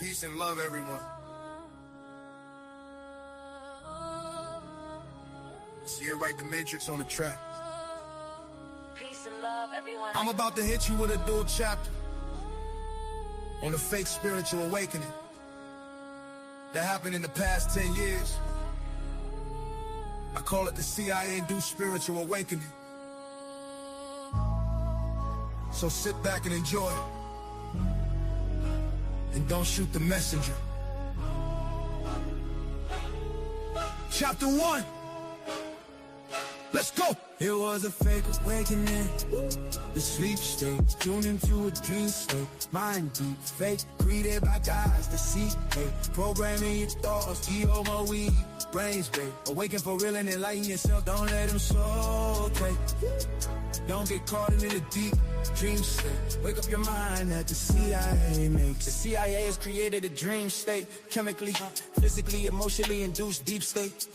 Peace and love, everyone. See it right, the Matrix on the track. Peace and love, everyone. I'm about to hit you with a dual chapter on the fake spiritual awakening that happened in the past 10 years. I call it the CIA-induced spiritual awakening. So sit back and enjoy it. And don't shoot the messenger. Chapter 1. Let's go! It was a fake awakening, the sleep state, tuned into a dream state, mind deep, fake, created by guys, the seek, hey, programming your thoughts, EOMOE, brains bait, awaken for real and enlighten yourself, don't let them soul take, don't get caught in the deep dream state, wake up your mind that the CIA makes. The CIA has created a dream state, chemically, physically, emotionally induced deep state,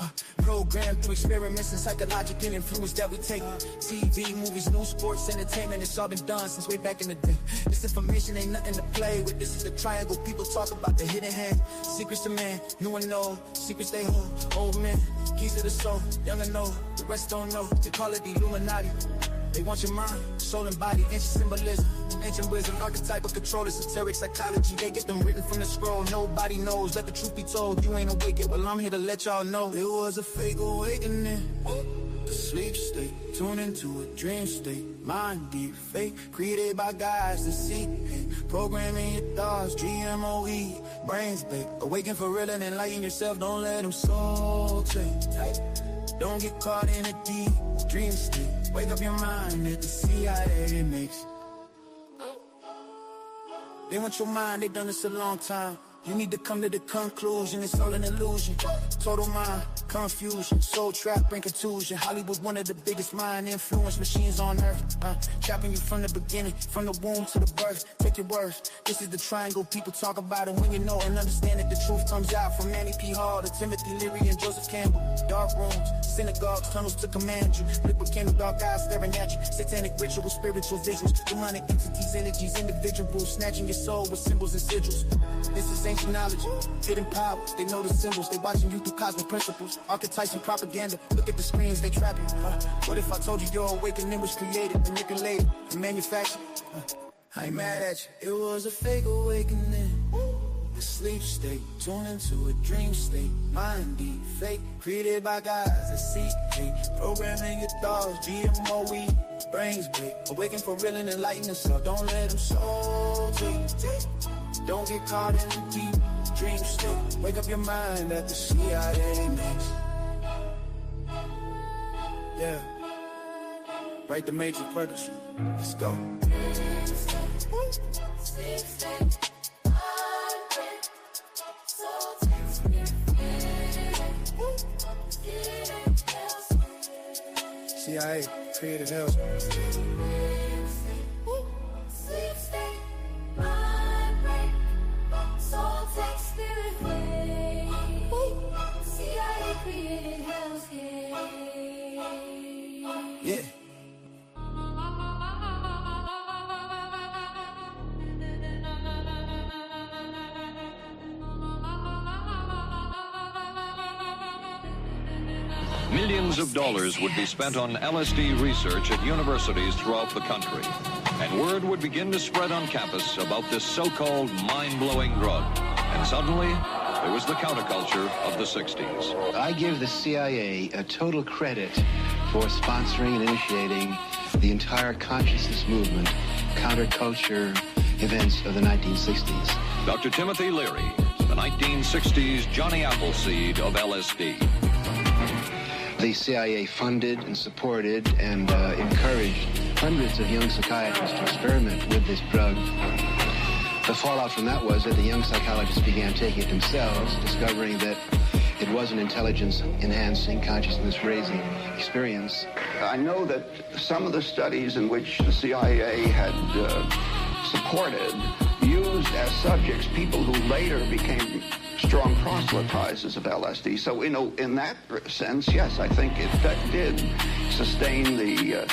programmed through experiments and psychological influence that we take. TV, movies, news, sports, entertainment, it's all been done since way back in the day. This information ain't nothing to play with. This is the triangle. People talk about the hidden hand. Secrets to man, new and old. Secrets they hold. Old men, keys to the soul. Young and old, the rest don't know. They call it the Illuminati. They want your mind, soul and body, ancient symbolism, ancient wisdom, archetypal control, esoteric psychology. They get them written from the scroll. Nobody knows, let the truth be told. You ain't awake yet, well I'm here to let y'all know. It was a fake awakening, the sleep state, tuned into a dream state, mind deep, fake, created by guys to see, programming your thoughts, GMOE, brains big, awaken for real and enlighten yourself, don't let them soul take. Don't get caught in a deep dream state. Wake up your mind that the CIA makes. They want your mind, they done this a long time. You need to come to the conclusion, it's all an illusion. Total mind, confusion, soul trap, brain contusion. Hollywood, one of the biggest mind influence machines on earth. Trapping you from the beginning, from the womb to the birth. Take your words, this is the triangle, people talk about it. When you know and understand it, the truth comes out. From Manny P. Hall to Timothy Leary and Joseph Campbell. Dark rooms, synagogues, tunnels to command you. Liquid candle, dark eyes staring at you. Satanic rituals, spiritual visuals. Demonic entities, energies, individuals. Snatching your soul with symbols and sigils. This is ancient knowledge, hidden powers. They know the symbols, they watching you through cosmic principles. Archetypes and propaganda, look at the screens, they trap you. What if I told you your awakening was created, manipulated, and manufactured? I ain't mad at you. It was a fake awakening, the sleep state, tuned into a dream state, mind deep, fake, created by guys that seek hate, programming your thoughts, GMOE, brains big, awaken for real and enlighten yourself, don't let them soul take. Don't get caught in the deep dream state. Wake up your mind that the CIA makes. Yeah. Write the major purpose. Let's go. CIA created hell. Yeah. Millions of dollars would be spent on LSD research at universities throughout the country, and word would begin to spread on campus about this so-called mind-blowing drug. And suddenly, there was the counterculture of the 60s. I give the CIA a total credit for sponsoring and initiating the entire consciousness movement, counterculture events of the 1960s. Dr. Timothy Leary, the 1960s Johnny Appleseed of LSD. The CIA funded and supported and encouraged hundreds of young psychiatrists to experiment with this drug. The fallout from that was that the young psychologists began taking it themselves, discovering that it was an intelligence-enhancing, consciousness-raising experience. I know that some of the studies in which the CIA had supported used as subjects people who later became strong proselytizers of LSD. So, in that sense, yes, I think it did sustain the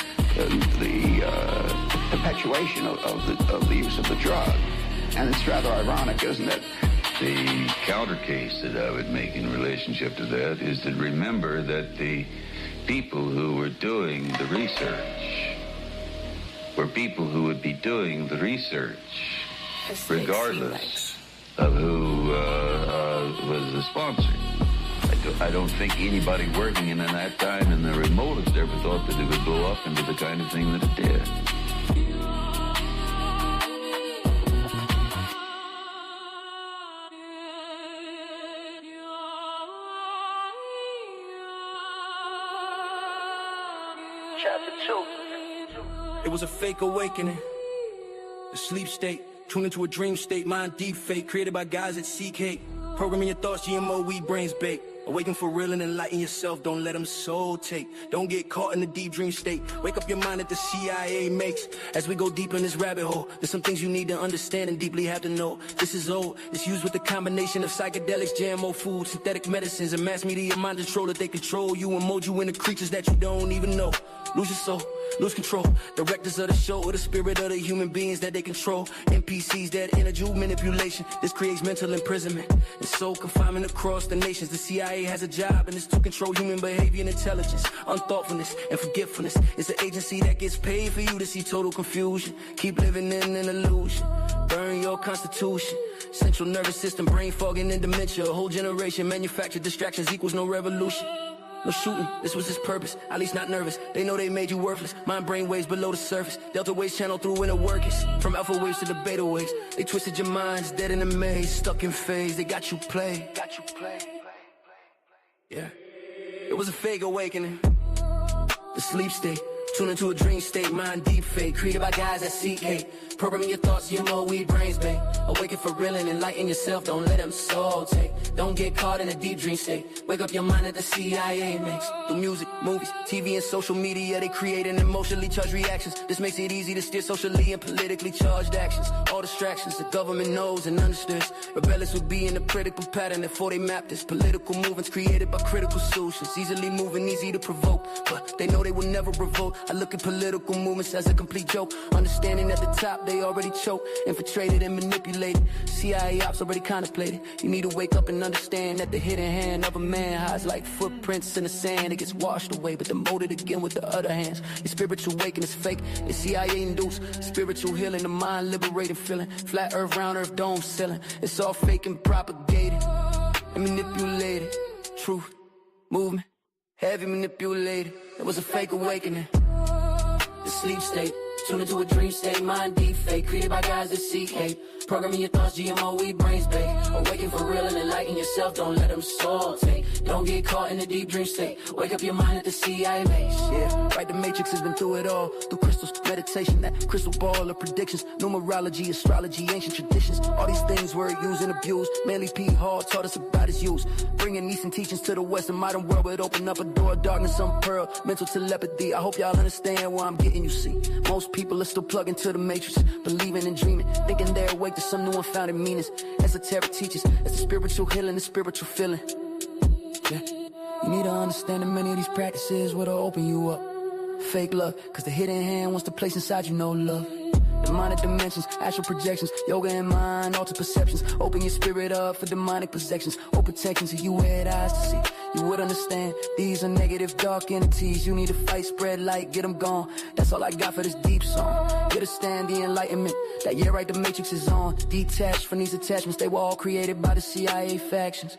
perpetuation of the use of the drug. And it's rather ironic, isn't it, The counter case that I would make in relationship to that is to remember that the people who were doing the research were people who would be doing the research regardless of who was the sponsor. I don't think anybody working in that time in the remotest ever thought that it would blow up into the kind of thing that it did. Chapter 2. It was a fake awakening, a sleep state, tuned into a dream state, mind deep fake, created by guys that seek hate. Programming your thoughts, GMO, weed, brains bake. Awaken for real and enlighten yourself, don't let them soul take. Don't get caught in the deep dream state. Wake up your mind that the CIA makes. As we go deep in this rabbit hole, there's some things you need to understand and deeply have to know. This is old, it's used with a combination of psychedelics, GMO food, synthetic medicines, and mass media mind control that they control you and mold you into creatures that you don't even know. Lose your soul, lose control. Directors of the show or the spirit of the human beings that they control. NPCs, that energy manipulation. This creates mental imprisonment and soul confinement across the nations. The CIA has a job and it's to control human behavior and intelligence. Unthoughtfulness and forgetfulness. It's the agency that gets paid for you to see total confusion. Keep living in an illusion. Burn your constitution. Central nervous system, brain fogging and dementia. A whole generation manufactured distractions equals no revolution. No shooting, this was his purpose, at least not nervous. They know they made you worthless, mind brain waves below the surface. Delta waves channel through inner workings, from alpha waves to the beta waves. They twisted your minds, dead in a maze, stuck in phase. They got you play. Yeah, it was a fake awakening, the sleep state. Tune into a dream state, mind deep fake, created by guys that seek hate. Programming your thoughts, you know weed brains bake. Awaken for real and enlighten yourself, don't let them soul take. Don't get caught in a deep dream state. Wake up your mind that the CIA makes. Through music, movies, TV, and social media, they create an emotionally charged reactions. This makes it easy to steer socially and politically charged actions. All distractions, the government knows and understands. Rebellious would be in a predictable pattern before they map this. Political movements created by critical solutions. Easily moving, easy to provoke, but they know they will never revolt. I look at political movements as a complete joke. Understanding at the top, they already choke, infiltrated and manipulated. CIA ops already contemplated. You need to wake up and understand that the hidden hand of a man hides like footprints in the sand. It gets washed away, but demoted again with the other hands. Your spiritual awakening is fake, it's CIA induced. Spiritual healing, the mind liberating feeling. Flat earth, round earth, dome ceiling. It's all fake and propagated and manipulated. Truth, movement, heavy manipulated. It was a fake awakening, the sleep state. Tune into a dream state, mind deep fake, created by guys that seek hate. Programming your thoughts, GMO, weed, brains bake. Awaken for real and enlighten yourself, don't let them soul take. Don't get caught in a deep dream state. Wake up your mind at the CIA makes. Yeah, right, the Matrix has been through it all. Through crystals, meditation, that crystal ball of predictions. Numerology, astrology, ancient traditions. All these things were used and abused. Manly P. Hall taught us about its use. Bringing Eastern teachings to the Western modern world would open up a door of darkness, unpearled. Mental telepathy, I hope y'all understand where I'm getting, you see. Most people are still plugged into the Matrix, believing and dreaming, thinking they're awake to some new unfounded meanings. Esoteric teachers, it's the spiritual healing, the spiritual feeling. Yeah. You need to understand that many of these practices will open you up. Fake love, cause the hidden hand wants to place inside you no love. Demonic dimensions, astral projections, yoga and mind, altered perceptions. Open your spirit up for demonic possessions. Open tensions so you had eyes to see. You would understand, these are negative dark entities. You need to fight, spread light, get them gone. That's all I got for this deep song. Understand the enlightenment, that yeah right, the Matrix is on. Detached from these attachments, they were all created by the CIA factions.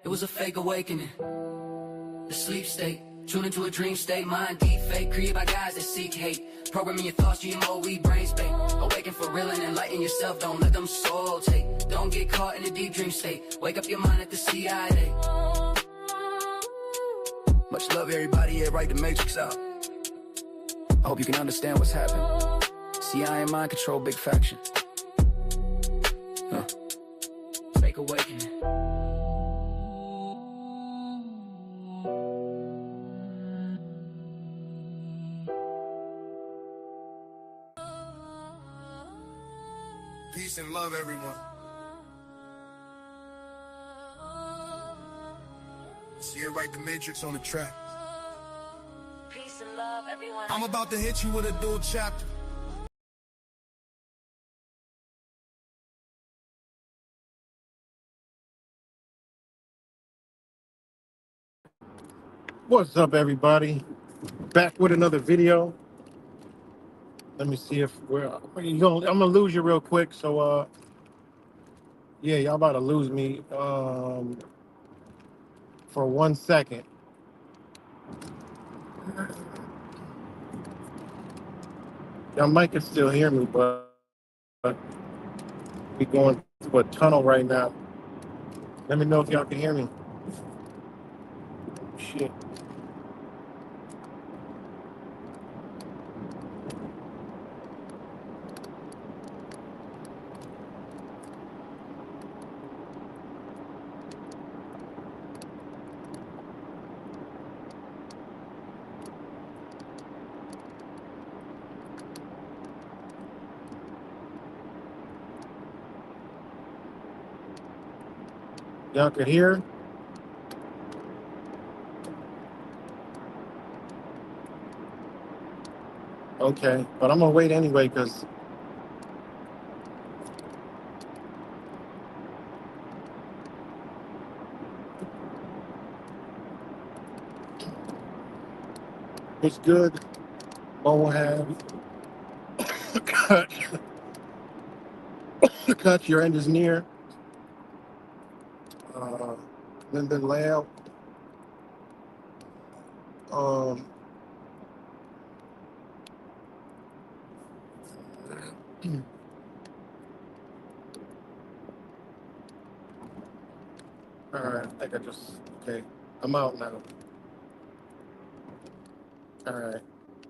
It was a fake awakening, the sleep state. Tune into a dream state, mind deep fake, created by guys that seek hate. Programming your thoughts, GMO, weed, brains bake. Awaken for real and enlighten yourself, don't let them soul take. Don't get caught in a deep dream state. Wake up your mind at the CIA. Much love everybody, yeah, right, the Matrix out. I hope you can understand what's happening. CIA mind control, big faction. Fake awakening. Peace and love, everyone. See it right, the Matrix on the track. Peace and love, everyone. I'm about to hit you with a dual chapter. What's up, everybody? Back with another video. Let me see if I'm gonna lose you real quick. So, yeah, y'all about to lose me for 1 second. Y'all might can still hear me, but we going through a tunnel right now. Let me know if y'all can hear me. Shit. Y'all can hear? Okay, but I'm gonna wait anyway because it's good. Won't have cut. Cut. Your end is near. Linden Lamb. Um, all right, I think I just okay. I'm out now. All right.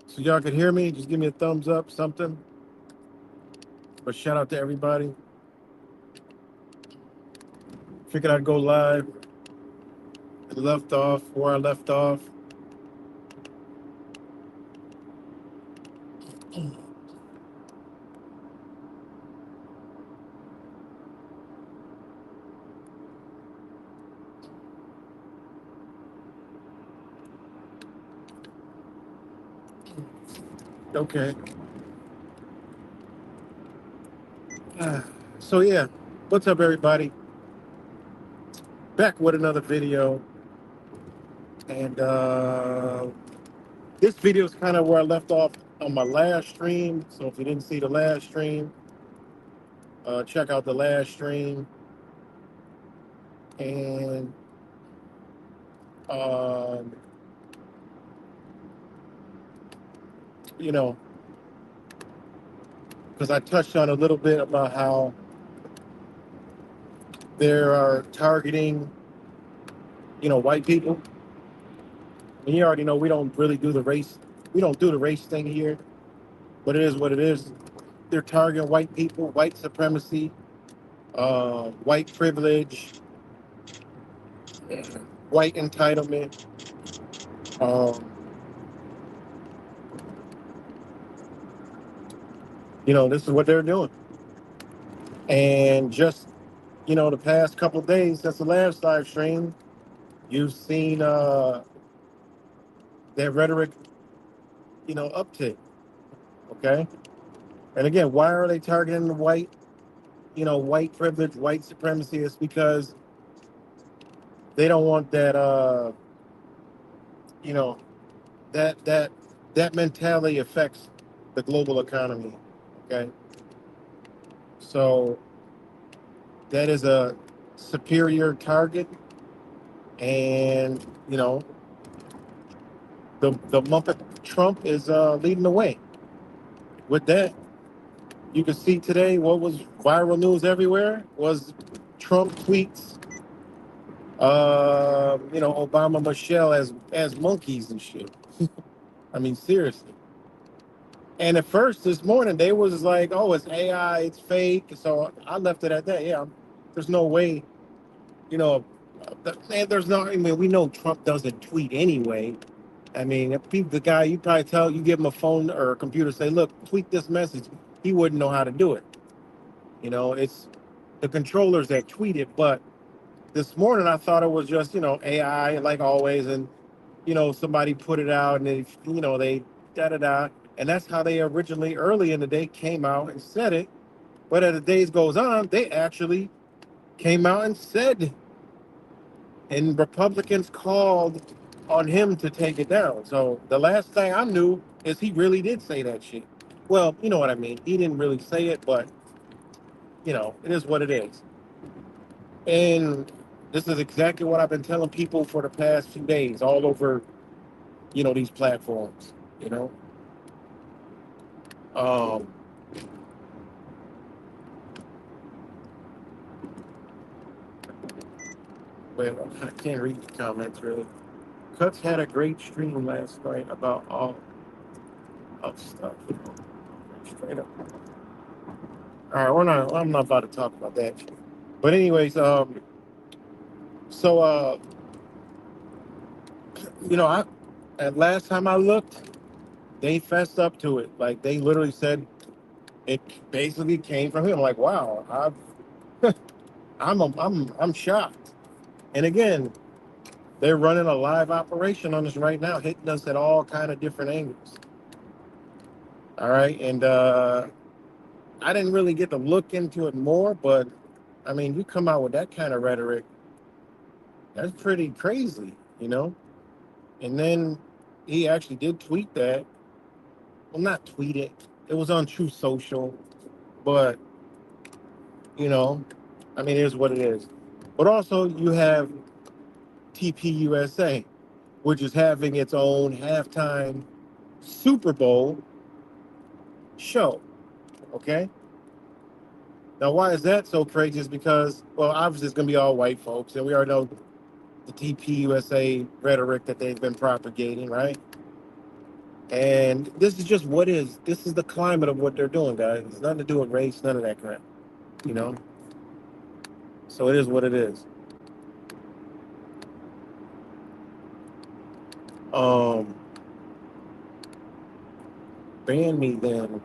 So y'all can hear me? Just give me a thumbs up, something. But shout out to everybody. Figured I'd go live. Left off where I left off. Okay. So yeah, what's up, everybody? Back with another video, and this video is kind of where I left off on my last stream. So if you didn't see the last stream, check out the last stream. And you know, because I touched on a little bit about how they are targeting, white people. And you already know we don't really do the race. We don't do the race thing here, but it is what it is. They're targeting white people, white supremacy, white privilege, white entitlement. Um, this is what they're doing. And just, the past couple of days since the last live stream, you've seen that rhetoric, uptick. Okay. And again, why are they targeting the white, white privilege, white supremacy? It's because they don't want that, you know, that that mentality affects the global economy. Okay. So that is a superior target. And, the Muppet Trump is leading the way with that. You can see today what was viral news everywhere was Trump tweets, Obama, Michelle as monkeys and shit. I mean, seriously. And at first this morning they was like, "Oh, it's AI, it's fake." So I left it at that. Yeah, there's no way, you know, and there's no. I mean, we know Trump doesn't tweet anyway. I mean, if the guy, you probably give him a phone or a computer, say, "Look, tweet this message." He wouldn't know how to do it. It's the controllers that tweet it. But this morning I thought it was just, AI like always, and somebody put it out and they da da da, and that's how they originally early in the day came out and said it. But as the days goes on, they actually came out and said, and Republicans called on him to take it down. So the last thing I knew is he really did say that shit. Well, you know what I mean. He didn't really say it, but it is what it is. And this is exactly what I've been telling people for the past few days, all over, these platforms. You know, um, well, I can't read the comments really. Cuts had a great stream last night about all of stuff. Straight up. All right, I'm not about to talk about that. But anyways, so I at last time I looked, they fessed up to it. Like they literally said it basically came from him. Like, wow, I'm shocked. And again, they're running a live operation on us right now, hitting us at all kind of different angles. All right, and I didn't really get to look into it more, but I mean, you come out with that kind of rhetoric, that's pretty crazy, And then he actually did tweet that. Well, not tweet it. It was on True Social, but you know, I mean, it is what it is. But also, you have TPUSA, which is having its own halftime Super Bowl show. Okay. Now, why is that so crazy? Is because, well, obviously it's going to be all white folks, and we already know the TPUSA rhetoric that they've been propagating, right? And this is just what is. This is the climate of what they're doing, guys. It's nothing to do with race, none of that crap, you know? So it is what it is. Um, ban me then.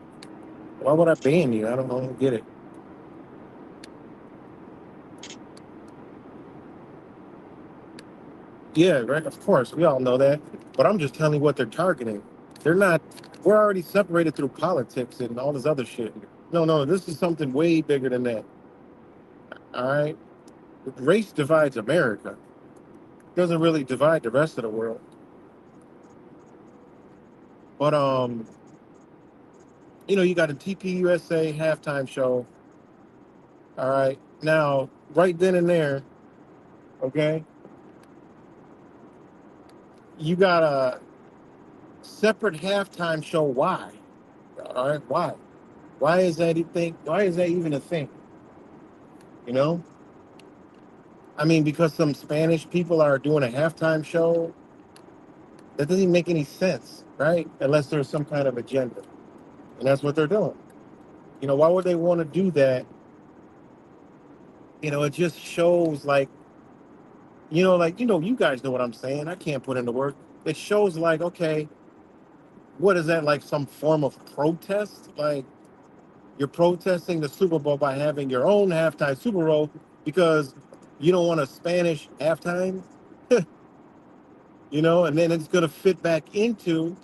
Why would I ban you? I don't get it. Yeah, right. Of course, we all know that. But I'm just telling you what they're targeting. They're not. We're already separated through politics and all this other shit. No, no, this is something way bigger than that. All right, race divides America. It doesn't really divide the rest of the world. But you got a TPUSA halftime show. All right, now right then and there, okay, you got a separate halftime show. Why? All right, why? Why is that even? Why is that even a thing? You know, I mean, because some Spanish people are doing a halftime show, that doesn't even make any sense, right? Unless there's some kind of agenda, and that's what they're doing. Why would they want to do that? It just shows like, you guys know what I'm saying. I can't put into work. It shows like, okay, what is that, like some form of protest? Like you're protesting the Super Bowl by having your own halftime Super Bowl because you don't want a Spanish halftime, and then it's going to fit back into,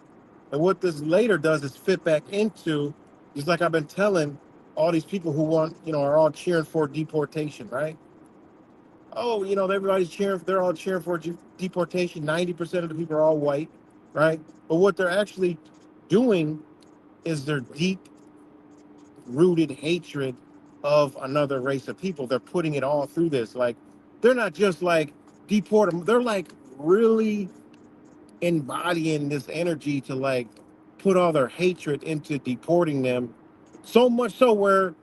and what this later does is fit back into, just like I've been telling all these people who are all cheering for deportation, right? Oh, they're all cheering for deportation. 90% of the people are all white, right? But what they're actually doing is their deep rooted hatred of another race of people. They're putting it all through this. Like, they're not just like deport them, they're like really embodying this energy to like put all their hatred into deporting them. So much so where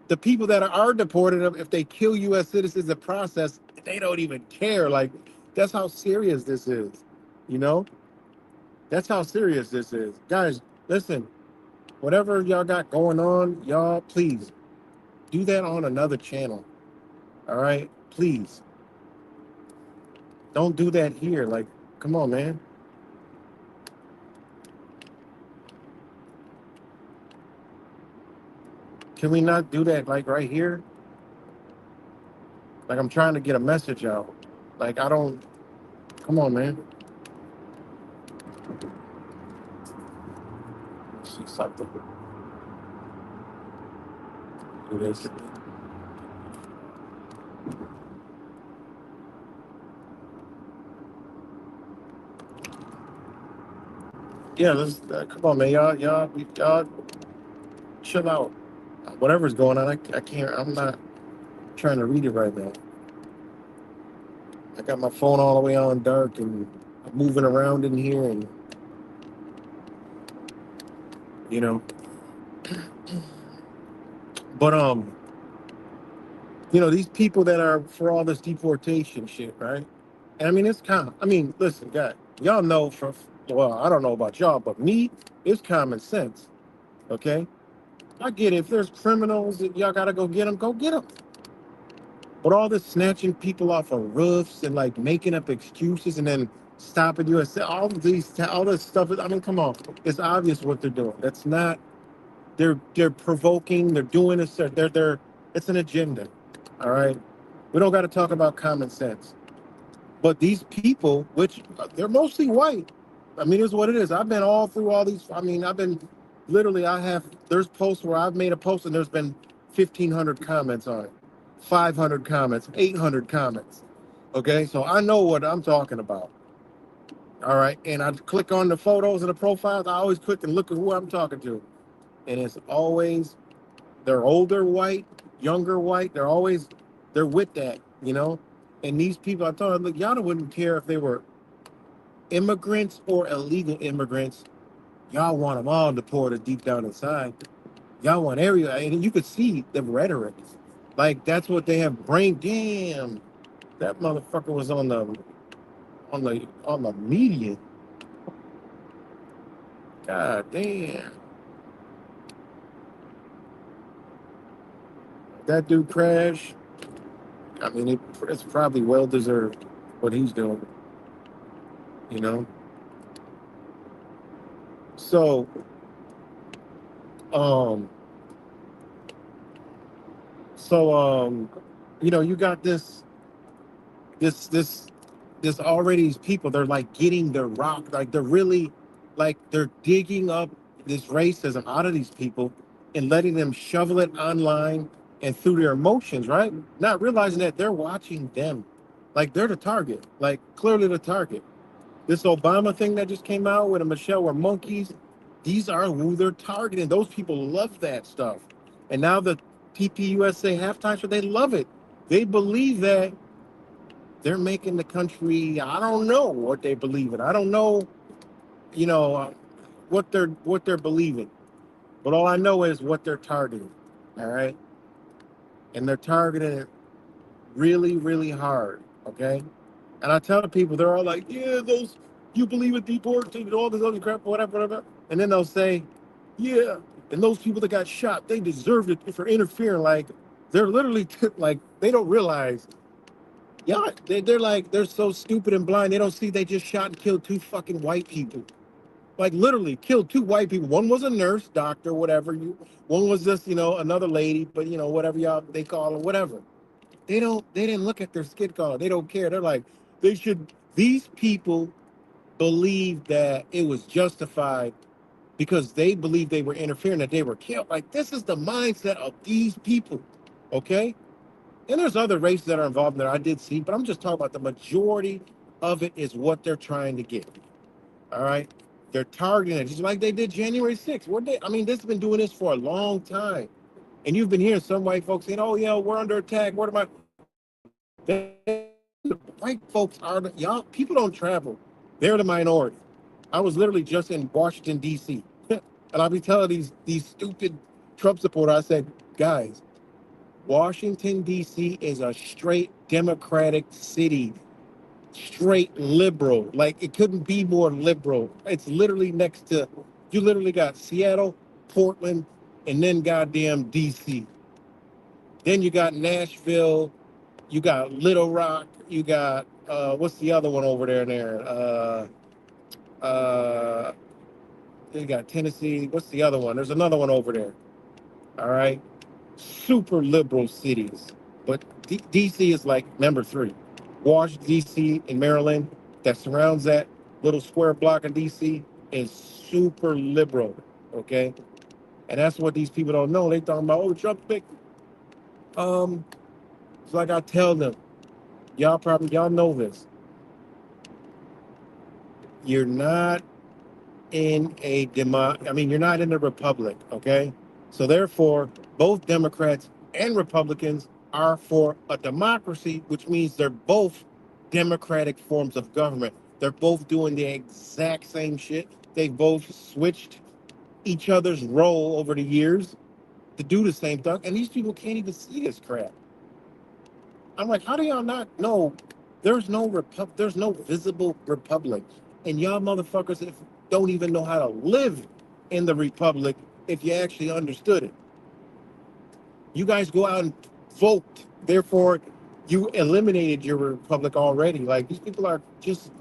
the people that are deported, if they kill U.S. citizens in the process, they don't even care. Like, that's how serious this is. You know, that's how serious this is. Guys, listen, whatever y'all got going on, y'all, please do that on another channel. All right? Please. Don't do that here. Like, come on, man. Can we not do that, like, right here? Like, I'm trying to get a message out. Like, I don't, come on, man. Let's see something. Do this. Yeah, let's come on, man. Y'all chill out. Whatever's going on, I can't. I'm not trying to read it right now. I got my phone all the way on dark and I'm moving around in here, and you know, but these people that are for all this deportation shit, right? And I mean, it's common. I mean, listen, guys, y'all know well, I don't know about y'all, but me, it's common sense. Okay, I get it. If there's criminals that y'all gotta go get them, go get them. But all this snatching people off of roofs and like making up excuses and then stopping you and say all this stuff. I mean, come on, it's obvious what they're doing. That's not. They're provoking. They're doing this. They're. It's an agenda. All right. We don't got to talk about common sense. But these people, which they're mostly white. I mean, it's what it is. I've been all through all these. I mean, I've been literally. There's posts where I've made a post and there's been 1,500 comments on it, 500 comments, 800 comments. Okay, so I know what I'm talking about. All right, and I click on the photos and the profiles. I always click and look at who I'm talking to, and it's always they're older white, younger white. They're with that. And these people, I told them, look, y'all wouldn't care if they were immigrants or illegal immigrants. Y'all want them all deported deep down inside. Y'all want and you could see the rhetoric. Like that's what they have brain. Damn, that motherfucker was on the media. God damn, that dude crashed. I mean, it's probably well deserved what he's doing. You know. So, um, you got this, this, this already. These people, they're like getting the rock, like they're really, like they're digging up this racism out of these people and letting them shovel it online and through their emotions, right? Not realizing that they're watching them, like they're the target, like clearly the target. This Obama thing that just came out with a Michelle were monkeys. These are who they're targeting. Those people love that stuff. And now the TPUSA halftime show, they love it. They believe that they're making the country. I don't know what they believe in. I don't know, you know, uh, what they're believing. But all I know is what they're targeting. All right, and they're targeting it really, really hard. Okay. And I tell the people, they're all like, yeah, you believe in deportation, all this other crap, whatever, whatever. And then they'll say, yeah, and those people that got shot, they deserved it for interfering. Like, they're literally, like, they don't realize, yeah, they're like, they're so stupid and blind, they don't see they just shot and killed two fucking white people. Like, literally killed two white people. One was a nurse, doctor, whatever. One was just, another lady, but, whatever y'all, they call her, whatever. They didn't look at their skin color. They don't care. They're like, these people believe that it was justified because they believe they were interfering, that they were killed. Like, this is the mindset of these people. Okay. And there's other races that are involved in there I did see, but I'm just talking about the majority of it is what they're trying to get. All right. They're targeting it just like they did January 6th. I mean, this has been doing this for a long time. And you've been hearing some white folks saying, oh, yeah, we're under attack. What am I? The white folks y'all, people don't travel. They're the minority. I was literally just in Washington, D.C. And I'll be telling these stupid Trump supporters, I said, guys, Washington, D.C. is a straight Democratic city, straight liberal. Like, it couldn't be more liberal. It's literally you literally got Seattle, Portland, and then goddamn D.C. Then you got Nashville, you got Little Rock, you got what's the other one over there? Uh, you got Tennessee. What's the other one? There's another one over there. All right, super liberal cities, but DC is like number three. Washington DC in Maryland that surrounds that little square block of DC is super liberal. Okay, and that's what these people don't know. They talking about Trump big. It's like I tell them, y'all know this. You're not in a I mean, you're not in a republic, okay? So therefore, both Democrats and Republicans are for a democracy, which means they're both democratic forms of government. They're both doing the exact same shit. They both switched each other's role over the years to do the same thing, and these people can't even see this crap. I'm like, how do y'all not know? There's no visible republic, and y'all motherfuckers don't even know how to live in the republic if you actually understood it. You guys go out and vote, therefore you eliminated your republic already. Like these people are just,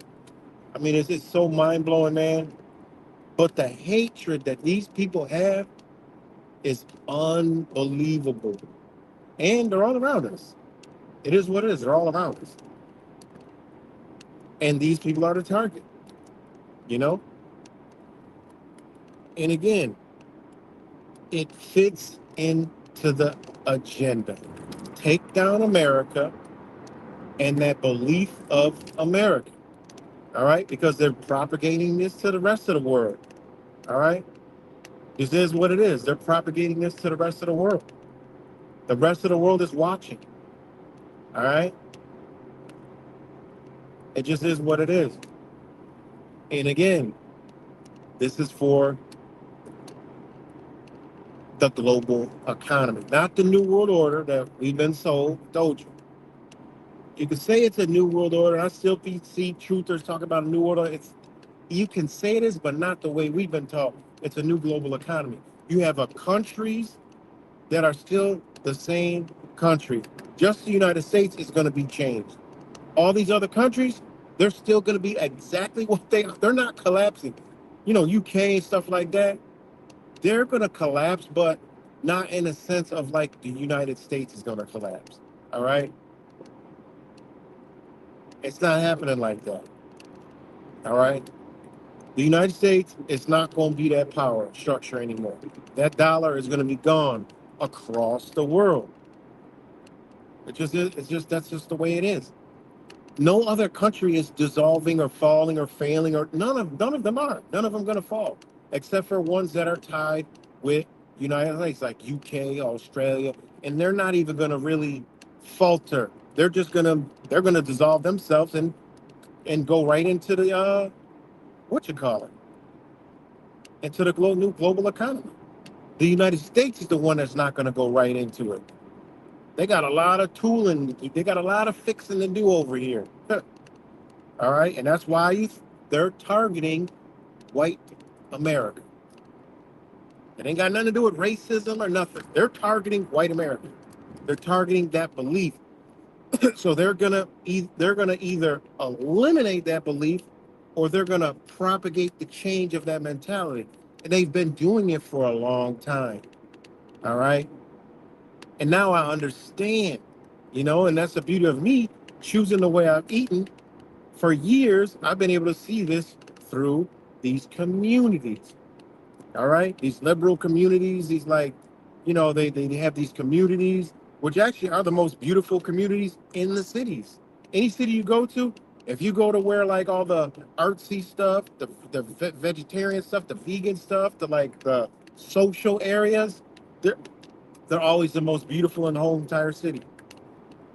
I mean, it's just so mind blowing, man. But the hatred that these people have is unbelievable, and they're all around us. It is what it is. They're all around us. And these people are the target, you know? And again, it fits into the agenda. Take down America and that belief of America, all right? Because they're propagating this to the rest of the world, all right? This is what it is. They're propagating this to the rest of the world. The rest of the world is watching, all right? It just is what it is. And again, this is for the global economy, not the New World Order that we've been told you. You can say it's a New World Order. I still see truthers talk about a New World Order. You can say it is, but not the way we've been taught. It's a new global economy. You have countries that are still the same country. Just the United States is going to be changed. All these other countries, they're still going to be exactly what they are. They're not collapsing. You know, UK and stuff like that, they're going to collapse, but not in a sense of like the United States is going to collapse. All right? It's not happening like that. All right? The United States is not going to be that power structure anymore. That dollar is going to be gone across the world. It just is. It's just that's just the way it is. No other country is dissolving or falling or failing, or none of them are. None of them going to fall, except for ones that are tied with United States, like UK, Australia, and they're not even going to really falter. They're gonna dissolve themselves and go right into the what you call it, into the new global economy. The United States is the one that's not going to go right into it. They got a lot of tooling. They got a lot of fixing to do over here. All right, and that's why they're targeting white America. It ain't got nothing to do with racism or nothing. They're targeting white America. They're targeting that belief. So they're gonna either eliminate that belief, or they're gonna propagate the change of that mentality. And they've been doing it for a long time. All right. And now I understand, and that's the beauty of me choosing the way I've eaten. For years, I've been able to see this through these communities. All right. These liberal communities, these they have these communities, which actually are the most beautiful communities in the cities. Any city you go to, if you go to where like all the artsy stuff, the vegetarian stuff, the vegan stuff, the social areas, they're always the most beautiful in the whole entire city.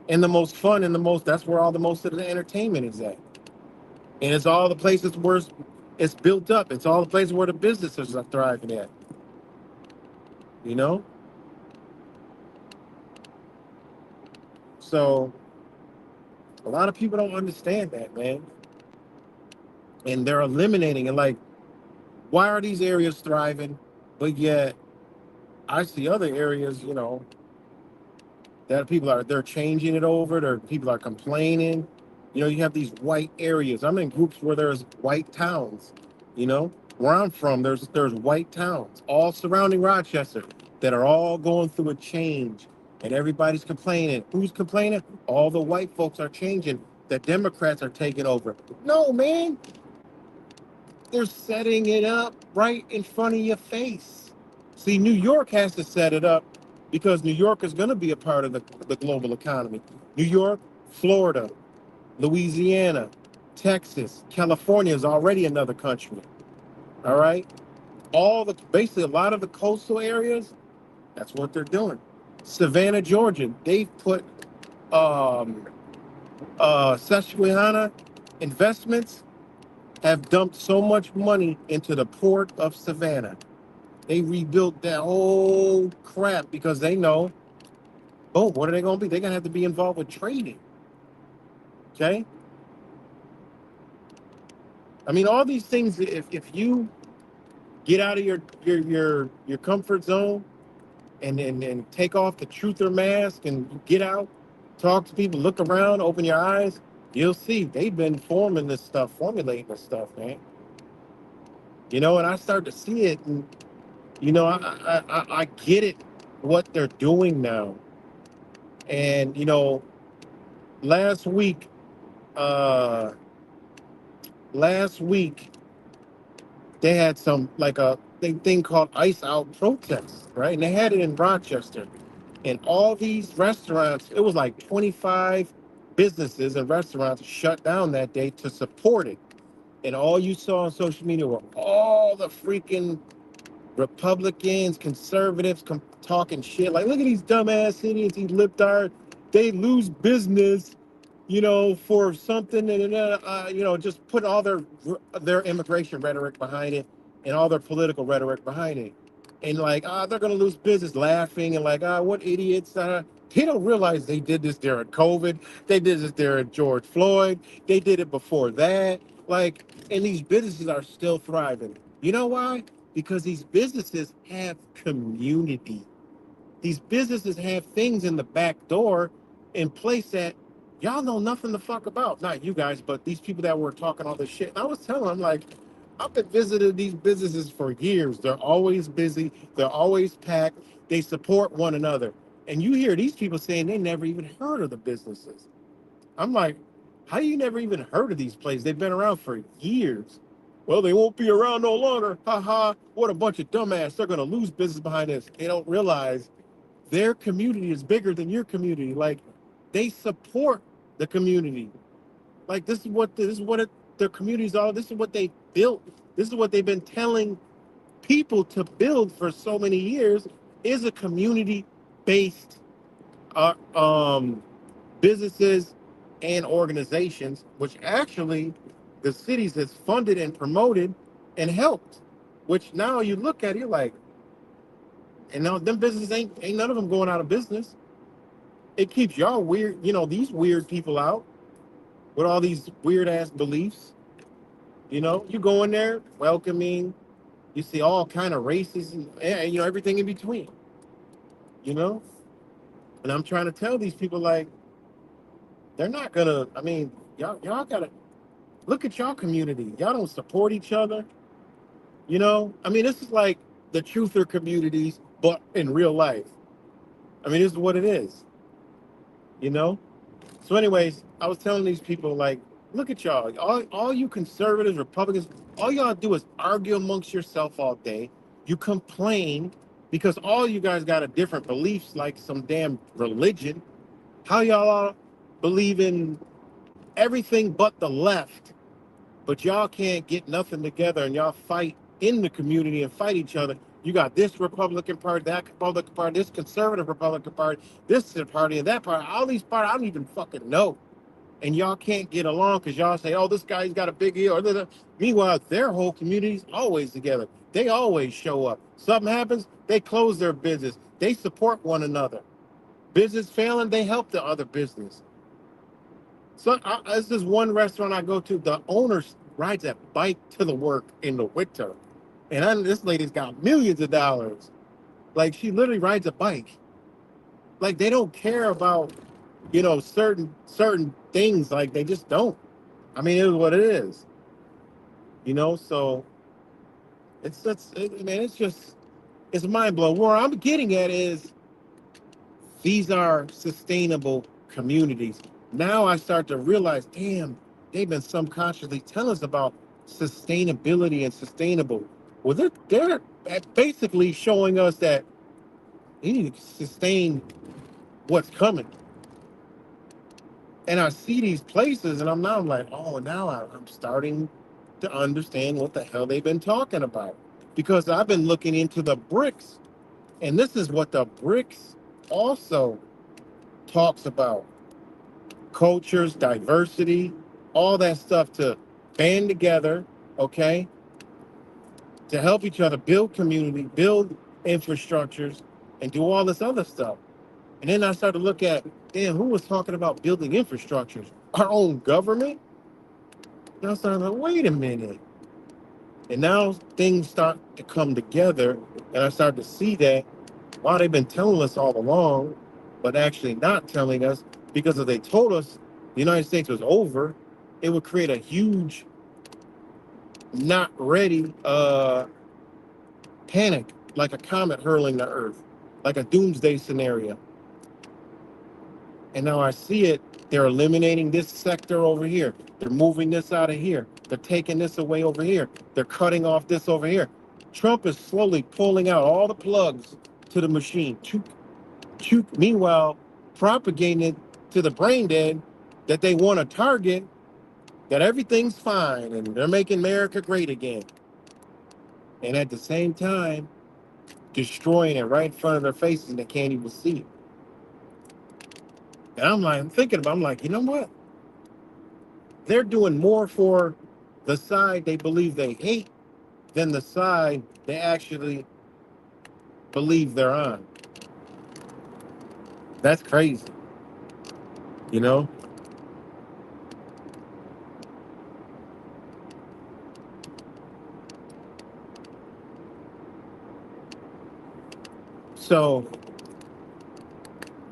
And the most fun and that's where all the most of the entertainment is at. And it's all the places where it's built up. It's all the places where the businesses are thriving at. You know? So a lot of people don't understand that, man. And they're eliminating it. Like, why are these areas thriving? But yet I see other areas, that they're changing it over. People are complaining. You have these white areas. I'm in groups where there's white towns. Where I'm from, there's white towns all surrounding Rochester that are all going through a change, and everybody's complaining. Who's complaining? All the white folks are changing. The Democrats are taking over. No, man, they're setting it up right in front of your face. See, New York has to set it up because New York is going to be a part of the global economy. New York, Florida, Louisiana, Texas, California is already another country. All right, basically a lot of the coastal areas. That's what they're doing. Savannah, Georgia. They've put um, Susquehanna Investments have dumped so much money into the port of Savannah. They rebuilt that whole crap because they know, oh, what are they going to be? They're going to have to be involved with trading. Okay. I mean, all these things. If you get out of your comfort zone and take off the truther mask and get out, talk to people, look around, open your eyes, you'll see they've been formulating this stuff, man. And I start to see it, and I get it, what they're doing now. And last week, uh, last week they had some like a thing called Ice Out protests, right? And they had it in Rochester. And all these restaurants, it was like 25 businesses and restaurants shut down that day to support it. And all you saw on social media were all the freaking Republicans, conservatives talking shit. Like, look at these dumbass idiots, these libtards. They lose business, for something, and just put all their immigration rhetoric behind it and all their political rhetoric behind it. And like, they're gonna lose business, laughing and like, what idiots. They don't realize they did this during COVID. They did this during George Floyd. They did it before that. Like, and these businesses are still thriving. You know why? Because these businesses have community. These businesses have things in the back door in place that y'all know nothing the fuck about. Not you guys, but these people that were talking all this shit. And I was telling them, like, I've been visiting these businesses for years. They're always busy. They're always packed. They support one another. And you hear these people saying they never even heard of the businesses. I'm like, how you never even heard of these places? They've been around for years. Well, they won't be around no longer. Ha ha. What a bunch of dumbass. They're going to lose business behind this. They don't realize their community is bigger than your community. Like, they support the community. Like, this is what their communities are. This is what they built. This is what they've been telling people to build for so many years, is a community-based businesses and organizations, which actually the cities has funded and promoted and helped. Which now you look at it, you're like, and now them businesses ain't none of them going out of business. It keeps y'all weird, these weird people out with all these weird ass beliefs. You go in there, welcoming, you see all kind of races and everything in between. And I'm trying to tell these people, like, they're not gonna. I mean, y'all gotta look at y'all community. Y'all don't support each other. I mean, this is like the truther communities, but in real life. I mean, this is what it is. You know. So, anyways, I was telling these people, like, look at y'all. All you conservatives, Republicans, all y'all do is argue amongst yourself all day. You complain because all you guys got a different beliefs, like some damn religion. How y'all all believe in everything but the left, but y'all can't get nothing together, and y'all fight in the community and fight each other. You got this Republican Party, that Republican Party, this conservative Republican Party, this party and that party, all these parties I don't even fucking know. And y'all can't get along because y'all say, oh, this guy's got a big ear. Meanwhile, their whole community's always together. They always show up. Something happens, they close their business. They support one another. Business failing, they help the other business. So there's this one restaurant I go to. The owner rides a bike to the work in the winter, and this lady's got millions of dollars. Like, she literally rides a bike. Like, they don't care about certain things. Like, they just don't. I mean, it is what it is. So man, it's mind blowing. Where I'm getting at is these are sustainable communities. Now I start to realize, damn, they've been subconsciously telling us about sustainability and sustainable. Well, they're basically showing us that you need to sustain what's coming. And I see these places, and I'm like, oh, now I'm starting to understand what the hell they've been talking about. Because I've been looking into the BRICS, and this is what the BRICS also talks about: cultures, diversity, all that stuff, to band together, okay, to help each other build community, build infrastructures, and do all this other stuff. And then I started to look at, damn, who was talking about building infrastructures? Our own government? And I started like, wait a minute. And now things start to come together, and I started to see that, wow, they've been telling us all along, but actually not telling us, because if they told us the United States was over, it would create a huge, not ready panic, like a comet hurling to Earth, like a doomsday scenario. And now I see it. They're eliminating this sector over here. They're moving this out of here. They're taking this away over here. They're cutting off this over here. Trump is slowly pulling out all the plugs to the machine. Meanwhile, propagating it to the brain dead that they want to target, that everything's fine and they're making America great again. And at the same time, destroying it right in front of their faces, and they can't even see it. And I'm thinking about, I'm like, you know what? They're doing more for the side they believe they hate than the side they actually believe they're on. That's crazy, you know? So,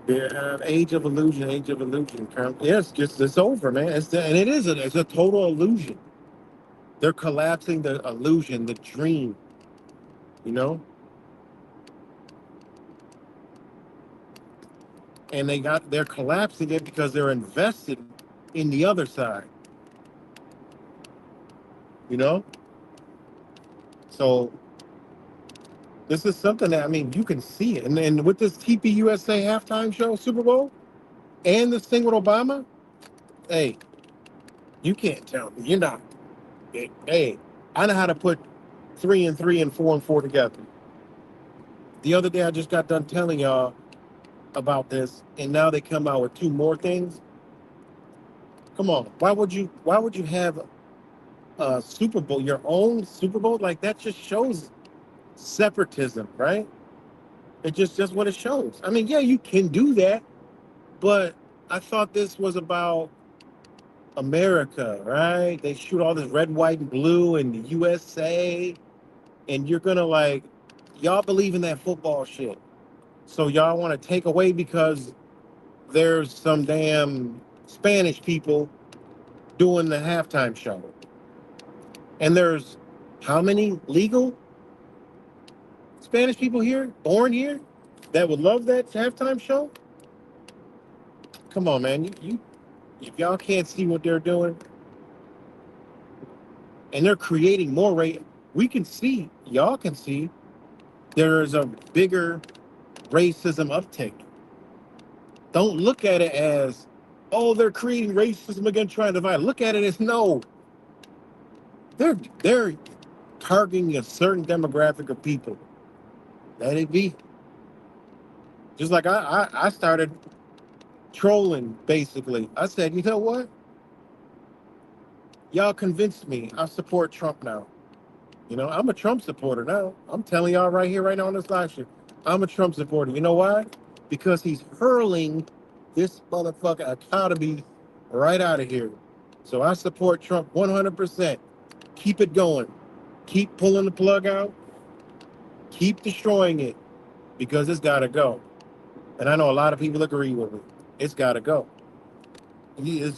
yeah, age of illusion, age of illusion. Yes, it's over, man. And it's a total illusion. They're collapsing the illusion, the dream, you know? And they're collapsing it because they're invested in the other side, you know? So this is something that, I mean, you can see it. And with this TPUSA halftime show, Super Bowl, and this thing with Obama, hey, you can't tell me. You're not. Hey, I know how to put 3 and 3 and 4 and 4 together. The other day, I just got done telling y'all about this, and now they come out with 2 more things. Come on, why would you have a Super Bowl, your own Super Bowl? Like, that just shows separatism, right? It's just what it shows. I mean, yeah, you can do that, but I thought this was about America, right? They shoot all this red, white, and blue in the USA, and you're gonna like, y'all believe in that football shit. So y'all want to take away because there's some damn Spanish people doing the halftime show. And there's how many legal Spanish people here, born here, that would love that halftime show? Come on, man. You if y'all can't see what they're doing, and they're creating more rate, we can see, y'all can see, there is a bigger racism uptick. Don't look at it as, oh, they're creating racism again, trying to divide. Look at it as, no, they're targeting a certain demographic of people. Let it be. Just like I started trolling, basically. I said, you know what? Y'all convinced me. I support Trump now. You know, I'm a Trump supporter now. I'm telling y'all right here, right now on this live stream, I'm a Trump supporter. You know why? Because he's hurling this motherfucker economy right out of here. So I support Trump 100%. Keep it going. Keep pulling the plug out. Keep destroying it, because it's got to go. And I know a lot of people agree with me. It's got to go. You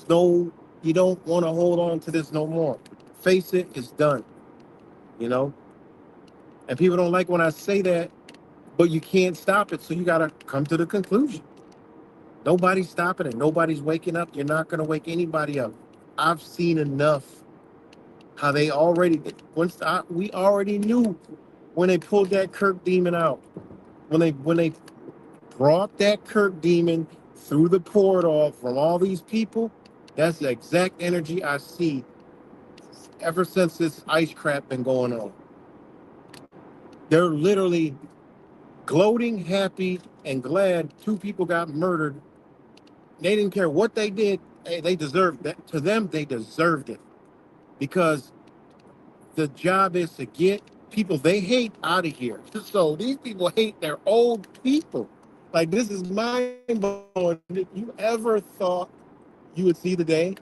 don't want to hold on to this no more. Face it, it's done. You know? And people don't like when I say that, but you can't stop it, so you got to come to the conclusion. Nobody's stopping it. Nobody's waking up. You're not going to wake anybody up. I've seen enough how they already, we already knew when they pulled that Kirk demon out. When they brought that Kirk demon through the portal from all these people, that's the exact energy I see ever since this ice crap been going on. They're literally gloating, happy, and glad two people got murdered. They didn't care what they did. Hey, they deserved that. To them, they deserved it because the job is to get people they hate out of here. So these people hate their old people. Like, this is mind blowing. If you ever thought you would see the day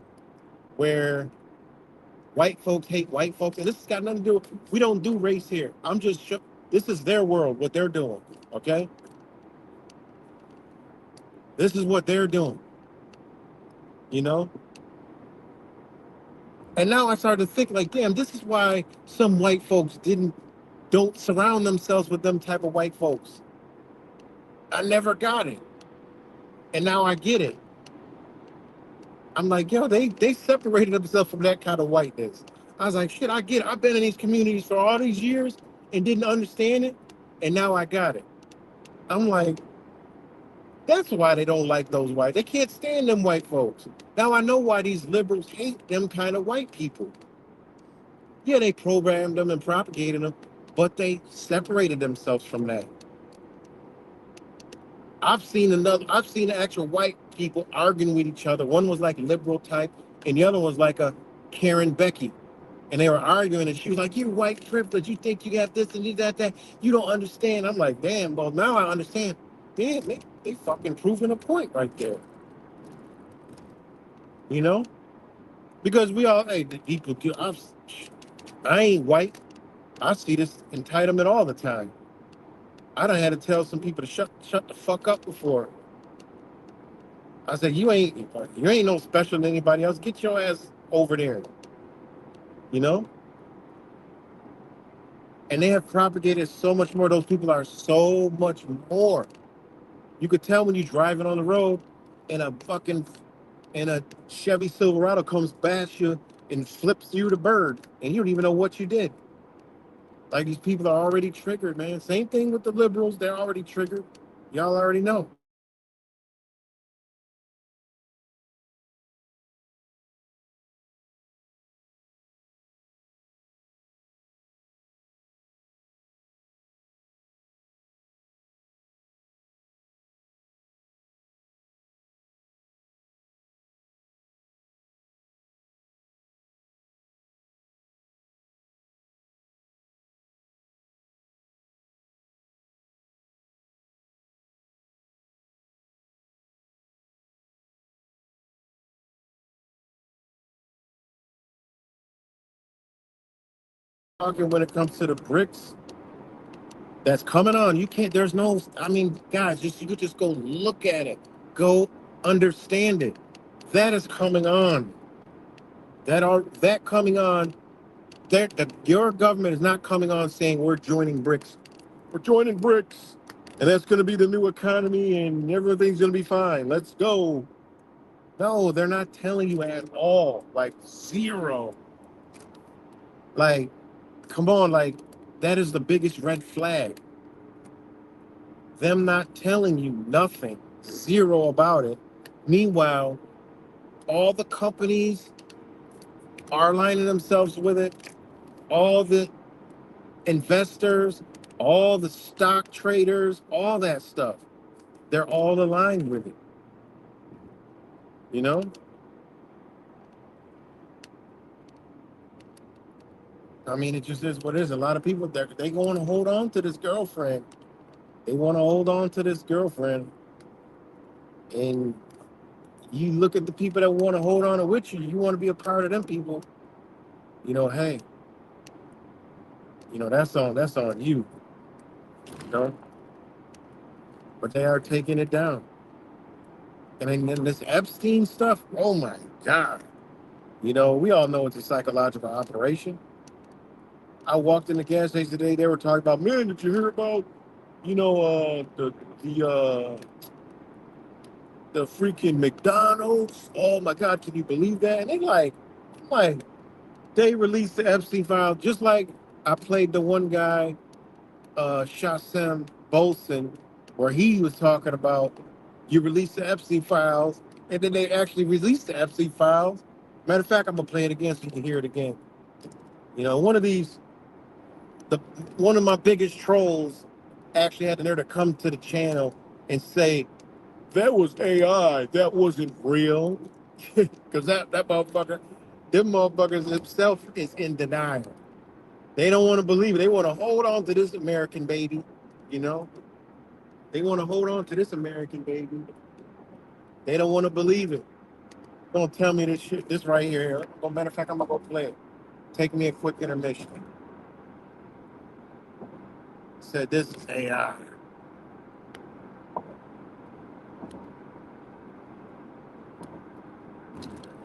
where white folks hate white folks, and this has got nothing to do with, we don't do race here. I'm just this is their world, what they're doing. Okay, this is what they're doing. You know. And now I started to think like, damn, this is why some white folks don't surround themselves with them type of white folks. I never got it. And now I get it. I'm like, yo, they separated themselves from that kind of whiteness. I was like, shit, I get it. I've been in these communities for all these years and didn't understand it. And now I got it. I'm like, that's why they don't like those white. They can't stand them white folks. Now I know why these liberals hate them kind of white people. Yeah, they programmed them and propagated them, but they separated themselves from that. I've seen actual white people arguing with each other. One was like liberal type, and the other was like a Karen Becky. And they were arguing, and she was like, "You white privilege, you think you got this and you got that. You don't understand." I'm like, damn, well, now I understand. Damn, they fucking proving a point right there. You know? Because we all, hey, the people, I ain't white. I see this entitlement all the time. I done had to tell some people to shut the fuck up before. I said, you ain't no special than anybody else. Get your ass over there. You know? And they have propagated so much more. Those people are so much more. You could tell when you're driving on the road and a Chevy Silverado comes past you and flips you the bird, and you don't even know what you did. Like, these people are already triggered, man. Same thing with the liberals. They're already triggered. Y'all already know. Talking when it comes to the bricks that's coming on. You can't, there's no, I mean, guys, you could just go look at it. Go understand it. That is coming on. That coming on. Your government is not coming on saying we're joining BRICS. We're joining BRICS, and that's going to be the new economy, and everything's going to be fine. Let's go. No, they're not telling you at all. Like, zero. Like, come on, like, that is the biggest red flag. Them not telling you nothing, zero about it. Meanwhile, all the companies are aligning themselves with it. All the investors, all the stock traders, all that stuff, they're all aligned with it. You know? I mean, it just is what it is. A lot of people, they want to hold on to this girlfriend. They want to hold on to this girlfriend. And you look at the people that want to hold on to with you, you want to be a part of them people. You know, hey, that's on you. You know? But they are taking it down. And then this Epstein stuff, oh my God. We all know it's a psychological operation. I walked in the gas station today. They were talking about, man, did you hear about, the the freaking McDonald's? Oh my God, can you believe that? And they released the Epstein file just like I played the one guy, Shasem Bolson, where he was talking about you release the Epstein files, and then they actually released the Epstein files. Matter of fact, I'm gonna play it again so you can hear it again. You know, the one of my biggest trolls actually had the nerve to come to the channel and say that was AI, that wasn't real, because that motherfucker, them motherfuckers himself is in denial. They don't want to believe it. They want to hold on to this American baby, you know. They want to hold on to this American baby. They don't want to believe it. Don't tell me this shit. This right here. Well, matter of fact, I'm gonna go play it. Take me a quick intermission. Said this is AI.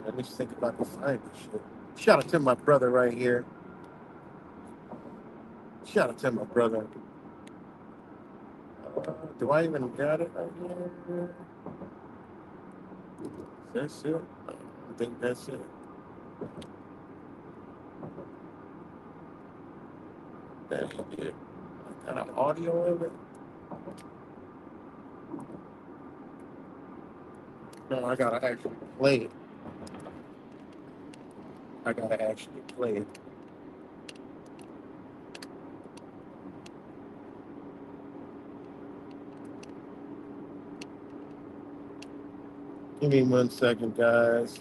Let me just think about this find this shit. Shout out to my brother right here. Shout out to my brother. Do I even got it right here? That's it. I think that's it. That's it. Got an audio of it? No, I gotta actually play it. I gotta actually play it. Give me 1 second, guys.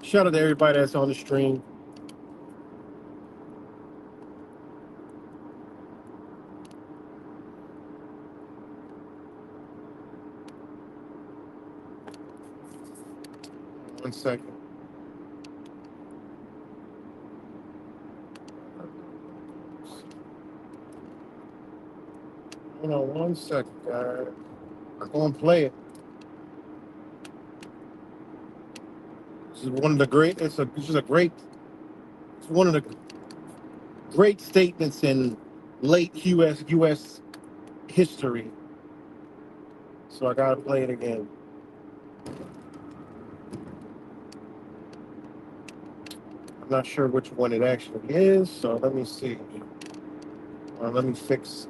Shout out to everybody that's on the stream. One second. Hold on 1 second, guys. I'm gonna play it. This is one of the great. It's one of the great statements in late U.S. history. So I gotta play it again. I'm not sure which one it actually is, so let me see. Let me fix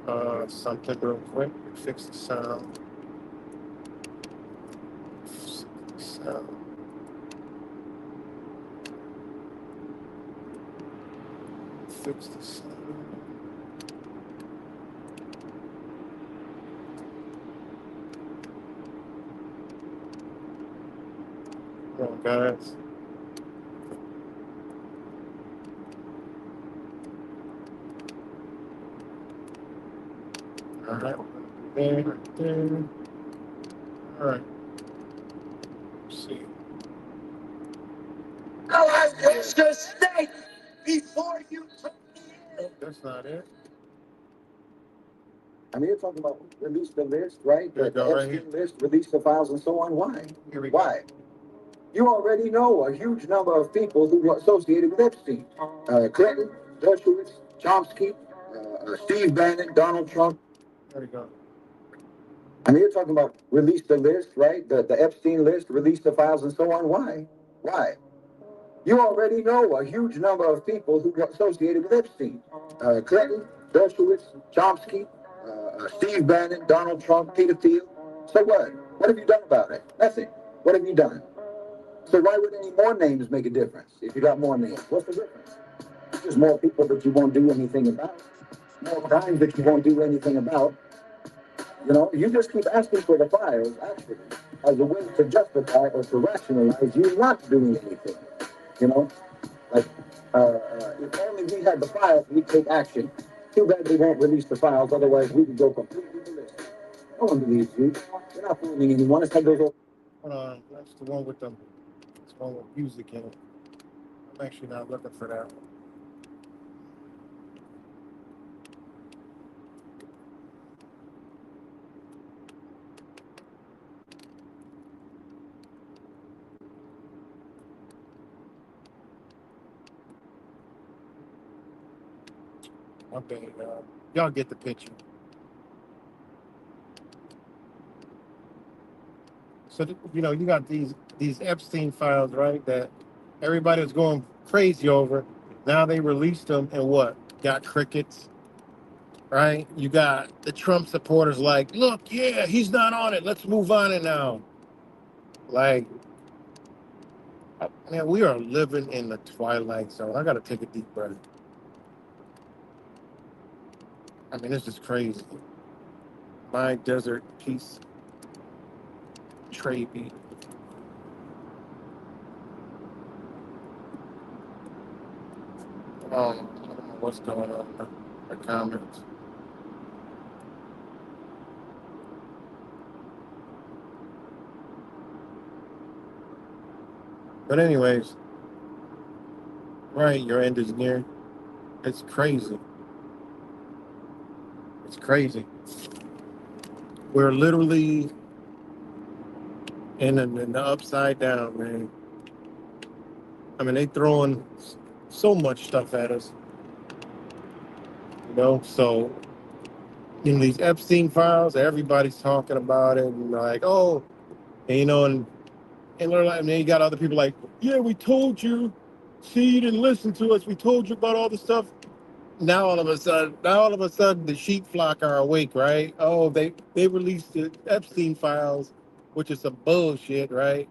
something real quick. Fix the sound. Fix the sound. Come on, guys. All right. There. All right. Let's see. I wish to state before you took me in. That's not it. I mean, you're talking about release the list, right? There The you go, right Epstein here. list, release the files, and so on. Why? Here we go. Why? You already know a huge number of people who were associated with Epstein. Clinton, Dershowitz, Chomsky, Steve Bannon, Donald Trump. There we go. I mean, you're talking about release the list, right? The Epstein list, release the files, and so on. Why? Why? You already know a huge number of people who were associated with Epstein. Clinton, Dershowitz, Chomsky, Steve Bannon, Donald Trump, Peter Thiel. So what? What have you done about it? Nothing. What have you done? So why would any more names make a difference if you got more names? What's the difference? There's more people that you won't do anything about. More crimes that you won't do anything about. You know, you just keep asking for the files, actually, as a way to justify or to rationalize you not doing anything. You know, like, if only we had the files, we'd take action. Too bad they won't release the files, otherwise we could go completely ballistic. No one believes you. You're not fooling anyone. It's like those old... Hold on. That's the one with the music in it. I'm actually not looking for that one. My bad, y'all get the picture. So you know, you got these Epstein files, right? That everybody was going crazy over. Now they released them, and what? Got crickets, right? You got the Trump supporters like, look, yeah, he's not on it. Let's move on it now. Like, Man, we are living in the twilight zone. I gotta take a deep breath. I mean, this is crazy. My desert peace trade beat. I don't know what's going on in the comments. But anyways, right, your end is near. It's crazy. It's crazy. We're literally in the upside down, man. I mean, they throwing so much stuff at us, you know. So in these Epstein files, everybody's talking about it, and like, oh, and, you know, and they're like, and then you got other people like, yeah, we told you. See, you didn't listen to us. We told you about all the stuff. Now all of a sudden, the sheep flock are awake, right? Oh, they released the Epstein files, which is some bullshit, right?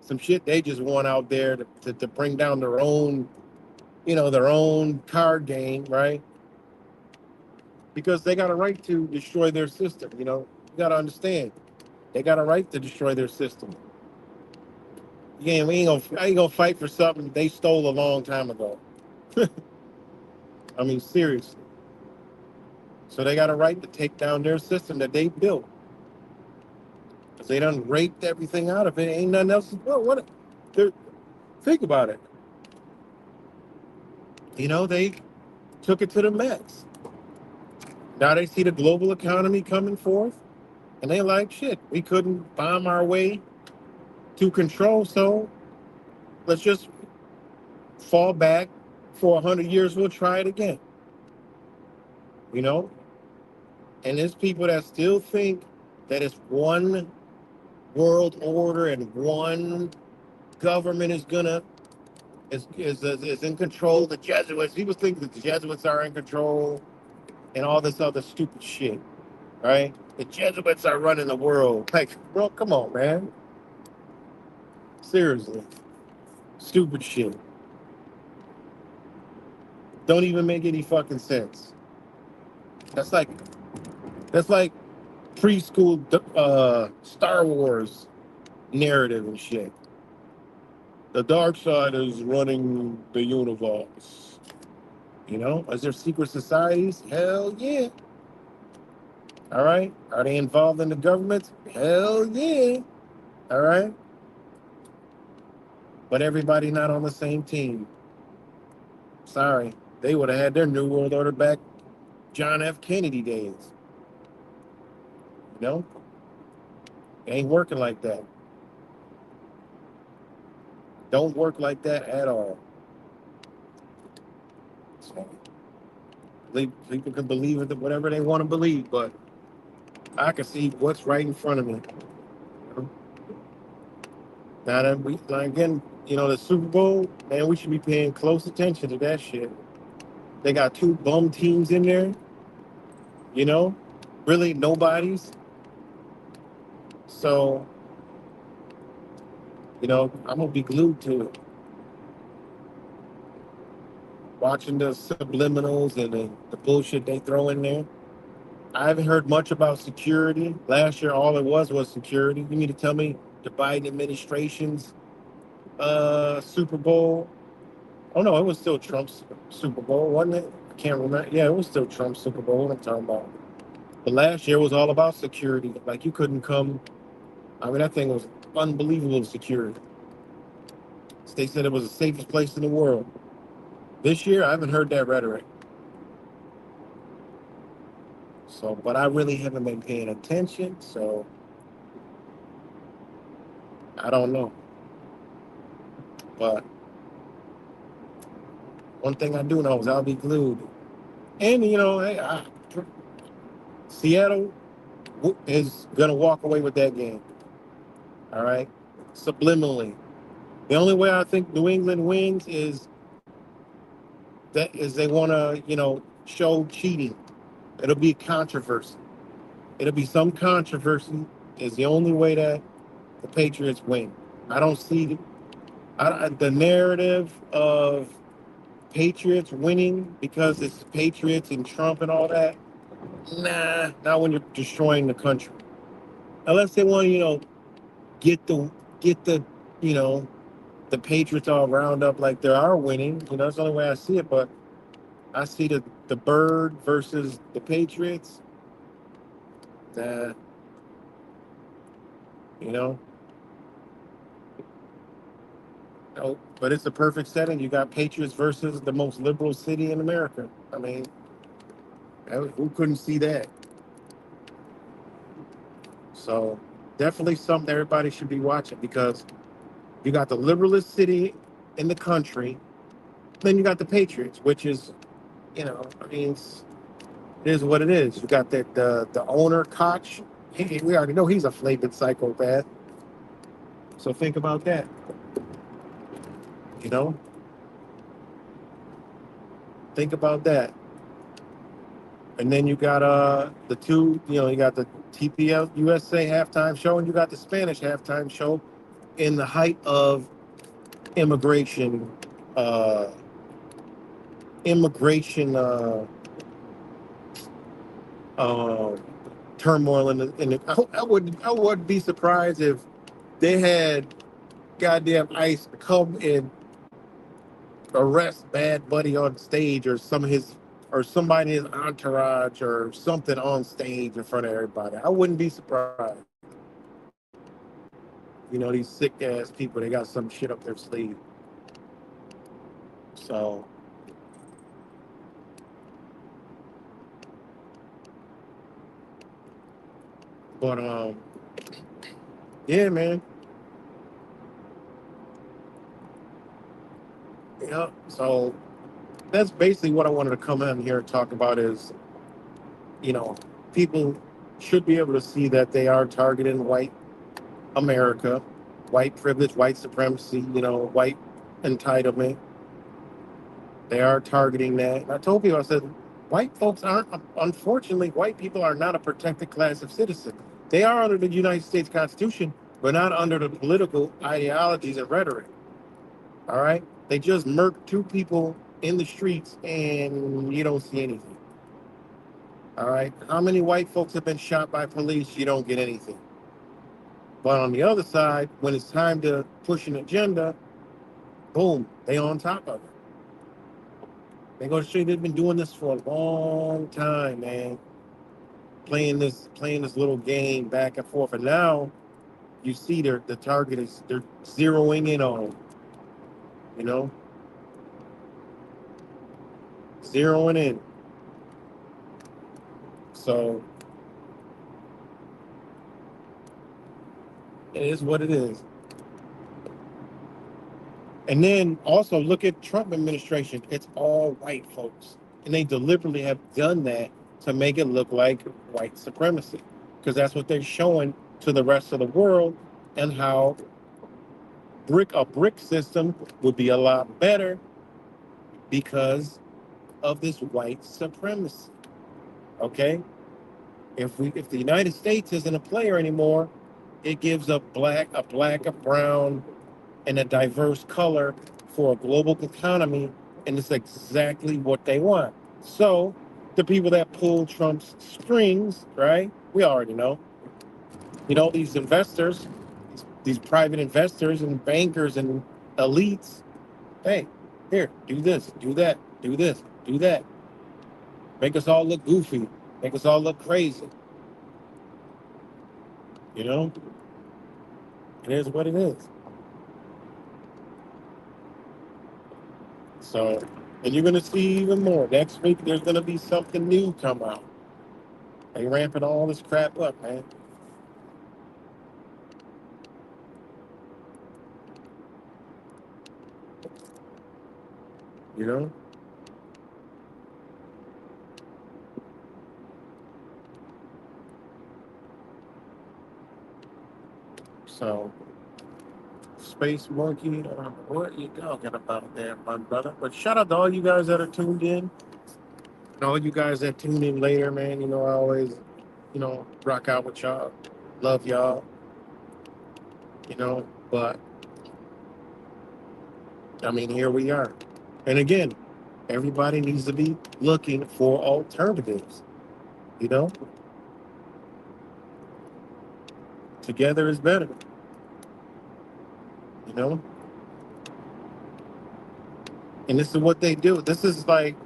Some shit they just want out there to bring down their own, their own card game, right? Because they got a right to destroy their system. You got to understand, they got a right to destroy their system. Yeah, I ain't gonna fight for something they stole a long time ago. I mean, seriously. So they got a right to take down their system that they built. Because they done raped everything out of it. Ain't nothing else. What? Think about it. They took it to the max. Now they see the global economy coming forth, and they like, shit, we couldn't bomb our way to control, so let's just fall back for 100 years. We'll try it again. You know? And there's people that still think that it's one world order and one government is in control. The Jesuits, people think that the Jesuits are in control and all this other stupid shit, right? The Jesuits are running the world. Like, bro, come on, man. Seriously. Stupid shit. Don't even make any fucking sense. That's like preschool Star Wars narrative and shit. The dark side is running the universe. Is there secret societies? Hell yeah. All right. Are they involved in the government? Hell yeah. All right. But everybody not on the same team. Sorry. They would have had their New World Order back John F. Kennedy days. It ain't working like that. Don't work like that at all. So, people can believe it, whatever they want to believe, but I can see what's right in front of me. Now that again, the Super Bowl, man, we should be paying close attention to that shit. They got two bum teams in there, really nobody's. So, I'm gonna be glued to it. Watching the subliminals and the bullshit they throw in there. I haven't heard much about security. Last year, all it was security. You mean to tell me the Biden administration's Super Bowl? Oh no, it was still Trump's Super Bowl, wasn't it? I can't remember. Yeah, it was still Trump's Super Bowl. What I'm talking about. But last year was all about security. Like you couldn't come. I mean, that thing was unbelievable security. They said it was the safest place in the world. This year, I haven't heard that rhetoric. So, but I really haven't been paying attention. So, I don't know. But one thing I do know is I'll be glued. And, hey, Seattle is going to walk away with that game. All right? Subliminally. The only way I think New England wins is they want to, show cheating. It'll be controversy. It'll be some controversy is the only way that the Patriots win. I don't see The narrative of Patriots winning because it's Patriots and Trump and all that. Nah, not when you're destroying the country. Unless they want to, get the get the, you know, the Patriots all round up like they are winning. That's the only way I see it. But I see the bird versus the Patriots. Nah, you know. No, but it's the perfect setting. You got Patriots versus the most liberal city in America. I mean, who couldn't see that? So definitely something everybody should be watching because you got the liberalist city in the country, then you got the Patriots, which is, I mean, it is what it is. You got the owner Koch. We already know he's a flagrant psychopath. So think about that. You know, think about that. And then you got the two. You got the TPL USA halftime show, and you got the Spanish halftime show in the height of immigration uh, immigration uh, turmoil I wouldn't be surprised if they had goddamn ICE come and arrest Bad Buddy on stage or somebody in his entourage or something on stage in front of everybody. I wouldn't be surprised. These sick ass people, they got some shit up their sleeve. So, but yeah, man. Yeah. So that's basically what I wanted to come in here and talk about is, you know, people should be able to see that they are targeting white America, white privilege, white supremacy, white entitlement. They are targeting that. And I told people, I said, white folks aren't, unfortunately, white people are not a protected class of citizen. They are under the United States Constitution, but not under the political ideologies and rhetoric. All right? They just murk two people in the streets and you don't see anything. All right? How many white folks have been shot by police? You don't get anything. But on the other side, when it's time to push an agenda, boom, they on top of it. They go straight. They've been doing this for a long time, man. Playing this little game back and forth, and now you see the target is they're zeroing in on them, you know, zeroing in. So it is what it is. And then also look at Trump administration. It's all white folks. And they deliberately have done that to make it look like white supremacy. Because that's what they're showing to the rest of the world and how a brick system would be a lot better because of this white supremacy. Okay? If the United States isn't a player anymore, it gives a black, a brown, and a diverse color for a global economy, and it's exactly what they want. So the people that pull Trump's strings, right? We already know. These investors, these private investors and bankers and elites, hey, here, do this, do that, do this, do that. Make us all look goofy, make us all look crazy. You know, it is what it is. So, and you're going to see even more. Next week, there's going to be something new come out. They ramping all this crap up, man. You know? So, Space Monkey, I don't know what you talking about there, my brother. But shout out to all you guys that are tuned in. And all you guys that tune in later, man. I always, rock out with y'all. Love y'all. But I mean, here we are. And again, everybody needs to be looking for alternatives. You know, together is better. You know, and this is what they do. This is like,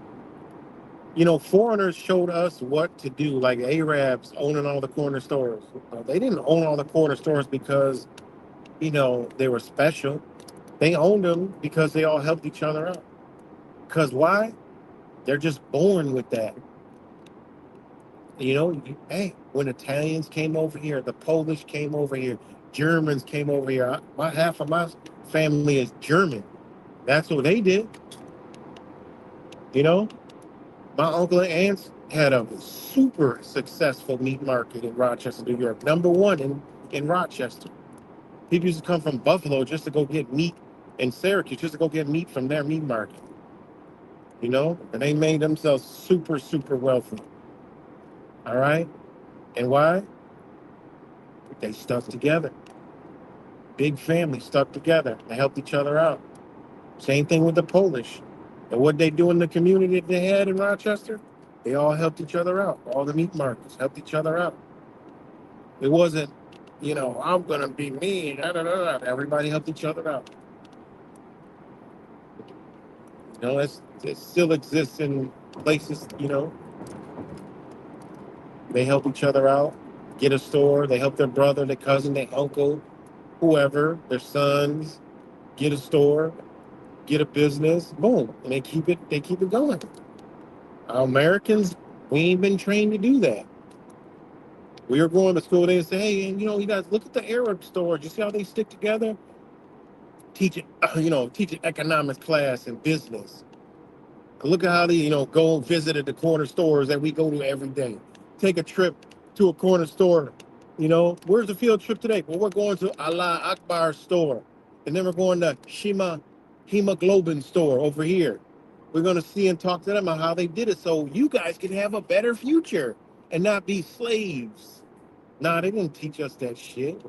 foreigners showed us what to do, like Arabs owning all the corner stores. They didn't own all the corner stores because, they were special. They owned them because they all helped each other out. Because why? They're just born with that. Hey, when Italians came over here, the Polish came over here, Germans came over here. Half of my family is German. That's what they did. You know, my uncle and aunts had a super successful meat market in Rochester, New York, number one in Rochester. People used to come from Buffalo just to go get meat, in Syracuse just to go get meat from their meat market. And they made themselves super, super wealthy. All right? And why? They stuck together. Big family stuck together. They helped each other out. Same thing with the Polish. And what they do in the community that they had in Rochester, they all helped each other out. All the meat markets helped each other out. It wasn't, I'm going to be me. Da, da, da, da. Everybody helped each other out. It still exists in places, they help each other out, get a store, they help their brother, their cousin, their uncle, whoever, their sons, get a store, get a business, boom, and they keep it going. Americans, we ain't been trained to do that. We were going to school, they say, hey, you guys look at the Arab stores. You see how they stick together? Teach an economics class and business. Look at how they, go visit at the corner stores that we go to every day. Take a trip to a corner store. Where's the field trip today? Well, we're going to Allah Akbar store. And then we're going to Hemoglobin store over here. We're going to see and talk to them about how they did it so you guys can have a better future and not be slaves. Nah, they didn't teach us that shit.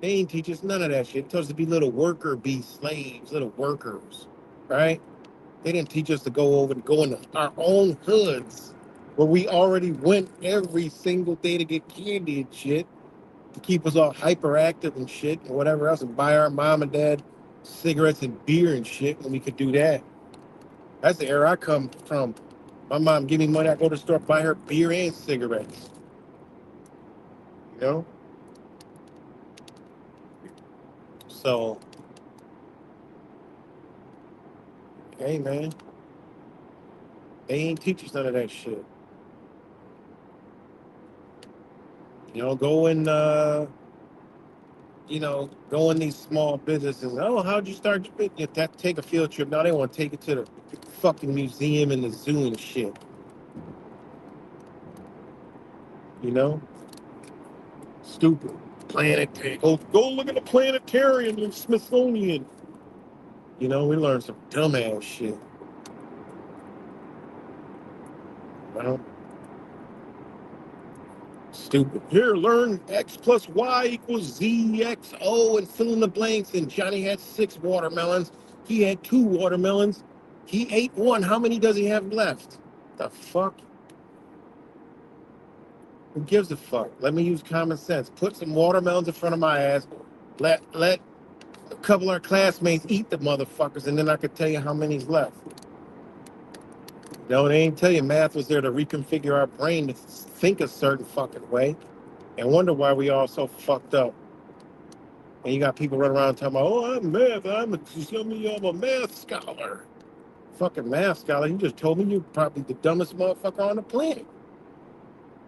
They didn't teach us none of that shit. They taught us to be little worker bee slaves, little workers, right? They didn't teach us to go into our own hoods where we already went every single day to get candy and shit to keep us all hyperactive and shit and whatever else and buy our mom and dad cigarettes and beer and shit when we could do that. That's the era I come from. My mom give me money, I go to the store, buy her beer and cigarettes. You know? So, hey man, they ain't teach us none of that shit. Go in these small businesses. Oh, how'd you start your business? You have to take a field trip. Now they want to take it to the fucking museum and the zoo and shit. Stupid. Go look at the planetarium and Smithsonian. We learned some dumbass shit. Stupid. Here, learn X plus Y equals Z, X, O, and fill in the blanks. And Johnny had 6 watermelons. He had 2 watermelons. He ate 1. How many does he have left? The fuck? Who gives a fuck? Let me use common sense. Put some watermelons in front of my ass. Let a couple of our classmates eat the motherfuckers, and then I could tell you how many's left. They ain't tell you math was there to reconfigure our brain to think a certain fucking way and wonder why we all so fucked up. And you got people running around talking about, oh, I'm math. I'm a math scholar. Fucking math scholar. You just told me you're probably the dumbest motherfucker on the planet.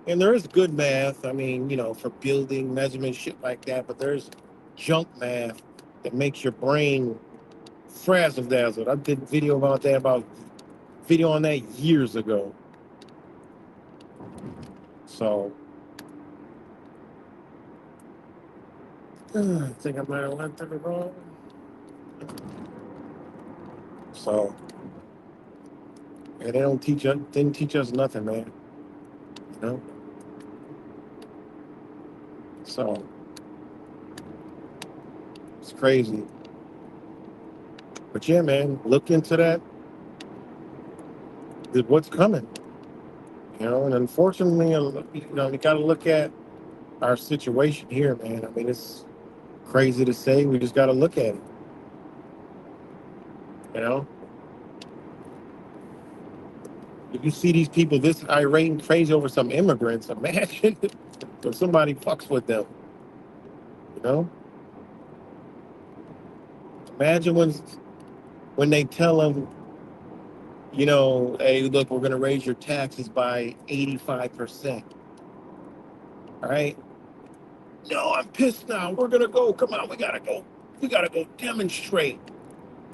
And there is good math, for building, measurement, shit like that, but there's junk math that makes your brain frazzle-dazzled. I did video on that years ago. So, I think I might have left it wrong. So, yeah, they didn't teach us nothing, man. So, it's crazy. But yeah, man, look into that. What's coming, and unfortunately, we got to look at our situation here, man. I mean, it's crazy to say. We just got to look at it. You know, if you see these people this irate and crazy over some immigrants, imagine if somebody fucks with them. You know, imagine when they tell them, hey, look, we're going to raise your taxes by 85%. All right. No, I'm pissed now. We're going to go. Come on, we got to go. We got to go demonstrate.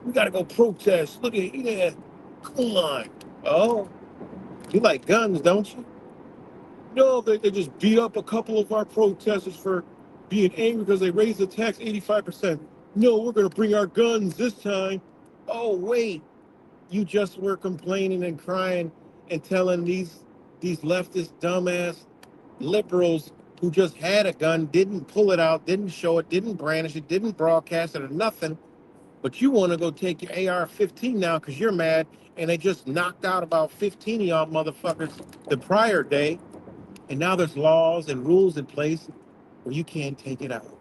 We got to go protest. Look at yeah. Come on. Oh, you like guns, don't you? No, they just beat up a couple of our protesters for being angry because they raised the tax 85%. No, we're going to bring our guns this time. Oh, wait. You just were complaining and crying and telling these leftist dumbass liberals who just had a gun, didn't pull it out, didn't show it, didn't brandish it, didn't broadcast it or nothing. But you want to go take your AR-15 now because you're mad, and they just knocked out about 15 of y'all motherfuckers the prior day, and now there's laws and rules in place where you can't take it out.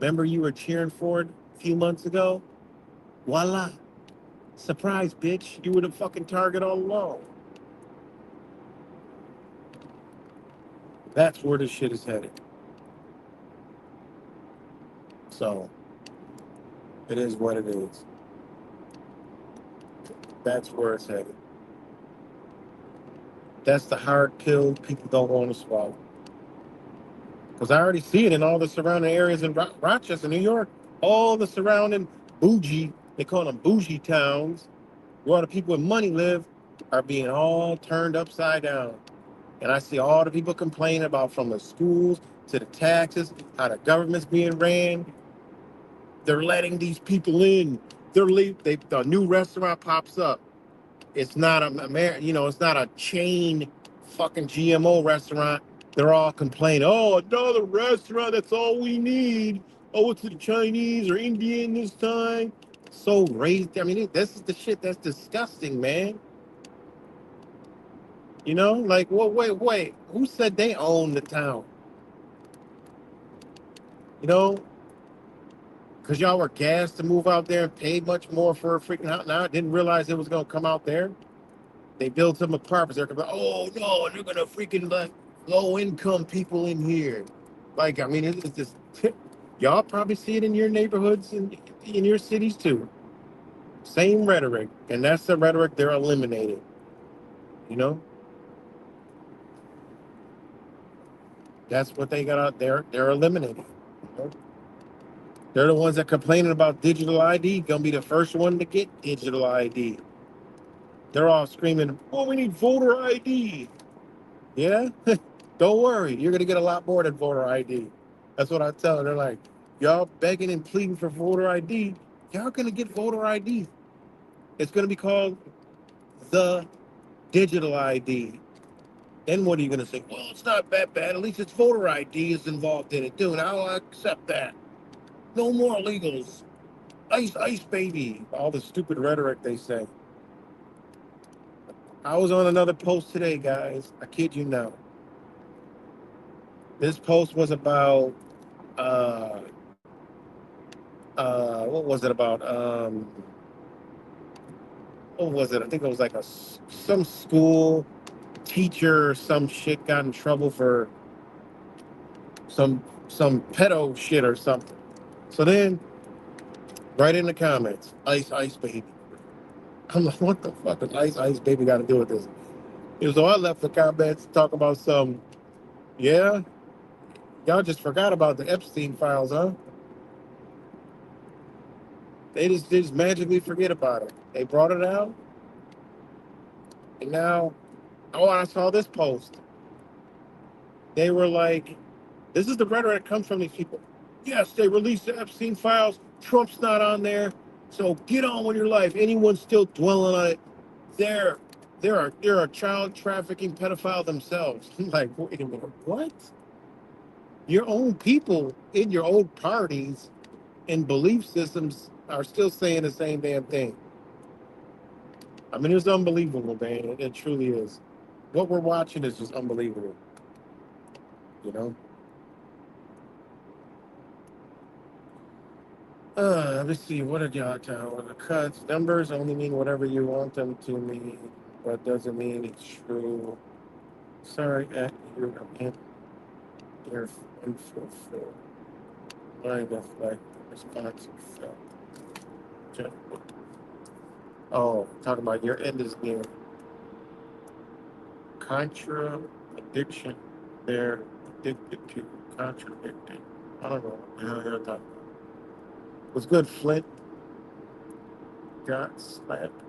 Remember you were cheering for it a few months ago? Voila. Surprise, bitch. You were the fucking target all along. That's where this shit is headed. So, it is what it is. That's where it's headed. That's the hard pill people don't want to swallow. Because I already see it in all the surrounding areas in Rochester, New York. All the surrounding bougie, they call them bougie towns, where all the people with money live, are being all turned upside down. And I see all the people complaining about, from the schools to the taxes, how the government's being ran. They're letting these people in. The new restaurant pops up. It's not it's not a chain fucking GMO restaurant. They're all complaining, oh, another restaurant, that's all we need. Oh, it's the Chinese or Indian this time. So raised. I mean, this is the shit that's disgusting, man. Like, well, wait. Who said they own the town? Because y'all were gassed to move out there and paid much more for a freaking house. Now I didn't realize it was going to come out there. They built some apartments. They're going to, oh, no, they're going to freaking let low-income people in here. Like, I mean, it's just, y'all probably see it in your neighborhoods and in your cities, too. Same rhetoric. And that's the rhetoric they're eliminating. That's what they got out there. They're eliminating. They're the ones that complaining about digital ID. Gonna be the first one to get digital ID. They're all screaming, "Oh, we need voter ID." Yeah, don't worry. You're gonna get a lot more than voter ID. That's what I tell them. They're like, y'all begging and pleading for voter ID. Y'all gonna get voter ID. It's gonna be called the digital ID. Then what are you gonna say? Well, it's not that bad. At least it's voter ID is involved in it, too. And I'll accept that. No more illegals. Ice, ice, baby. All the stupid rhetoric they say. I was on another post today, guys. I kid you not. This post was about, what was it about? What was it? I think it was like some school teacher or some shit got in trouble for some pedo shit or something. So then, right in the comments, ice, ice, baby. I'm like, what the fuck does ice, ice, baby got to do with this? So I left the comments to talk about yeah, y'all just forgot about the Epstein files, huh? They just magically forget about it. They brought it out, and now, I saw this post. They were like, this is the rhetoric that comes from these people. Yes, they released the Epstein files. Trump's not on there, so get on with your life. Anyone still dwelling on it, they're a child trafficking pedophile themselves. I'm like, wait a minute, what? Your own people in your own parties and belief systems are still saying the same damn thing. I mean, it's unbelievable, man. It truly is. What we're watching is just unbelievable. You know. Let's see. What are y'all talking? The cuts numbers only mean whatever you want them to mean, but doesn't mean it's true. Sorry, at your you're unfulfilled. Mind reflect responsive felt. Oh, talking about your end is near. Contradiction. They're addicted to contradicting. I don't know what the hell you're talking about. Was good, Flint. Got slapped.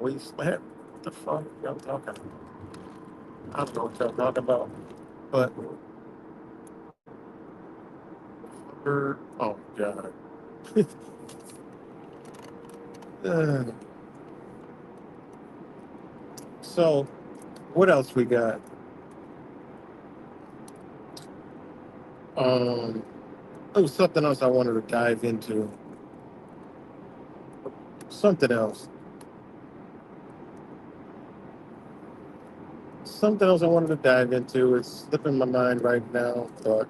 We slapped. What the fuck y'all talking about? I don't know what y'all talking about. But, oh, God. Uh, so, what else we got? There was something else I wanted to dive into. Something else. Something else I wanted to dive into. It's slipping my mind right now, but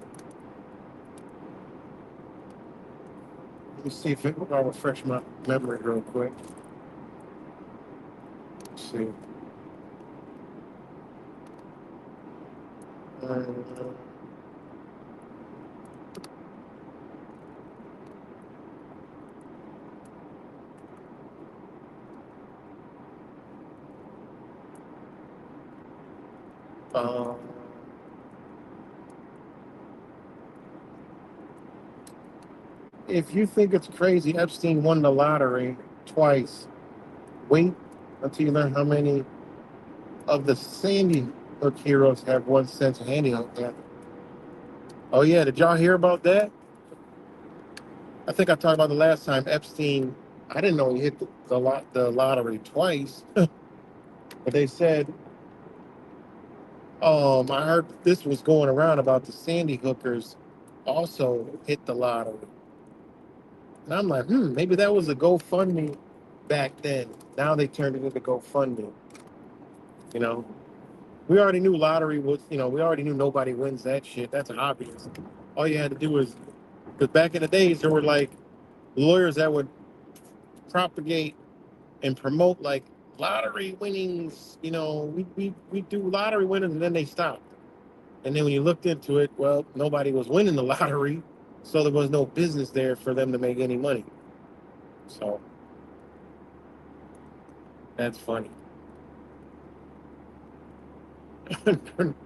let me see if I'll refresh my memory real quick. Let's see. Uh, uh, if you think it's crazy, Epstein won the lottery twice. Wait until you learn how many of the Sandy Hook heroes have one sense of handling that. Oh yeah, did y'all hear about that? I think I talked about the last time Epstein. I didn't know he hit the lottery twice, but they said, I heard this was going around about the Sandy Hookers also hit the lottery. And I'm like, maybe that was a GoFundMe back then. Now they turned it into GoFundMe. You know, we already knew lottery was, we already knew nobody wins that shit. That's obvious. All you had to do was, because back in the days, there were like lawyers that would propagate and promote like lottery winnings. We do lottery winnings, and then they stopped. And then when you looked into it, well, nobody was winning the lottery, so there was no business there for them to make any money. So that's funny.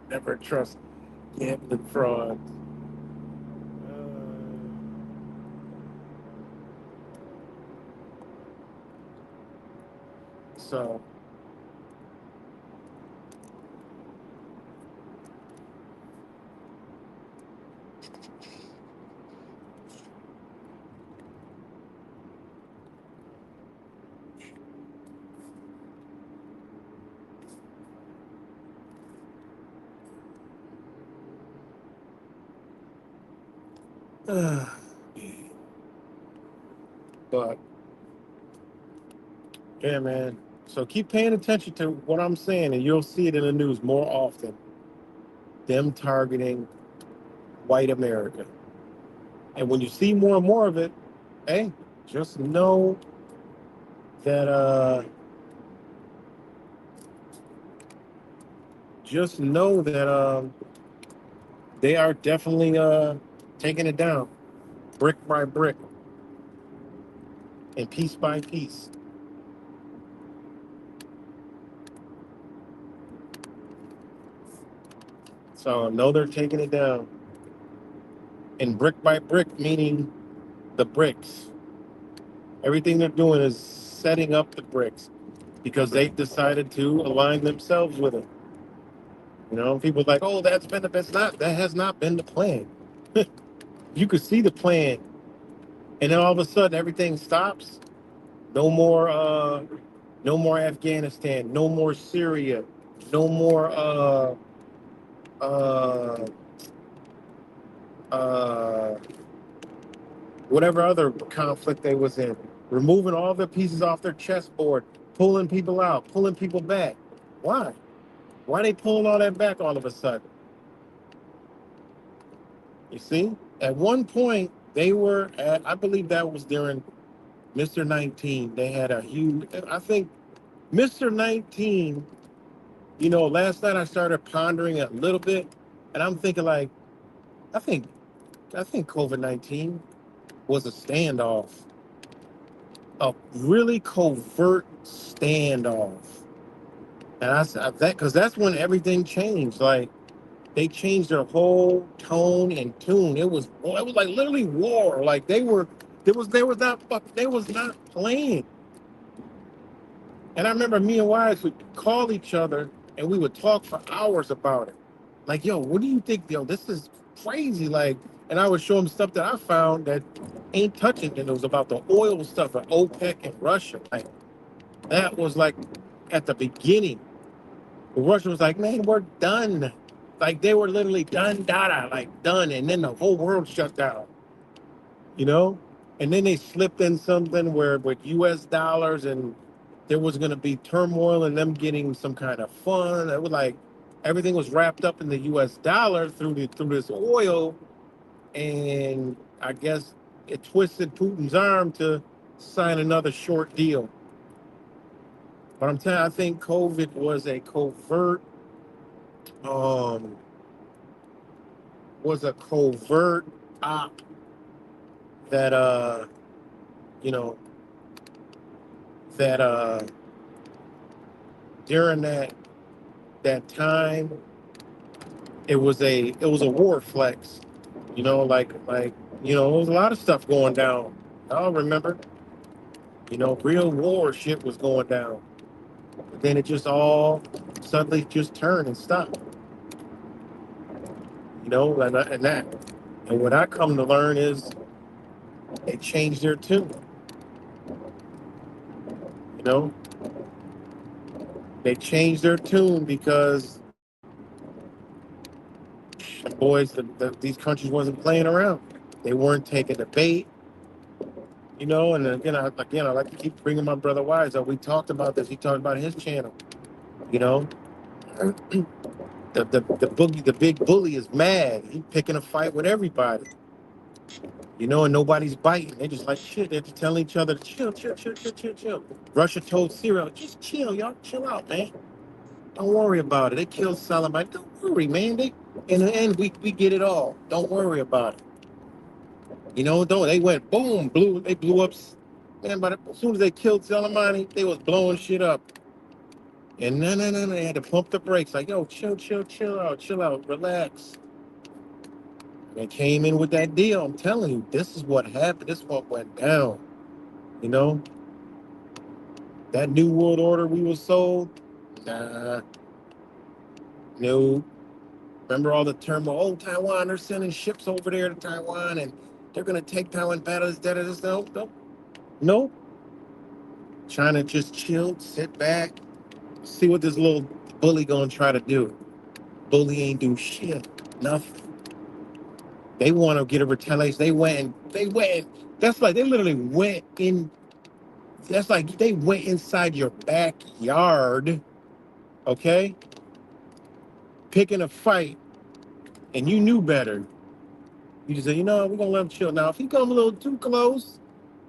Never trust gambling fraud. So but yeah, man. So keep paying attention to what I'm saying, and you'll see it in the news more often. Them targeting white America. And when you see more and more of it, hey, just know that they are definitely taking it down brick by brick and piece by piece. So know they're taking it down. And brick by brick meaning the bricks. Everything they're doing is setting up the bricks because they've decided to align themselves with it. People are like, oh, that's been the best. That has not been the plan. You could see the plan, and then all of a sudden everything stops. No more, no more Afghanistan. No more Syria. No more, uh, whatever other conflict they was in, removing all the pieces off their chessboard, pulling people out, pulling people back. Why? Why they pulling all that back all of a sudden? You see, at one point they were at, I believe that was during Mr. 19. They had a huge, I think Mr. 19, last night I started pondering it a little bit, and I'm thinking like, I think, I think COVID-19 was a standoff, a really covert standoff. And I said that because that's when everything changed. Like they changed their whole tone and tune. It was like literally war. Like they was not playing. And I remember me and Wise would call each other and we would talk for hours about it. Like, yo, what do you think? Yo, this is crazy. Like, and I would show him stuff that I found that ain't touching. And it was about the oil stuff at OPEC and Russia. Like, that was like at the beginning. Russia was like, man, we're done. Like, they were literally done, data, like done. And then the whole world shut down, you know? And then they slipped in something where with US dollars and there was going to be turmoil and them getting some kind of fund. It was like everything was wrapped up in the US dollar through this oil. And I guess it twisted Putin's arm to sign another short deal. But I'm telling you, I think COVID was a um, covert op that you know that during that time it was a war flex, there was a lot of stuff going down. I'll remember, real war shit was going down. But then it just all suddenly just turned and stopped. And what I come to learn is they changed their tune. You know, they changed their tune because the boys, these countries wasn't playing around. They weren't taking the bait. And I like to keep bringing my brother Wise up. We talked about this. He talked about his channel. You know, the big bully is mad. He picking a fight with everybody. And nobody's biting. They just like shit. They're just telling each other to chill, chill, chill, chill, chill, chill. Russia told Syria, just chill, y'all, chill out, man. Don't worry about it. They killed Salamite. Don't worry, man. In the end, we get it all. Don't worry about it. They went boom, they blew up. Man, but as soon as they killed Soleimani, they was blowing shit up. And no, they had to pump the brakes. Like, yo, chill, chill out, relax. They came in with that deal. I'm telling you, this is what happened. This is what went down. You know, that new world order we was sold. Nah, no. Remember all the turmoil? Oh, Taiwan, they're sending ships over there to Taiwan, and they're gonna take Taiwan back. Nope. China just chilled, sit back, see what this little bully gonna try to do. Bully ain't do shit, nothing. They want to get a retaliation. They went. That's like they literally went in. That's like they went inside your backyard, okay? Picking a fight, and you knew better. You just say, we're gonna let him chill. Now, if he come a little too close,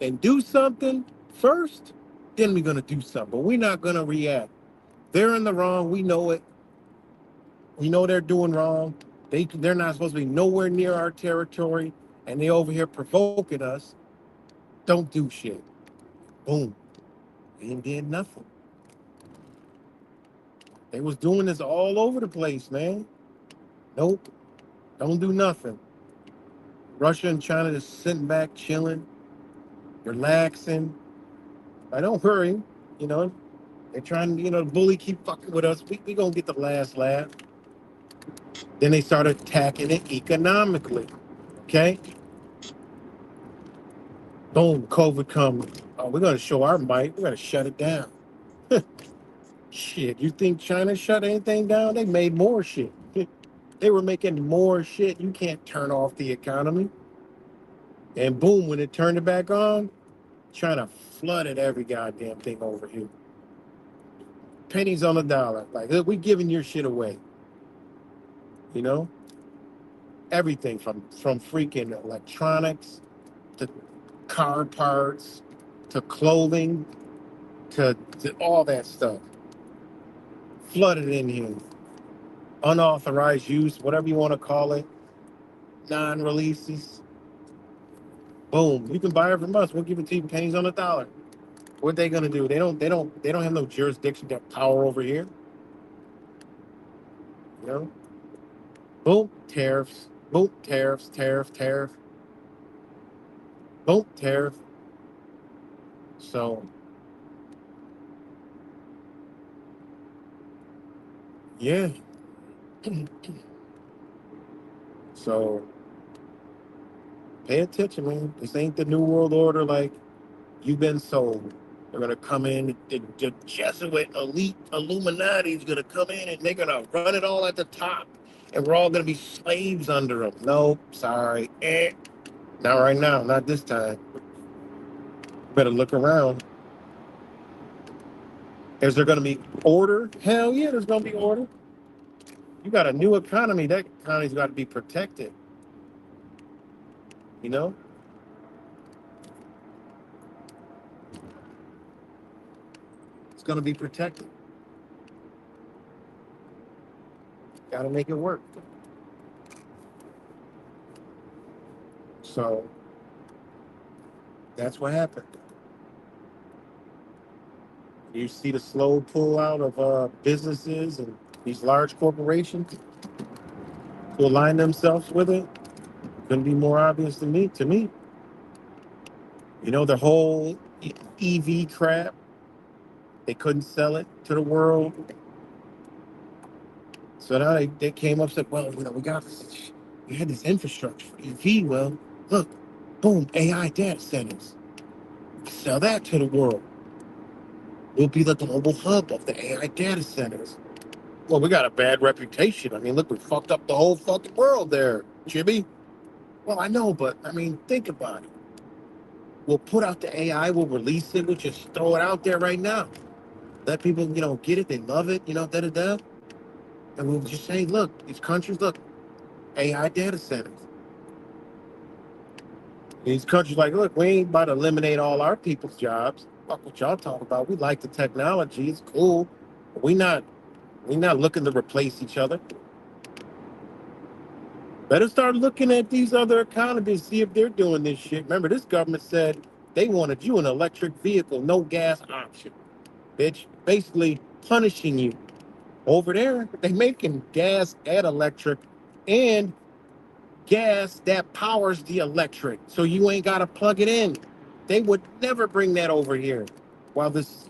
then do something first. Then we're gonna do something. But we're not gonna react. They're in the wrong. We know it. We know they're doing wrong. They're not supposed to be nowhere near our territory, and they over here provoking us. Don't do shit. Boom. They ain't did nothing. They was doing this all over the place, man. Nope. Don't do nothing. Russia and China just sitting back, chilling, relaxing. I don't hurry. You know, they're trying, the bully keep fucking with us. We gonna get the last laugh. Then they started attacking it economically. Okay? Boom, COVID come. Oh, we're gonna show our might. We're gonna shut it down. Shit, you think China shut anything down? They made more shit. They were making more shit. You can't turn off the economy. And boom, when it turned it back on, trying to flood it every goddamn thing over here. Pennies on the dollar. Like, look, we giving your shit away. You know? Everything from freaking electronics to car parts to clothing to all that stuff. Flooded in here. Unauthorized use, whatever you want to call it. Non-releases. Boom. You can buy it from us. We'll give it to you pennies on the dollar. What they gonna do? They don't have no jurisdiction, that power over here. You know? Boom, tariffs. Boom, tariff. Boom, tariff. So yeah. So pay attention, man. This ain't the new world order like you've been sold. They're gonna come in, the Jesuit elite Illuminati is gonna come in and they're gonna run it all at the top. And we're all gonna be slaves under them. No, sorry. Not right now, not this time. Better look around. Is there gonna be order? Hell yeah, there's gonna be order. You got a new economy. That economy's got to be protected. You know? It's going to be protected. Got to make it work. So that's what happened. You see the slow pull out of businesses and these large corporations to align themselves with it. Couldn't be more obvious to me. You know, the whole EV crap, they couldn't sell it to the world. So now they came up and said, well, you know, we had this infrastructure for EV. Well, look, boom, AI data centers. Sell that to the world. We'll be the global hub of the AI data centers. Well, we got a bad reputation. I mean, look, we fucked up the whole fucking world there, Jimmy. Well, I know, but I mean, think about it. We'll put out the AI, we'll release it, we'll just throw it out there right now. Let people, you know, get it, they love it, you know, da-da-da. And we'll just say, look, these countries, look, AI data centers. These countries like, look, we ain't about to eliminate all our people's jobs. Fuck what y'all talk about. We like the technology, it's cool. But we not looking to replace each other. Better start looking at these other economies, see if they're doing this shit. Remember, this government said they wanted you an electric vehicle, no gas option. Bitch, basically punishing you. Over there, they making gas and electric and gas that powers the electric. So you ain't gotta plug it in. They would never bring that over here while this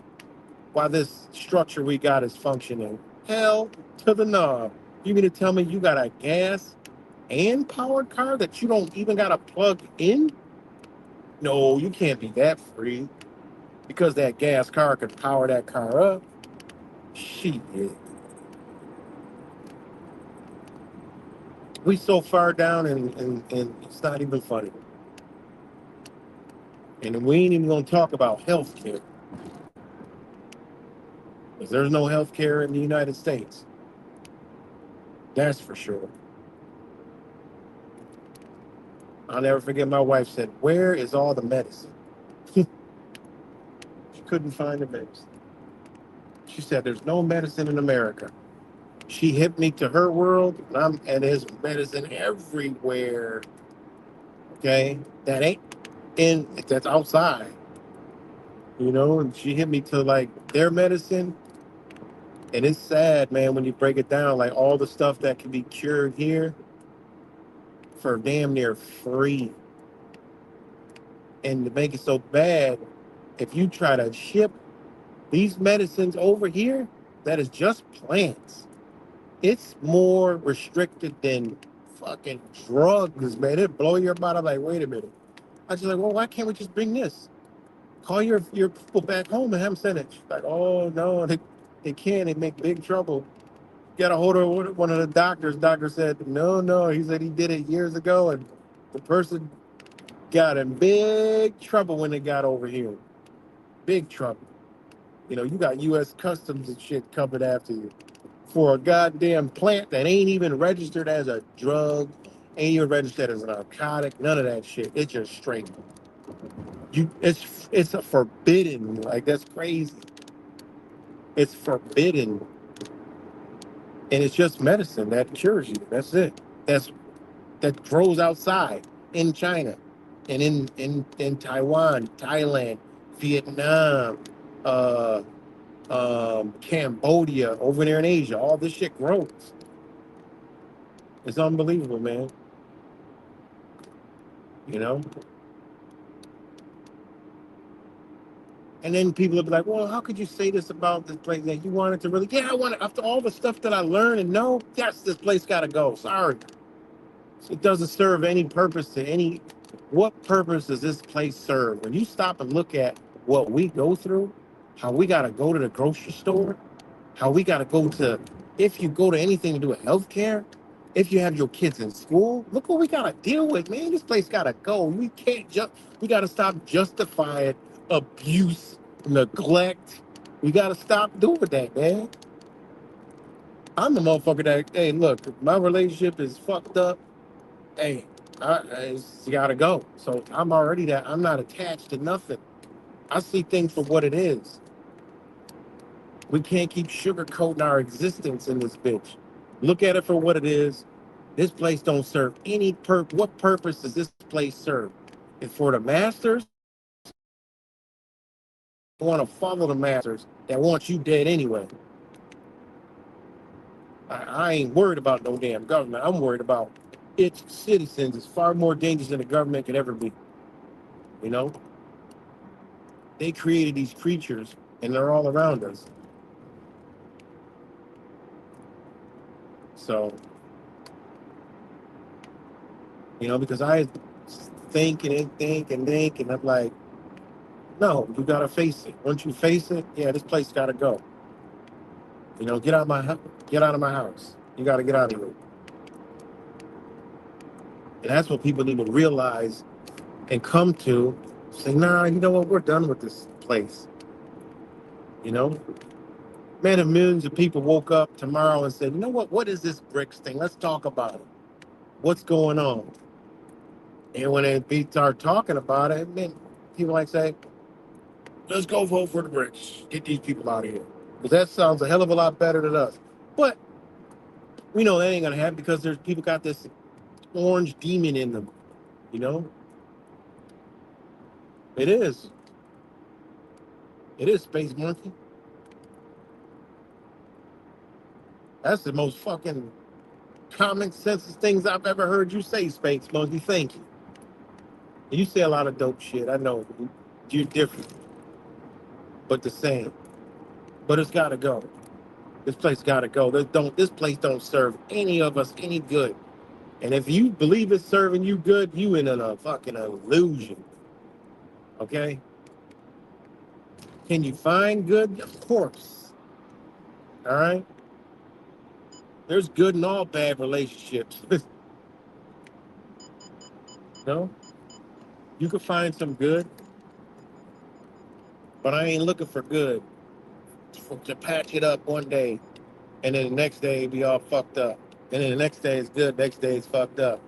structure we got is functioning. Hell to the no. You mean to tell me you got a gas and powered car that you don't even got to plug in? No, you can't be that free because that gas car could power that car up. Shit. We so far down and it's not even funny. And we ain't even going to talk about health care. Because there's no health care in the United States. That's for sure. I'll never forget my wife said, where is all the medicine? She couldn't find the medicine. She said, there's no medicine in America. She hit me to her world, and there's medicine everywhere. Okay? That ain't that's outside. You know, and she hit me to like their medicine. And it's sad, man, when you break it down, like all the stuff that can be cured here for damn near free. And to make it so bad, if you try to ship these medicines over here, that is just plants. It's more restricted than fucking drugs, man. It blow your mind. I'm like, wait a minute. I was just like, well, why can't we just bring this? Call your people back home and have them send it. She's like, oh no, they can't. They make big trouble. Got a hold of one of the doctors. Doctor said, no. He said he did it years ago, and the person got in big trouble when they got over here. Big trouble. You know, you got U.S. Customs and shit coming after you for a goddamn plant that ain't even registered as a drug, ain't even registered as a narcotic, none of that shit. It's just straight. It's a forbidden. Like, that's crazy. It's forbidden, and it's just medicine that cures you. That's it. That grows outside in China, and in Taiwan, Thailand, Vietnam, uh, Cambodia, over there in Asia. All this shit grows. It's unbelievable, man. You know. And then people will be like, well, how could you say this about this place that you wanted to really? Yeah, I want it. After all the stuff that I learned and know, yes, this place got to go. Sorry. It doesn't serve any purpose to any. What purpose does this place serve? When you stop and look at what we go through, how we got to go to the grocery store, how we got to go to, if you go to anything to do with healthcare, if you have your kids in school, look what we got to deal with, man. This place got to go. We can't just, we got to stop justifying abuse, neglect. We got to stop doing that, man. I'm the motherfucker that, hey, look, my relationship is fucked up. Hey, it's gotta go. So I'm already that. I'm not attached to nothing. I see things for what it is. We can't keep sugarcoating our existence in this bitch. Look at it for what it is. This place don't serve any What purpose does this place serve? It's for the masters. You want to follow the masters that want you dead anyway. I ain't worried about no damn government. I'm worried about its citizens. It's far more dangerous than the government could ever be. You know? They created these creatures, and they're all around us. So, you know, because I think and think and think, and I'm like, no, you gotta face it. Once you face it, yeah, this place gotta go. You know, get out of my house. You gotta get out of here. And that's what people need to realize and come to. Say, nah, you know what? We're done with this place. You know, man, if millions of people woke up tomorrow and said, you know what? What is this BRICS thing? Let's talk about it. What's going on? And when they start talking about it, man, people like say, let's go vote for the BRICS. Get these people out of here. Because that sounds a hell of a lot better than us. But we know that ain't going to happen because there's people got this orange demon in them. You know? It is. It is, Space Monkey. That's the most fucking common sense things I've ever heard you say, Space Monkey. Thank you. You say a lot of dope shit. I know. You're different. But the same. But it's got to go. This place got to go. This place don't serve any of us any good. And if you believe it's serving you good, you in a fucking illusion. Okay? Can you find good? Of course. All right? There's good in all bad relationships. No? You can find some good, but I ain't looking for good to patch it up one day, and then the next day be all fucked up. And then the next day is good, next day is fucked up.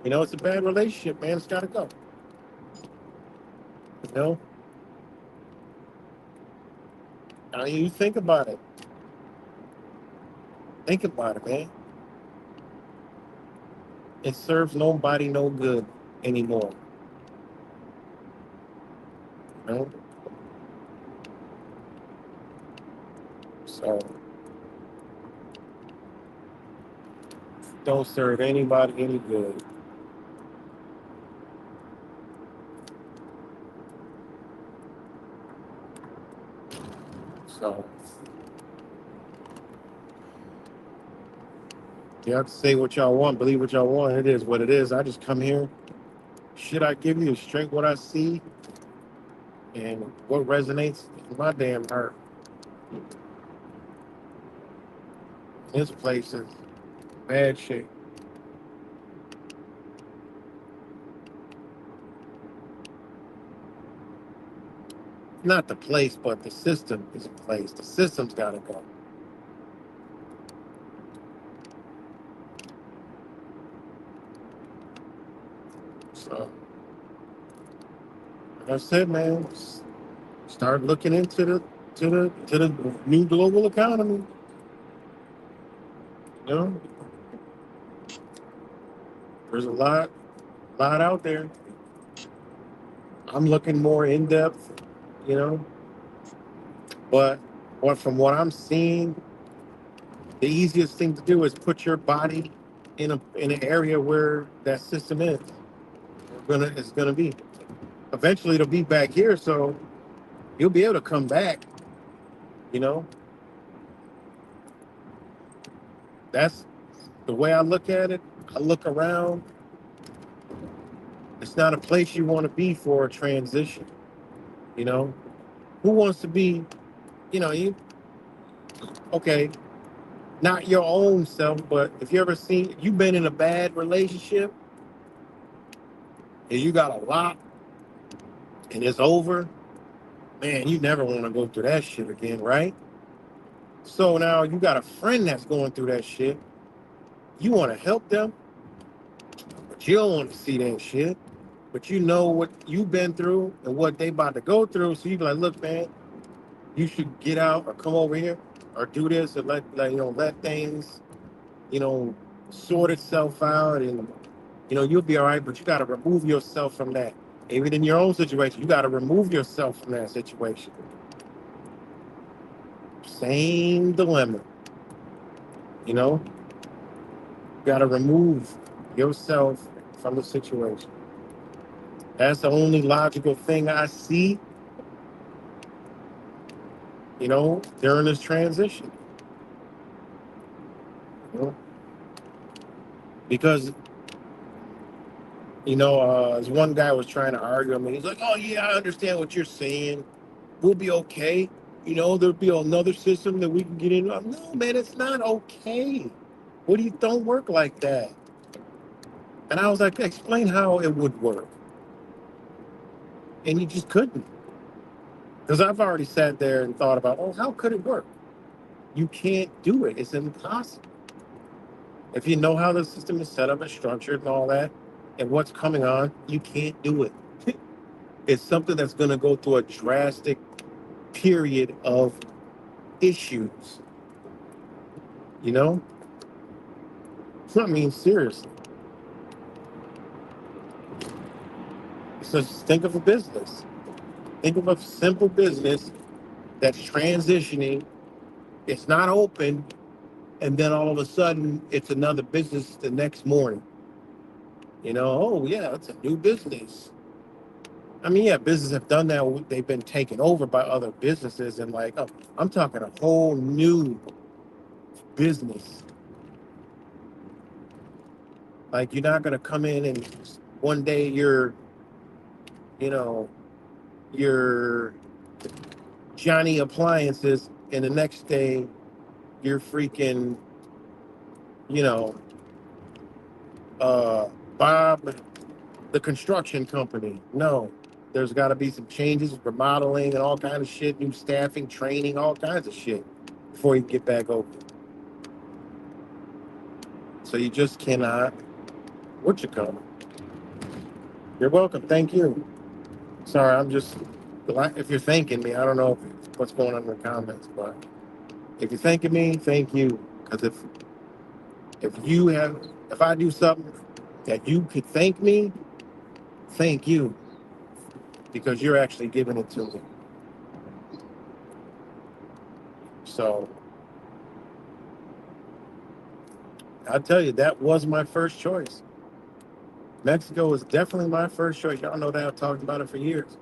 You know, it's a bad relationship, man. It's got to go. You know? I mean, you think about it. Think about it, man. It serves nobody no good anymore. You know? So, don't serve anybody any good. So, you have to say what y'all want, believe what y'all want. It is what it is. I just come here. Shit I give you is straight what I see and what resonates in my damn heart. This place is bad shape. not the place, but the system is in place. The system's got to go. So that's it, man. Start looking into the new global economy. You know, there's a lot out there. I'm looking more in depth, you know, but from what I'm seeing, the easiest thing to do is put your body in an area where that system is. It's gonna be. Eventually, it'll be back here, so you'll be able to come back. You know, that's the way I look at it. I look around. It's not a place you want to be for a transition. You know, who wants to be? You know, okay, not your own self, but if you've been in a bad relationship and you got a lot and it's over, man, you never want to go through that shit again, right? So now you got a friend that's going through that shit. You want to help them, but you don't want to see that shit. But you know what you've been through and what they about to go through. So you be like, look, man, you should get out or come over here or do this or let things, sort itself out, and you'll be all right. But you got to remove yourself from that. Even in your own situation, you got to remove yourself from that situation. Same dilemma, you know. You got to remove yourself from the situation. That's the only logical thing I see, during this transition. Because, as one guy was trying to argue with me, he's like, oh, yeah, I understand what you're saying. We'll be okay. There'll be another system that we can get into. No, man, it's not okay. Don't work like that. And I was like, explain how it would work. And he just couldn't. Because I've already sat there and thought about, oh, how could it work? You can't do it. It's impossible. If you know how the system is set up and structured and all that, and what's coming on, you can't do it. It's something that's going to go through a drastic period of issues. I mean, seriously. So just think of a business. Think of a simple business that's transitioning. It's not open, and then all of a sudden, it's another business the next morning. Oh yeah, it's a new business. I mean, yeah, businesses have done that. They've been taken over by other businesses, and I'm talking a whole new business. Like, you're not gonna come in and one day you're Johnny Appliances, and the next day you're freaking, Bob, the construction company. No, there's got to be some changes, remodeling, and all kinds of shit, new staffing, training, all kinds of shit before you get back open. So you just cannot. What you call it? You're welcome. Thank you. Sorry, I'm just. If you're thanking me, I don't know what's going on in the comments, but if you're thanking me, thank you. Because if I do something that you could thank me, thank you. Because you're actually giving it to me. So I'll tell you, that was my first choice. Mexico was definitely my first choice. Y'all know that I've talked about it for years.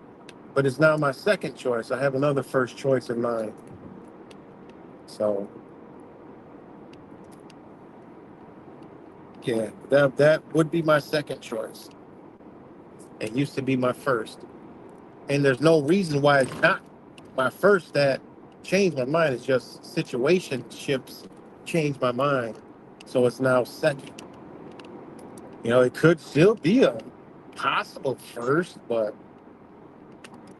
But it's now my second choice. I have another first choice in mind. So yeah, that would be my second choice. It used to be my first. And there's no reason why it's not my first that changed my mind. It's just situationships changed my mind. So it's now second. It could still be a possible first, but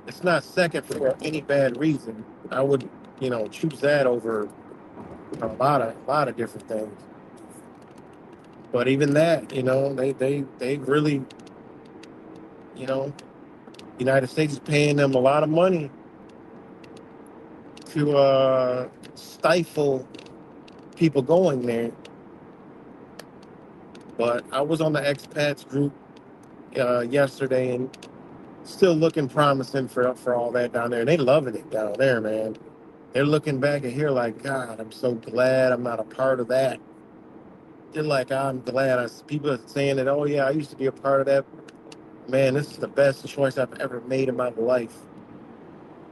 It's not second for any bad reason. I would, choose that over a lot of different things. But even that, they really, you know, United States is paying them a lot of money to stifle people going there. But I was on the expats group yesterday, and still looking promising for all that down there. They loving it down there, man. They're looking back at here like, God, I'm so glad I'm not a part of that. They're like, I'm glad. People are saying that, oh yeah, I used to be a part of that. Man, this is the best choice I've ever made in my life.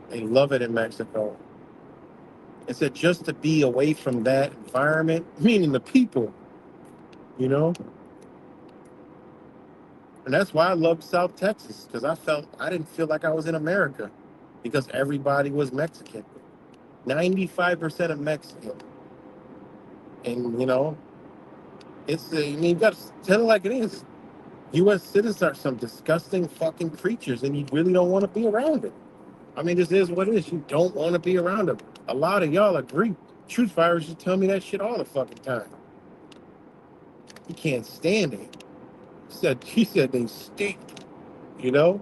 They love it in Mexico. It said just to be away from that environment, meaning the people, you know? And that's why I loved South Texas, because I didn't feel like I was in America because everybody was Mexican. 95% of Mexican. And, you got to tell it like it is. U.S. citizens are some disgusting fucking creatures, and you really don't want to be around it. I mean, this is what it is. You don't want to be around them. A lot of y'all agree. Truth fighters just tell me that shit all the fucking time. You can't stand it. She said they stink, you know?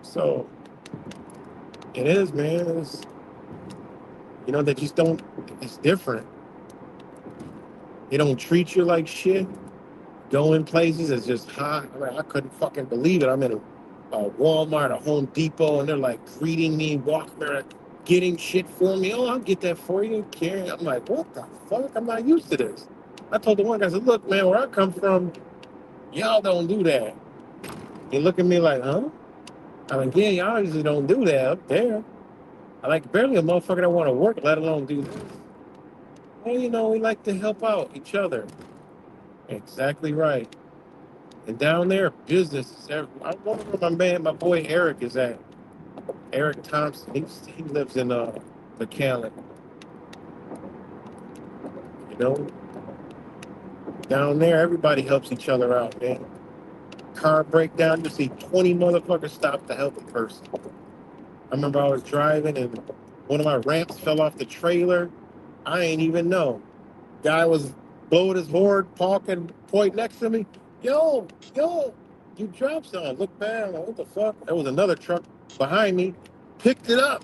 So it is, man. They just don't, it's different. They don't treat you like shit. Go in places, it's just hot. I mean, I couldn't fucking believe it. I'm in a Walmart, a Home Depot, and they're like greeting me, walking there, getting shit for me. Oh, I'll get that for you. Carry. I'm like, what the fuck? I'm not used to this. I told the one guy, I said, look, man, where I come from, y'all don't do that. He look at me like, huh? I'm like, yeah, y'all usually don't do that up there. I like barely a motherfucker that want to work, let alone do this. Well, we like to help out each other. Exactly right. And down there, business. I wonder where my boy Eric is at. Eric Thompson. He lives in McAllen. You know, down there, everybody helps each other out, man. Car breakdown, you see 20 motherfuckers stop to help a person. I remember I was driving and one of my ramps fell off the trailer. I ain't even know. Guy was blowing his horn, talking, point next to me. Yo, you dropped something. Look back, I'm like, what the fuck? There was another truck behind me, picked it up.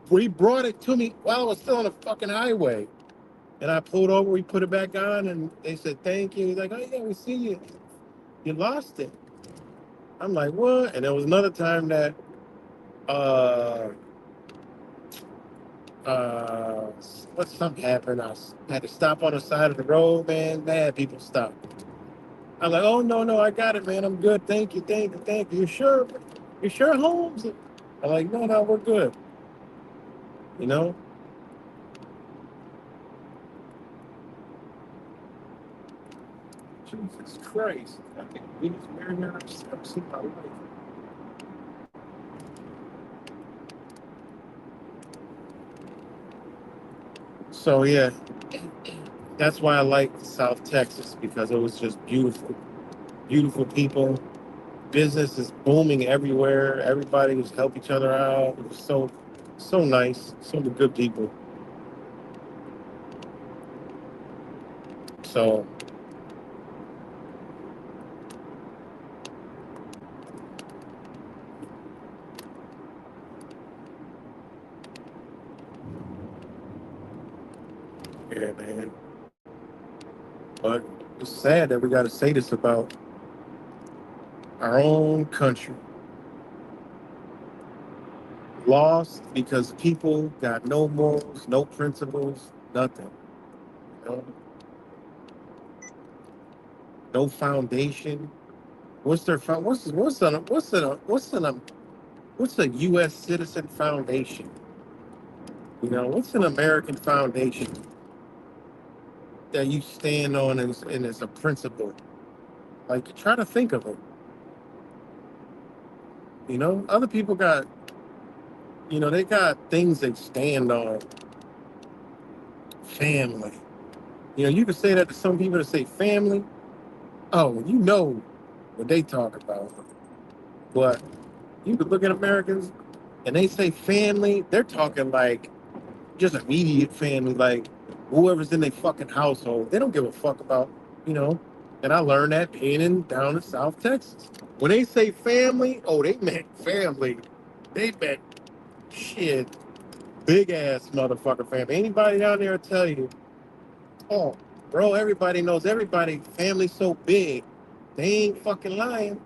He brought it to me while I was still on the fucking highway. And I pulled over, we put it back on, and they said, thank you. He's like, oh yeah, we see you. You lost it. I'm like, what? And there was another time that something happened. I had to stop on the side of the road, man. Bad people stop. I'm like, oh no, I got it, man. I'm good. Thank you. You sure? You sure, Holmes? I'm like, no, we're good. You know? Jesus Christ. I think we just married her. I've seen my life. So yeah, that's why I like South Texas, because it was just beautiful. Beautiful people. Business is booming everywhere. Everybody was help each other out. It was so nice. So many good people. So yeah, man. But it's sad that we got to say this about our own country. Lost because people got no morals, no principles, nothing. You know? No foundation. What's their what's a U.S. citizen foundation? What's an American foundation that you stand on and as a principle? Like, try to think of it. Other people got, they got things they stand on. Family. You can say that to some people that say family. Oh, what they talk about. But you could look at Americans and they say family, they're talking like just immediate family, like whoever's in their fucking household. They don't give a fuck about, you know. And I learned that being down in South Texas. When they say family, oh, they meant family. They meant shit, big ass motherfucker family. Anybody down there will tell you, oh, bro, everybody knows everybody. Family's so big. They ain't fucking lying.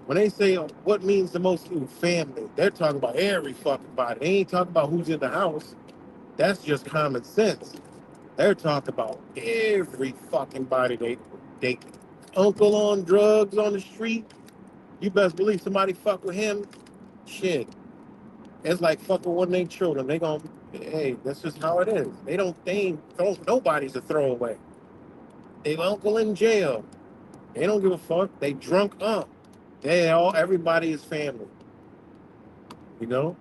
When they say what means the most to you, family, they're talking about every fucking body. They ain't talking about who's in the house. That's just common sense. They're talking about every fucking body. They uncle on drugs on the street. You best believe somebody fuck with him. Shit. It's like fucking one of their children. They gon' hey, that's just how it is. They ain't throw nobody's a throwaway. They uncle in jail. They don't give a fuck. They drunk up. Everybody is family. You know?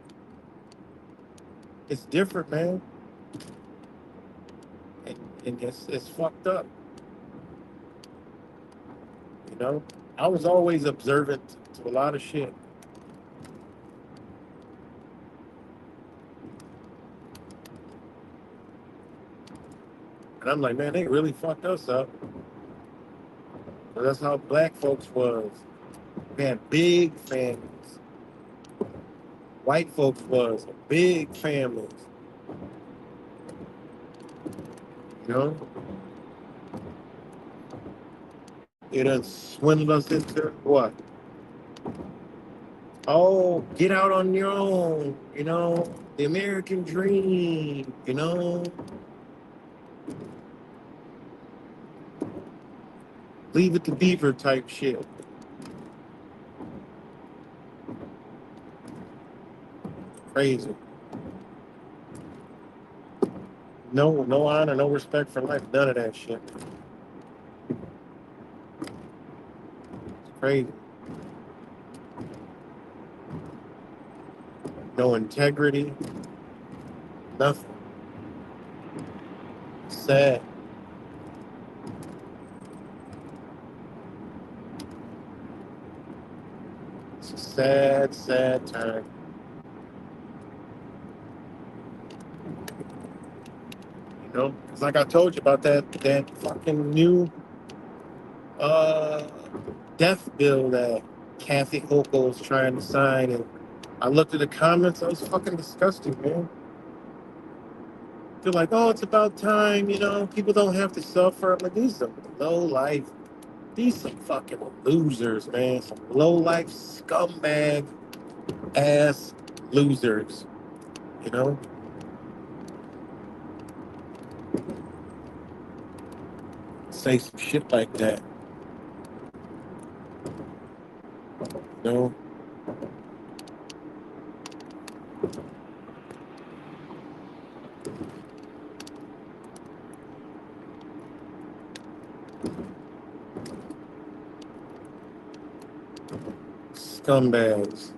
It's different, man. And it's fucked up. You know? I was always observant to a lot of shit. And I'm like, man, they really fucked us up. But that's how black folks was. We had big families. White folks was big families. You know? It done swindled us into what? Oh, get out on your own, you know? The American dream, you know? Leave it to Beaver type shit. Crazy. No honor, no respect for life, none of that shit. It's crazy. No integrity, nothing. Sad. It's a sad, sad time. You know, it's like I told you about that fucking new death bill that Kathy Hochul was trying to sign, and I looked at the comments. I was fucking disgusting, man. They're like, oh, it's about time, you know, people don't have to suffer. I'm like, these are low life. These some fucking losers, man. Some low life scumbag ass losers, you know. Say some shit like that, you know. Scumbags.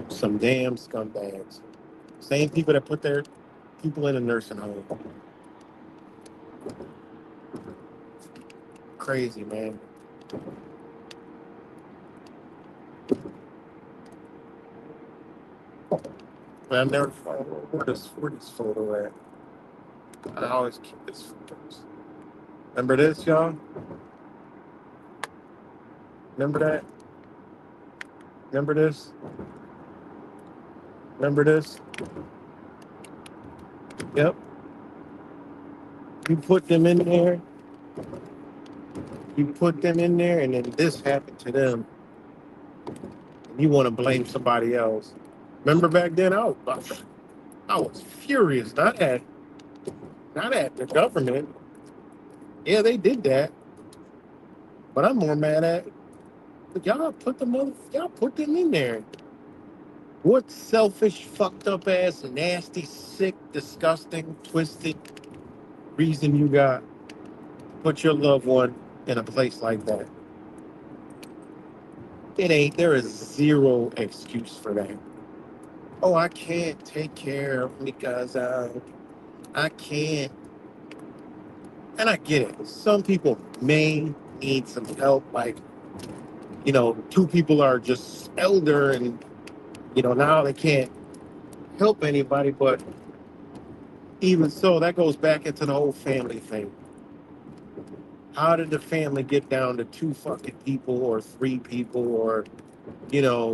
Some damn scumbags. Same people that put their people in a nursing home. Crazy, man. But I've never where this photo at. I always keep this photos. Remember this, y'all? Remember that? Remember this? Remember this? Yep. You put them in there. You put them in there, and then this happened to them. And you want to blame somebody else. Remember back then, I was furious. Not at the government. Yeah, they did that. But I'm more mad at y'all put them in there. What selfish, fucked up ass, nasty, sick, disgusting, twisted reason you got to put your loved one in a place like that? It ain't. There is zero excuse for that. Oh, I can't take care of him because I can't. And I get it. Some people may need some help. Like, two people are just elder and, now they can't help anybody. But even so, that goes back into the whole family thing. How did the family get down to two fucking people or three people or,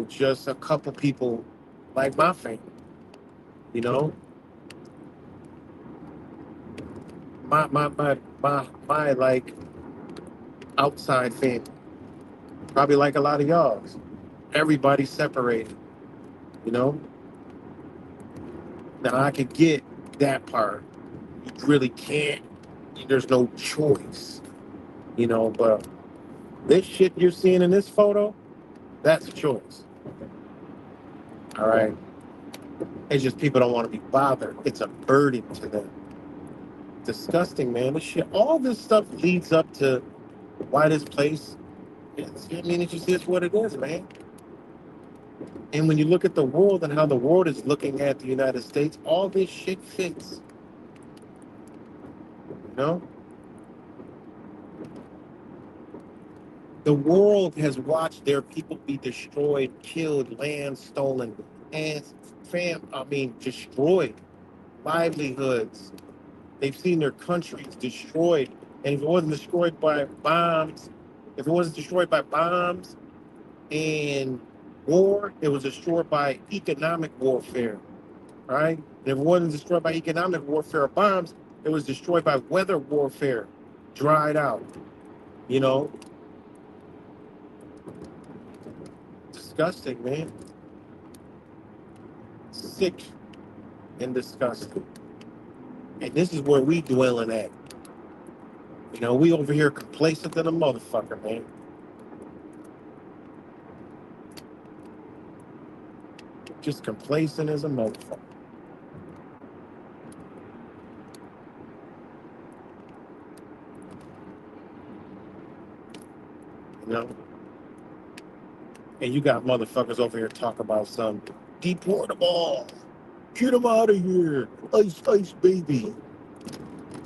just a couple people like my family? You know, my like outside family, probably like a lot of y'all's. Everybody separated, you know. Now I could get that part. You really can't. There's no choice, But this shit you're seeing in this photo, that's a choice. All right. It's just people don't want to be bothered. It's a burden to them. Disgusting, man. This shit, all this stuff leads up to why this place. It just is what it is, man. And when you look at the world and how the world is looking at the United States, all this shit fits. You know? The world has watched their people be destroyed, killed, land stolen, and destroyed. Livelihoods. They've seen their countries destroyed. And if it wasn't destroyed by bombs, and war, it was destroyed by economic warfare. Right? And if it wasn't destroyed by economic warfare or bombs, it was destroyed by weather warfare, dried out. Disgusting, man. Sick and disgusting. And this is where we dwelling at. We over here complacent than a motherfucker, man. Just complacent as a motherfucker. And you got motherfuckers over here talking about some deport them all. Get them out of here. Ice, ice, baby.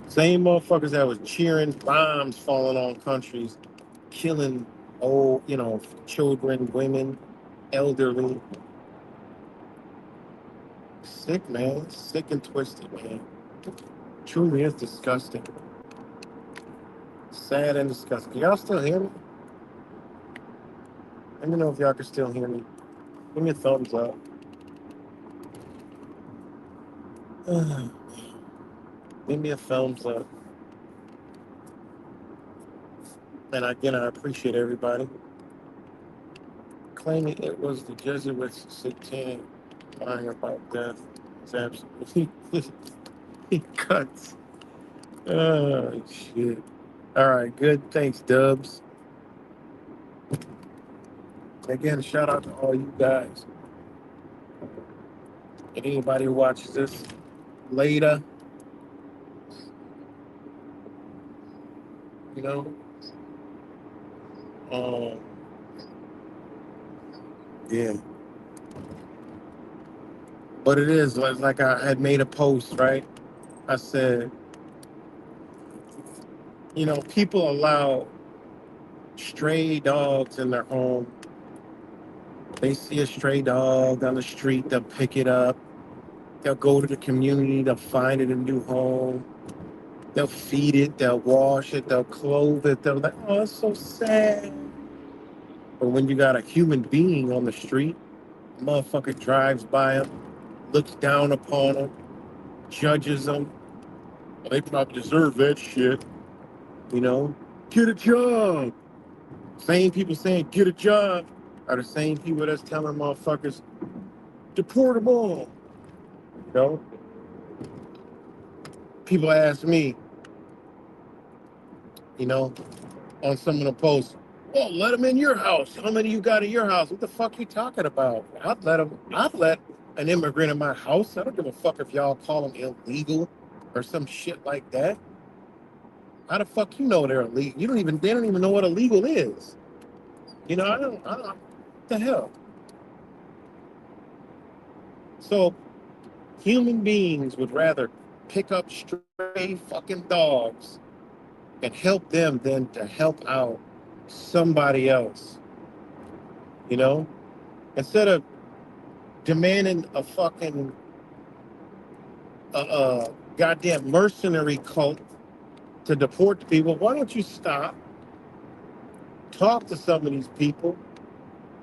Same motherfuckers that was cheering bombs falling on countries, killing old, children, women, elderly. Sick, man. Sick and twisted, man. Truly is disgusting. Sad and disgusting. Can y'all still hear me? Let me know if y'all can still hear me. Give me a thumbs up. Give me a thumbs up. And again, I appreciate everybody. Claiming it was the Jesuits' satanic lying about death. It's absolutely he cuts. Oh shit. Alright, good. Thanks, Dubs. Again, shout out to all you guys. And anybody who watches this later. Yeah. But it is like I had made a post, right? I said, people allow stray dogs in their home. They see a stray dog on the street, they'll pick it up. They'll go to the community, they'll find it a new home. They'll feed it, they'll wash it, they'll clothe it. They're like, oh, it's so sad. But when you got a human being on the street, a motherfucker drives by them, looks down upon them, judges them. Well, they probably deserve that shit. Get a job. Same people saying get a job are the same people that's telling motherfuckers deport them all. People ask me, on some of the posts, well, let them in your house. How many you got in your house? What the fuck you talking about? I'd let an immigrant in my house. I don't give a fuck if y'all call them illegal or some shit like that. How the fuck you know they're illegal? They don't even know what illegal is. I don't. What the hell? So human beings would rather pick up stray fucking dogs and help them than to help out somebody else. You know? Instead of demanding a fucking goddamn mercenary cult to deport the people, why don't you stop, talk to some of these people,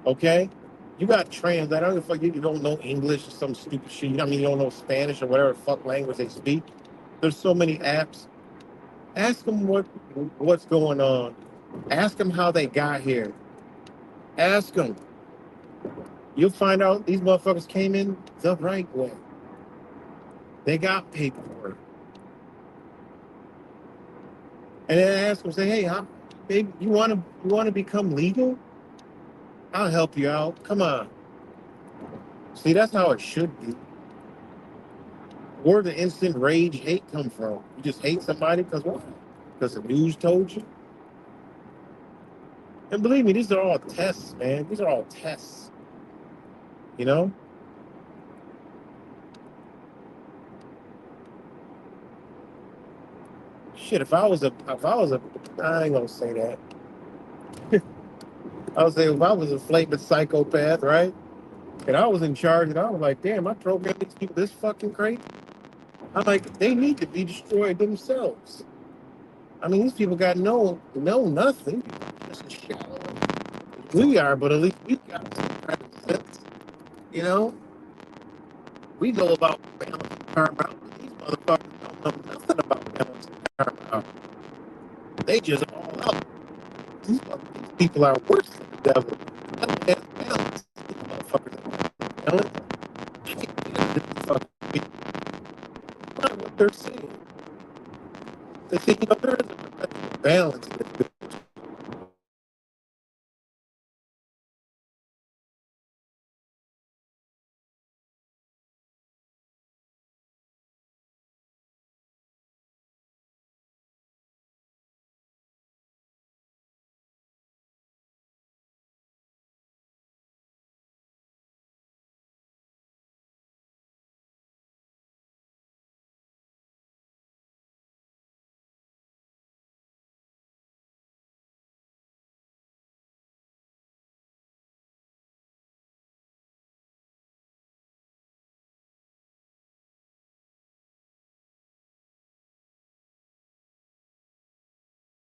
okay? You got trans. I don't know if you don't know English or some stupid shit. I mean, you don't know Spanish or whatever fuck language they speak. There's so many apps. Ask them what's going on. Ask them how they got here. Ask them. You'll find out these motherfuckers came in the right way. They got paperwork. And then ask them, say, hey, baby, you wanna become legal? I'll help you out. Come on. See, that's how it should be. Where the instant rage hate come from? You just hate somebody because what? Because the news told you? And believe me, these are all tests, man. These are all tests. You know? Shit, I ain't gonna say that. I would say if I was a flagrant psychopath, right? And I was in charge, and I was like, damn, I programmed these people this fucking crazy. I'm like, they need to be destroyed themselves. I mean, these people got no nothing. Just as shallow as we are, but at least we got some kind of sense. You know? We know about balancing karma out, but these motherfuckers don't know nothing about balancing karma out. They just all out. These people are worse than the devil. The devil has balance. These motherfuckers have balance. They can't get this fucking people. That's not what they're saying. They say, there is a perpetual balance in this.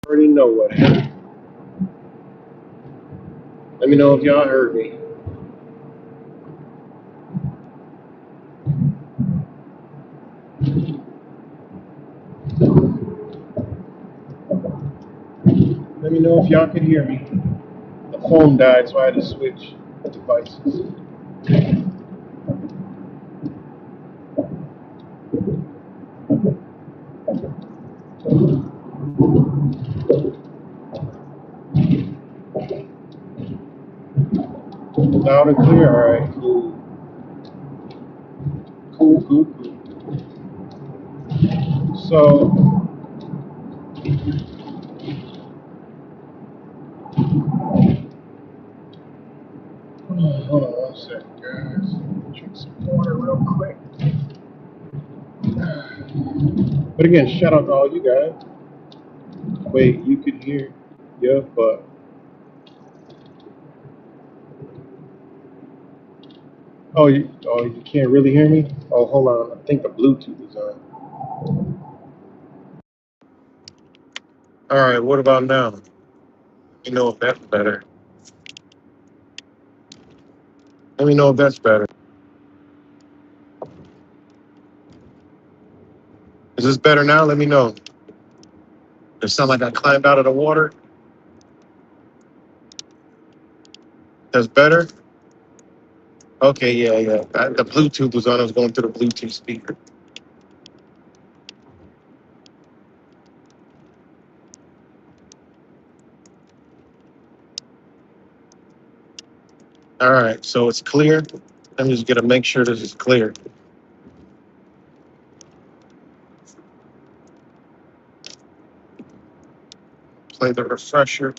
Already know what happened. Let me know if y'all heard me. Let me know if y'all can hear me. The phone died, so I had to switch devices. Loud and clear. All right, cool. Cool. So, hold on one second, guys. Drink some water real quick. But again, shout out to all you guys. Wait, you could hear? Yeah, but you can't really hear me? Oh, hold on. I think the Bluetooth is on. All right, what about now? Let me know if that's better. Let me know if that's better. Is this better now? Let me know. Does it sound like I climbed out of the water? That's better? Okay, yeah. The Bluetooth was on. I was going through the Bluetooth speaker. All right, so it's clear. I'm just going to make sure this is clear. Play the refresher.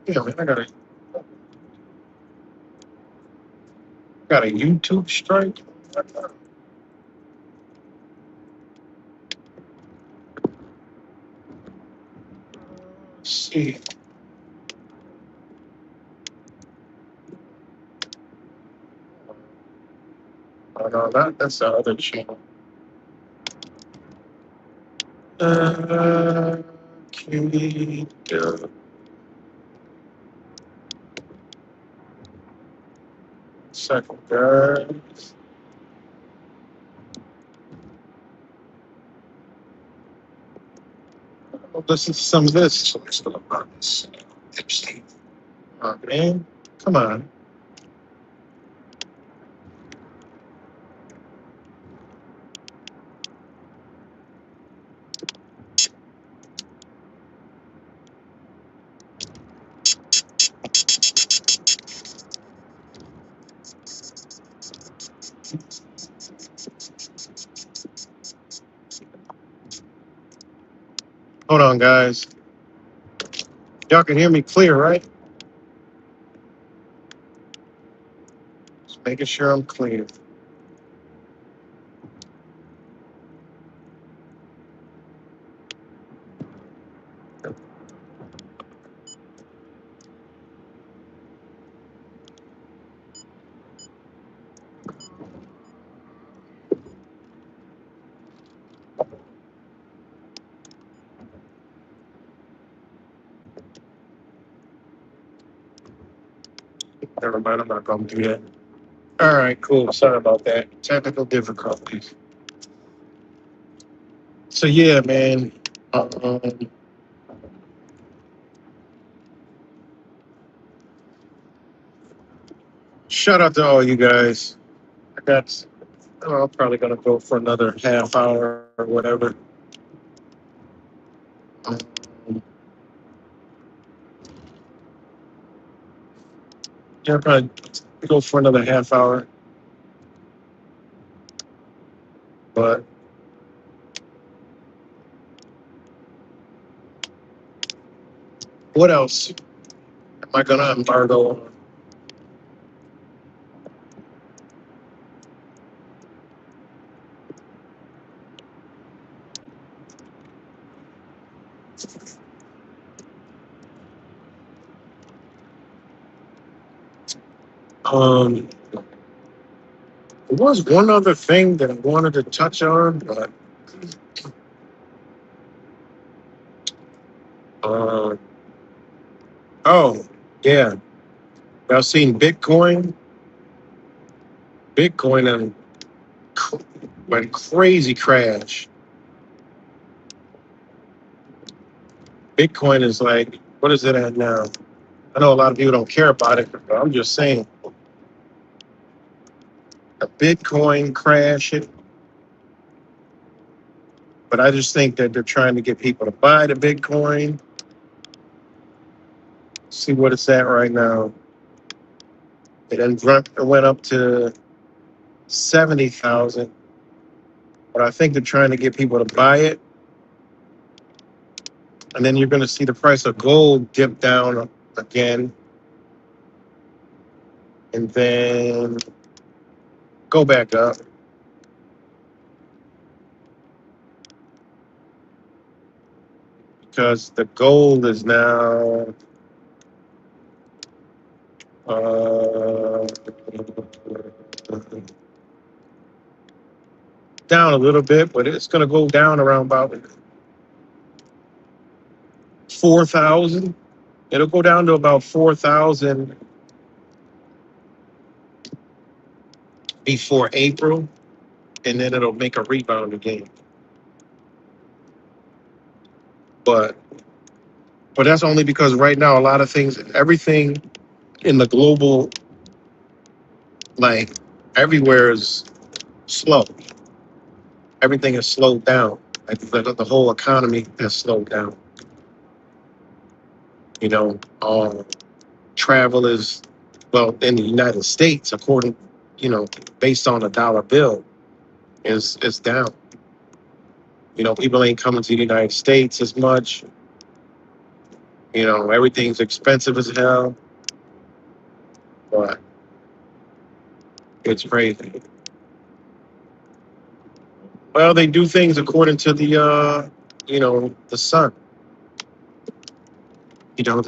Yeah, man, I got a YouTube strike. Let's see. Oh no, that's the other channel. Can we do second guard? Well, listen to some of this. Oh, man, come on. Hold on, guys. Y'all can hear me clear, right? Just making sure I'm clear. Never mind, I'm not going to do that. All right, cool. Sorry about that. Technical difficulties. So, yeah, man. Um, Shout out to all you guys. I'm probably going to go for another half hour or whatever. Um, yeah, probably go for another half hour. But what else am I going to embargo on? There was one other thing that I wanted to touch on, but uh, oh, yeah. I've seen Bitcoin. Bitcoin and went crazy crash. Bitcoin is like, what is it at now? I know a lot of people don't care about it, but I'm just saying. A Bitcoin crash, but I just think that they're trying to get people to buy the Bitcoin. See what it's at right now. It went up to 70,000, but I think they're trying to get people to buy it. And then you're going to see the price of gold dip down again, and then go back up. Because the gold is now down a little bit, but it's going to go down around about 4,000. It'll go down to about 4,000 before April, and then it'll make a rebound again. But that's only because right now a lot of things, everything in the global, like everywhere is slow. Everything is slowed down. Like the whole economy has slowed down. You know, travel is, well, in the United States, according, based on a dollar bill, is down. You know, people ain't coming to the United States as much. You know, everything's expensive as hell, but it's crazy. Well, they do things according to the sun. You know,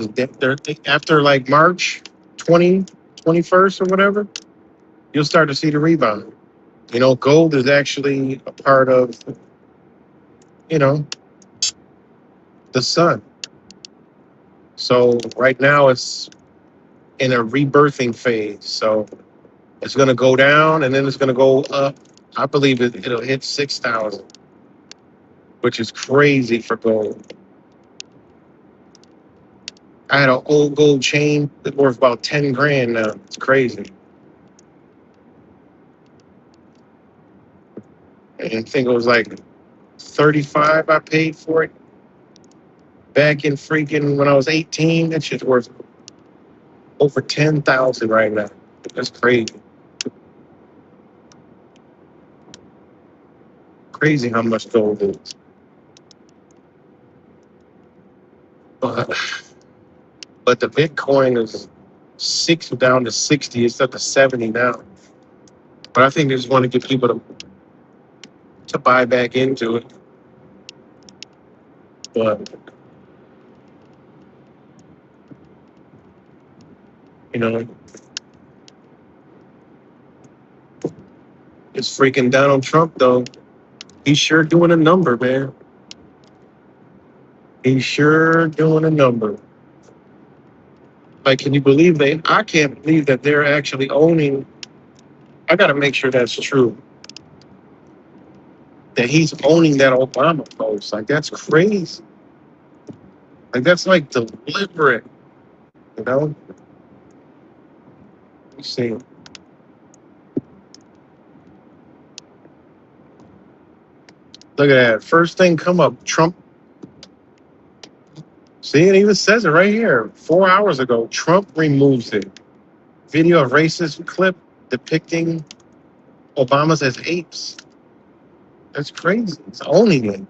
after like March 21st or whatever, you'll start to see the rebound. You know, gold is actually a part of, you know, the sun. So right now it's in a rebirthing phase. So it's going to go down and then it's going to go up. I believe it'll hit 6,000, which is crazy for gold. I had an old gold chain that worth about 10 grand now. It's crazy. And I think it was like 35 I paid for it back in freaking when I was 18. That shit's worth over 10,000 right now. That's crazy. Crazy how much gold is. But, but the Bitcoin is down to 60. It's up to 70 now. But I think they just want to get people to buy back into it. But, you know, it's freaking Donald Trump, though. He's sure doing a number, man. He's sure doing a number. Like, can you believe I can't believe that they're actually owning. I got to make sure that's true. That he's owning that Obama post. Like, that's crazy. Like, that's like deliberate, you know? You see. Look at that. First thing come up, Trump. See, it even says it right here. 4 hours ago, Trump removes it. Video of racist clip depicting Obamas as apes. That's crazy. It's owning it.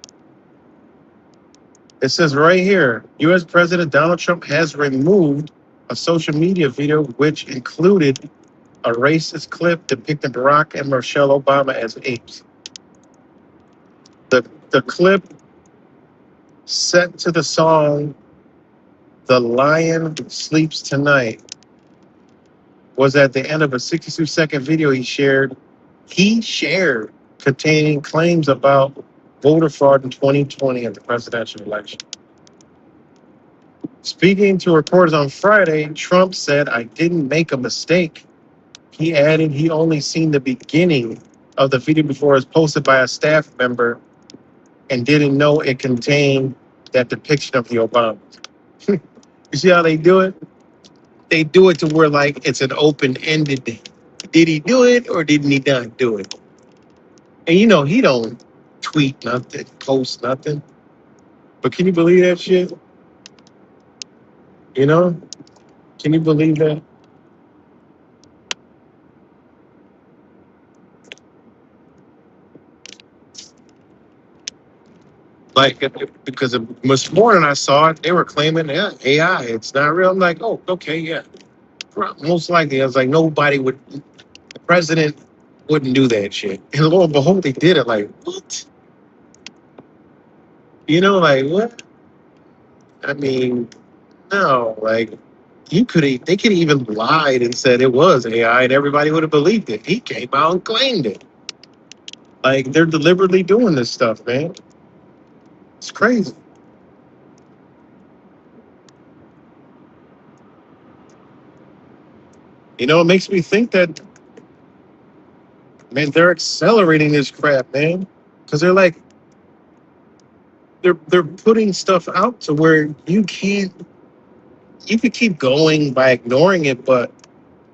It says right here, U.S. President Donald Trump has removed a social media video which included a racist clip depicting Barack and Michelle Obama as apes. The clip set to the song "The Lion Sleeps Tonight" was at the end of a 62-second video he shared containing claims about voter fraud in 2020 at the presidential election. Speaking to reporters on Friday, Trump said, "I didn't make a mistake." He added he only seen the beginning of the video before it was posted by a staff member and didn't know it contained that depiction of the Obamas. You see how they do it? They do it to where like it's an open-ended. Did he do it or didn't he not do it? And you know he don't tweet nothing, post nothing. But can you believe that shit? You know? Can you believe that? Like, because this morning I saw it, they were claiming, yeah, AI, it's not real. I'm like, oh, okay, yeah. Most likely, I was like, the president wouldn't do that shit. And lo and behold, they did it. Like, what? You know, like, what? I mean, no, like, they could have even lied and said it was AI and everybody would have believed it. He came out and claimed it. Like, they're deliberately doing this stuff, man. It's crazy. You know, it makes me think that, man, they're accelerating this crap, man. Because they're putting stuff out to where you could keep going by ignoring it, but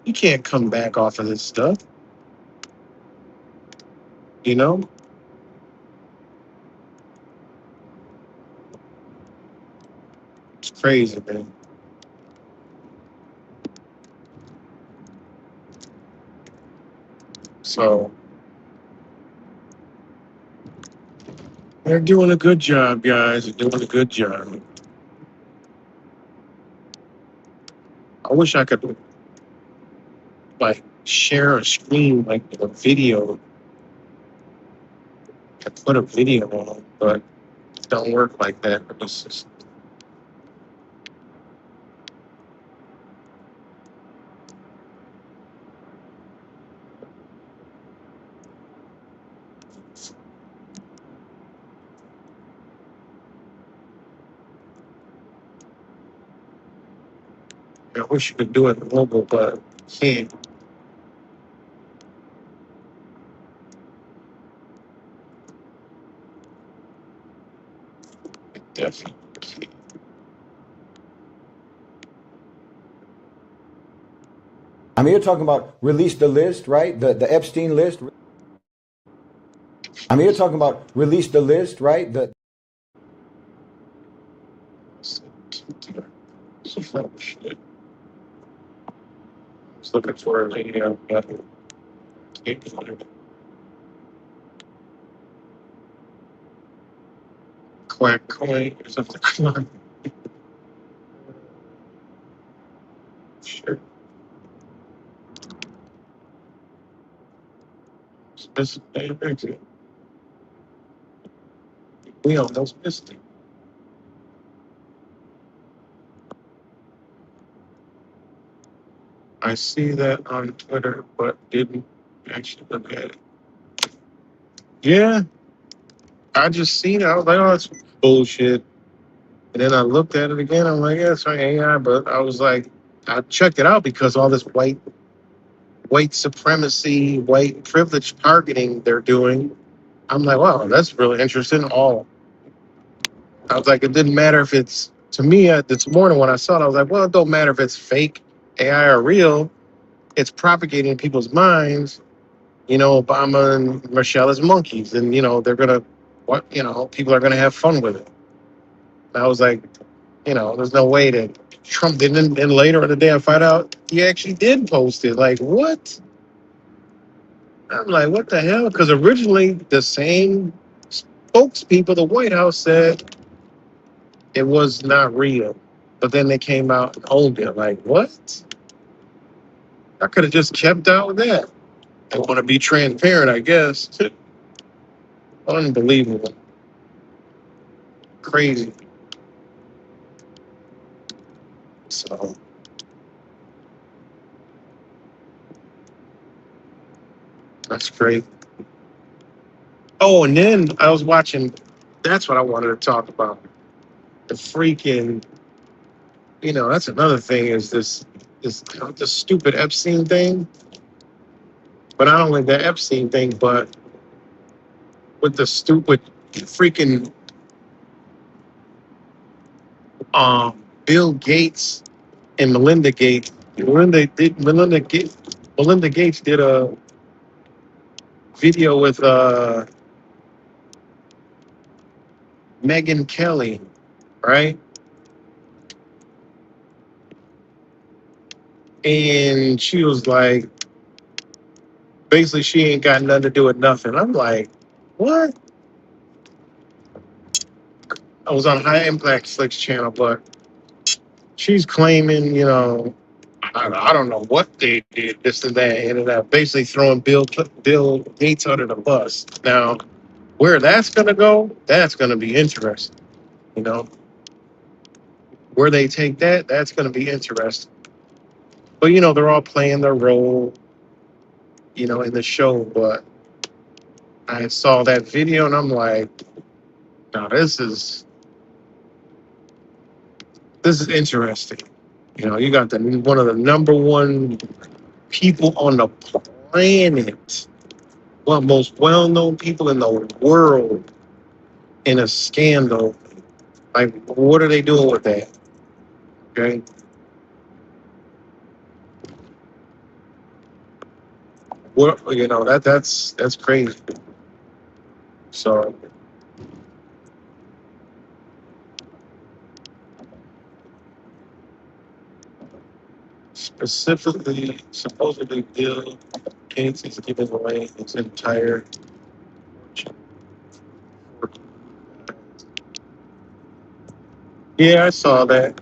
you can't come back off of this stuff. You know? It's crazy, man. So they're doing a good job, guys. They're doing a good job. I wish I could like share a screen like a video and put a video on, but it don't work like that. It's just, I wish you could do it mobile, but you can't. Definitely can't. I mean, you're talking about release the list, right? The Epstein list. I mean, you're talking about release the list, right? Some shit. I was looking for a video, but can't find it. Quack coin or something. Sure. This we almost missed it. I see that on Twitter, but didn't actually look at it. Yeah, I just seen it. I was like, oh, that's bullshit. And then I looked at it again. I'm like, yeah, it's right AI. But I was like, I checked it out because all this white supremacy, white privilege targeting they're doing. I'm like, wow, that's really interesting. I was like, it didn't matter if it's to me this morning when I saw it. I was like, well, it don't matter if it's fake AI or real. It's propagating in people's minds. Obama and Michelle as monkeys, and they're gonna, people are gonna have fun with it. And I was like, there's no way that Trump didn't. And later in the day, I find out he actually did post it. Like, what? I'm like, what the hell? Because originally the same spokespeople, the White House said it was not real, but then they came out and owned it. Like, what? I could have just kept out with that. They want to be transparent, I guess. Unbelievable. Crazy. So that's great. Oh, and then I was watching, that's what I wanted to talk about. The freaking, that's another thing is this stupid Epstein thing. But not only the Epstein thing, but with the stupid freaking Bill Gates and Melinda Gates. Melinda Gates did a video with Megyn Kelly, right? And she was like, basically, she ain't got nothing to do with nothing. I'm like, what? I was on High Impact Slicks channel, but she's claiming, I don't know what they did, this and that, ended up basically throwing Bill Gates under the bus. Now, where that's going to go, that's going to be interesting. Where they take that, that's going to be interesting. But, they're all playing their role, in the show. But I saw that video and I'm like, now this is interesting. You got one of the number one people on the planet, most well-known people in the world in a scandal. Like, what are they doing with that? Okay. What that's crazy. So specifically, supposedly Bill Gates is giving away his entire fortune. Yeah, I saw that.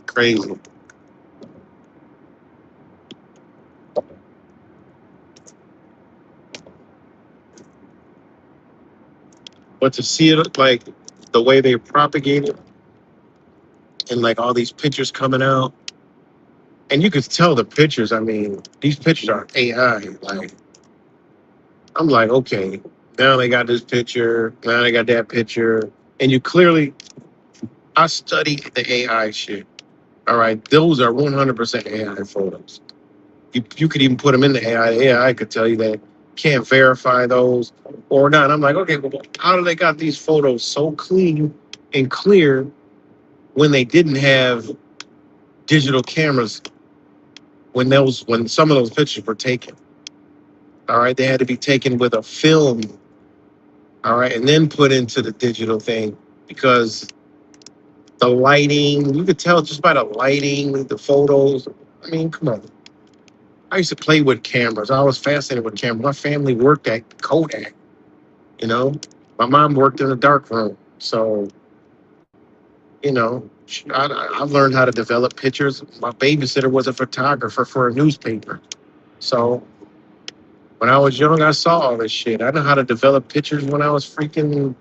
Crazy. But to see it like the way they propagate it and like all these pictures coming out, and you could tell the pictures. I mean, these pictures are AI. Like, I'm like, okay, now they got this picture, now they got that picture, and you clearly, I study the AI shit. All right, those are 100% AI photos. You could even put them in the AI. The AI could tell you that can't verify those or not. I'm like, okay, well, how do they got these photos so clean and clear when they didn't have digital cameras when some of those pictures were taken? All right, they had to be taken with a film. All right, and then put into the digital thing because the lighting, you could tell just by the lighting, the photos. I mean, come on. I used to play with cameras. I was fascinated with cameras. My family worked at Kodak, you know. My mom worked in the dark room. So, you know, I've learned how to develop pictures. My babysitter was a photographer for a newspaper. So when I was young, I saw all this shit. I know how to develop pictures when I was freaking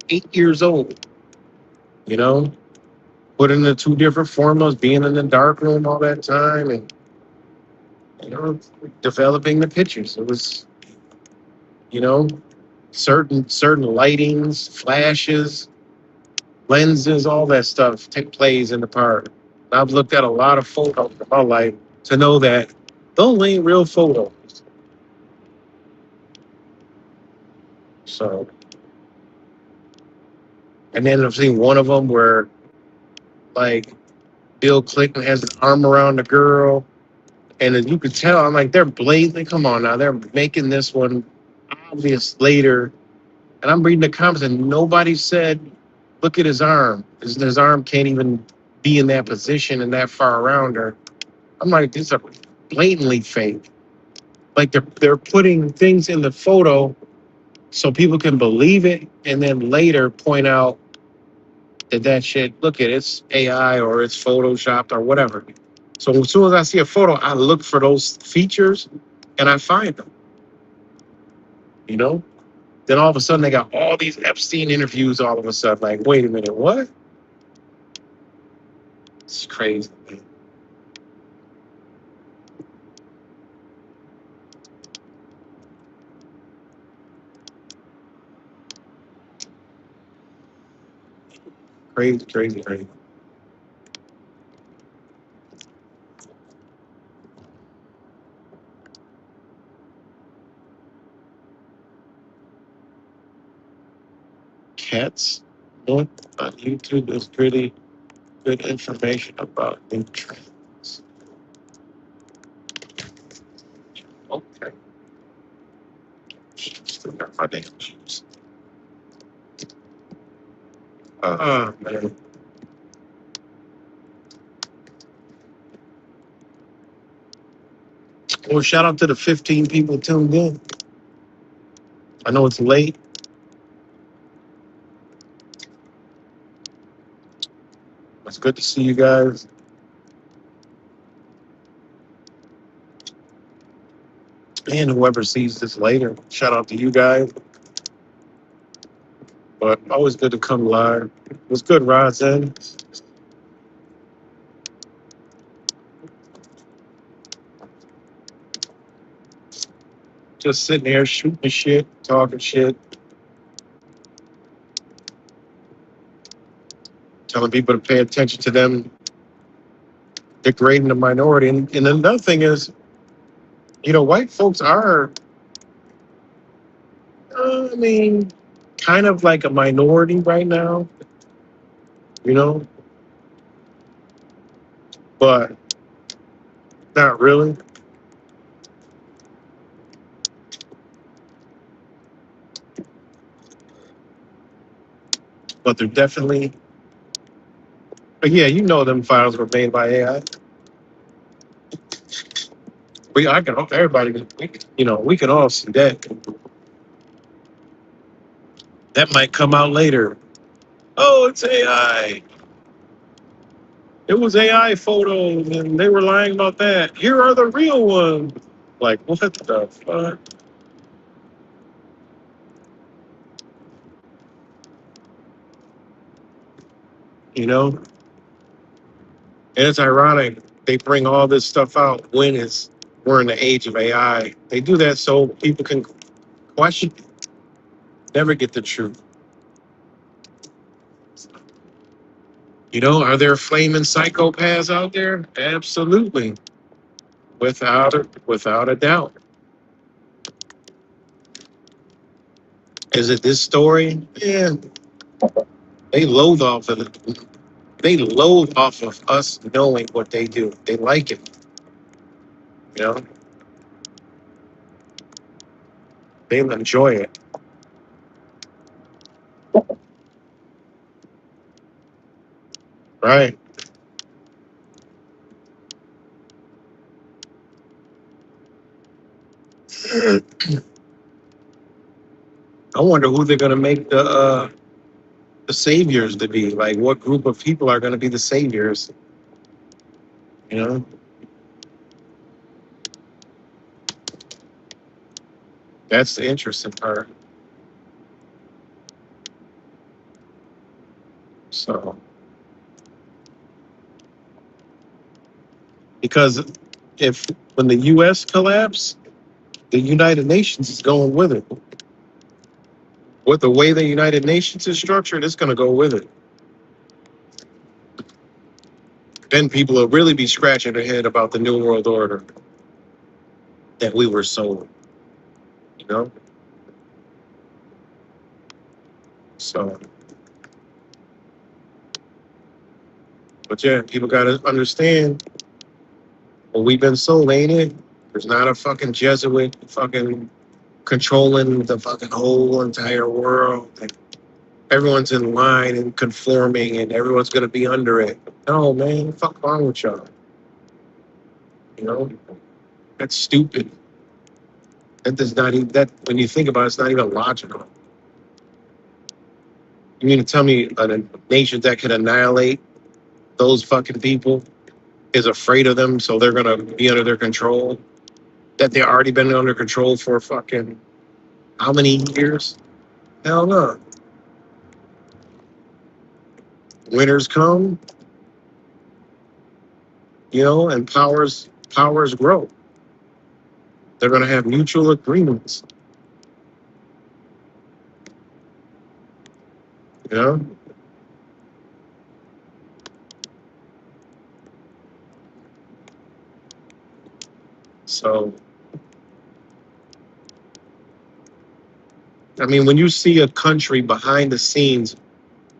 8 years old, you know. Put in the two different formulas, being in the dark room all that time and, you know, developing the pictures. It was, you know, certain lightings, flashes, lenses, all that stuff take plays in the part. I've looked at a lot of photos in my life to know that those ain't real photos. So, and then I've seen one of them where like Bill Clinton has an arm around the girl, and as you could tell, I'm like, they're blatantly, come on now, they're making this one obvious later. And I'm reading the comments, and nobody said, look at his arm. His arm can't even be in that position and that far around her. I'm like, these are blatantly fake. Like they're putting things in the photo so people can believe it, and then later point out that shit, look at it's AI or it's photoshopped or whatever. So as soon as I see a photo, I look for those features and I find them, you know? Then all of a sudden they got all these Epstein interviews all of a sudden. Like, wait a minute, what? It's crazy, man. Crazy, crazy, crazy. Cats on YouTube is pretty good information about new trends. Okay. Still got my damn shoes. Man. Well, shout out to the 15 people tuned in. I know it's late. It's good to see you guys. And whoever sees this later, shout out to you guys. But always good to come live. What's good, Rosin? Just sitting there shooting the shit, talking shit, telling people to pay attention to them degrading the minority. And another thing is, you know, white folks are, I mean, kind of like a minority right now, you know, but not really. But they're definitely, but yeah, you know, them files were made by AI. I can, everybody, you know, we can all see that. That might come out later. Oh, it's AI. It was AI photos, and they were lying about that. Here are the real ones. Like, what the fuck? You know? And it's ironic they bring all this stuff out when we're in the age of AI. They do that so people can question, never get the truth. You know, are there flaming psychopaths out there? Absolutely, without a doubt. Is it this story? Yeah, they loathe off of it. They loathe off of us knowing what they do. They like it. You know, they enjoy it. Right. I wonder who they're gonna make the saviors to be. Like, what group of people are gonna be the saviors? You know, that's the interesting part. So, because if when the U.S. collapse, the United Nations is going with it. With the way the United Nations is structured, it's going to go with it. Then people will really be scratching their head about the New World Order that we were sold. You know, so. But yeah, people got to understand what we've been sold, ain't it? There's not a fucking Jesuit fucking controlling the fucking whole entire world. And everyone's in line and conforming, and everyone's gonna be under it. No, man, what the fuck wrong with y'all? You know, that's stupid. That does not even that when you think about it, it's not even logical. You mean to tell me a nation that could annihilate those fucking people is afraid of them, so they're gonna be under their control? That they already been under control for fucking how many years? Hell no. Winners come, you know, and powers grow. They're gonna have mutual agreements, you know. So I mean, when you see a country behind the scenes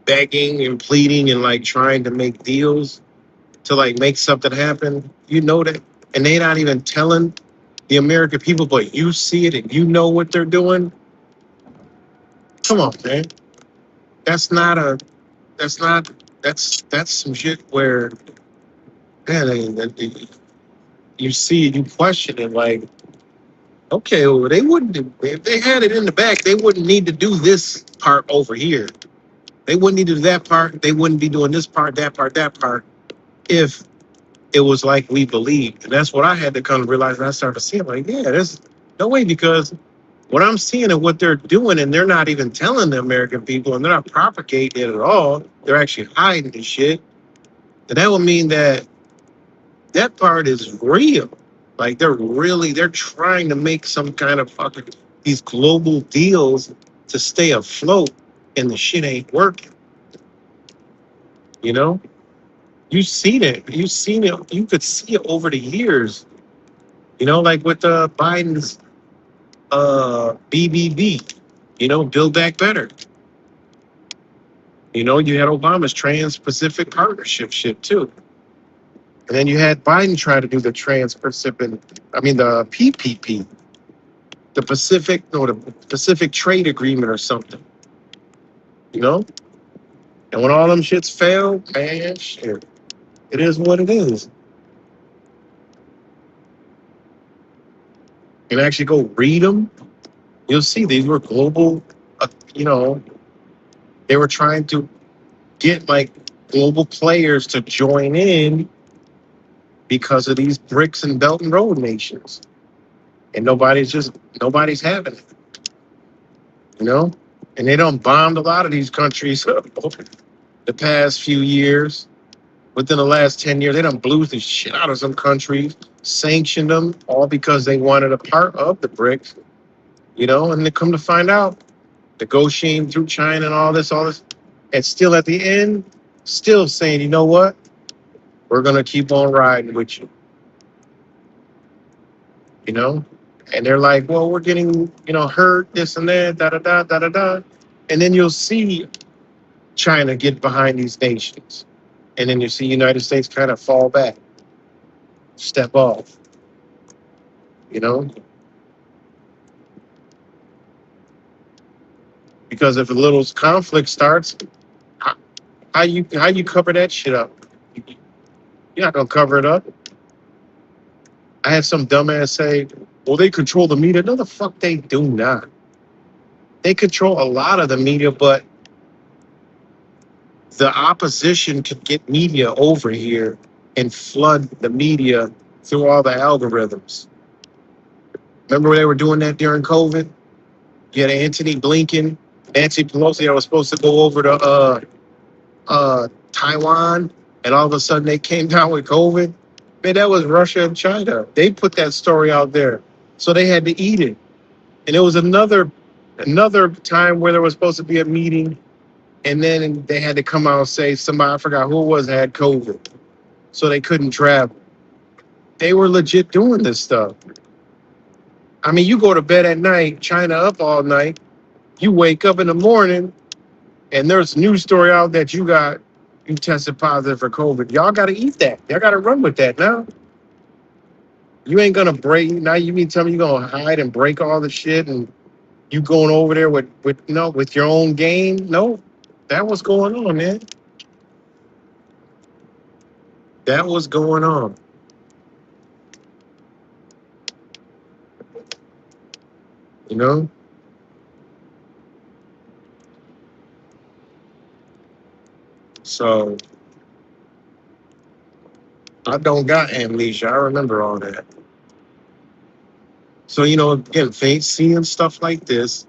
begging and pleading and like trying to make deals to like make something happen, you know that, and they're not even telling the American people, but you see it and you know what they're doing. Come on, man. That's not a. That's not. That's some shit where, man, you see it, you question it, like, okay, well, they wouldn't if they had it in the back, they wouldn't need to do this part over here. They wouldn't need to do that part. They wouldn't be doing this part, that part, if it was like we believed. And that's what I had to kind of realize. And I started to see it like, yeah, there's no way, because what I'm seeing and what they're doing, and they're not even telling the American people, and they're not propagating it at all. They're actually hiding the shit. And that would mean that that part is real. Like they're trying to make some kind of fucking these global deals to stay afloat, and the shit ain't working. You know? You've seen it. You've seen it. You could see it over the years. You know, like with Biden's BBB. You know, Build Back Better. You know, you had Obama's Trans-Pacific Partnership shit too, and then you had Biden try to do the Trans-Pacific. I mean, the PPP, the Pacific Trade Agreement or something. You know, and when all them shits fail, man, shit, it is what it is. You can actually go read them. You'll see these were global, you know, they were trying to get like global players to join in because of these bricks and Belt and Road nations. And nobody's having it, you know? And they done bombed a lot of these countries the past few years. Within the last 10 years, they done blew the shit out of some countries, sanctioned them, all because they wanted a part of the BRICS, you know? And they come to find out, negotiating through China and all this, and still at the end, still saying, you know what? We're going to keep on riding with you, you know? And they're like, well, we're getting, hurt, this and that, da-da-da, da-da-da. And then you'll see China get behind these nations. And then you see United States kind of fall back, step off, you know? Because if a little conflict starts, how you cover that shit up? You're not gonna cover it up. I had some dumbass say, well, they control the media. No, the fuck they do not. They control a lot of the media, but the opposition could get media over here and flood the media through all the algorithms. Remember when they were doing that during COVID? You had Anthony Blinken, Nancy Pelosi that was supposed to go over to Taiwan, and all of a sudden they came down with COVID. Man, that was Russia and China. They put that story out there, so they had to eat it. And it was another time where there was supposed to be a meeting, and then they had to come out and say somebody, I forgot who it was, had COVID, so they couldn't travel. They were legit doing this stuff. I mean, you go to bed at night, China up all night. You wake up in the morning, and there's a news story out that you tested positive for COVID. Y'all got to eat that. Y'all got to run with that now. You ain't gonna break. Now you mean tell me you're gonna hide and break all the shit, and you going over there with your own game? No, that was going on, man. That was going on. You know. So I don't got amnesia. I remember all that. So, again, seeing stuff like this,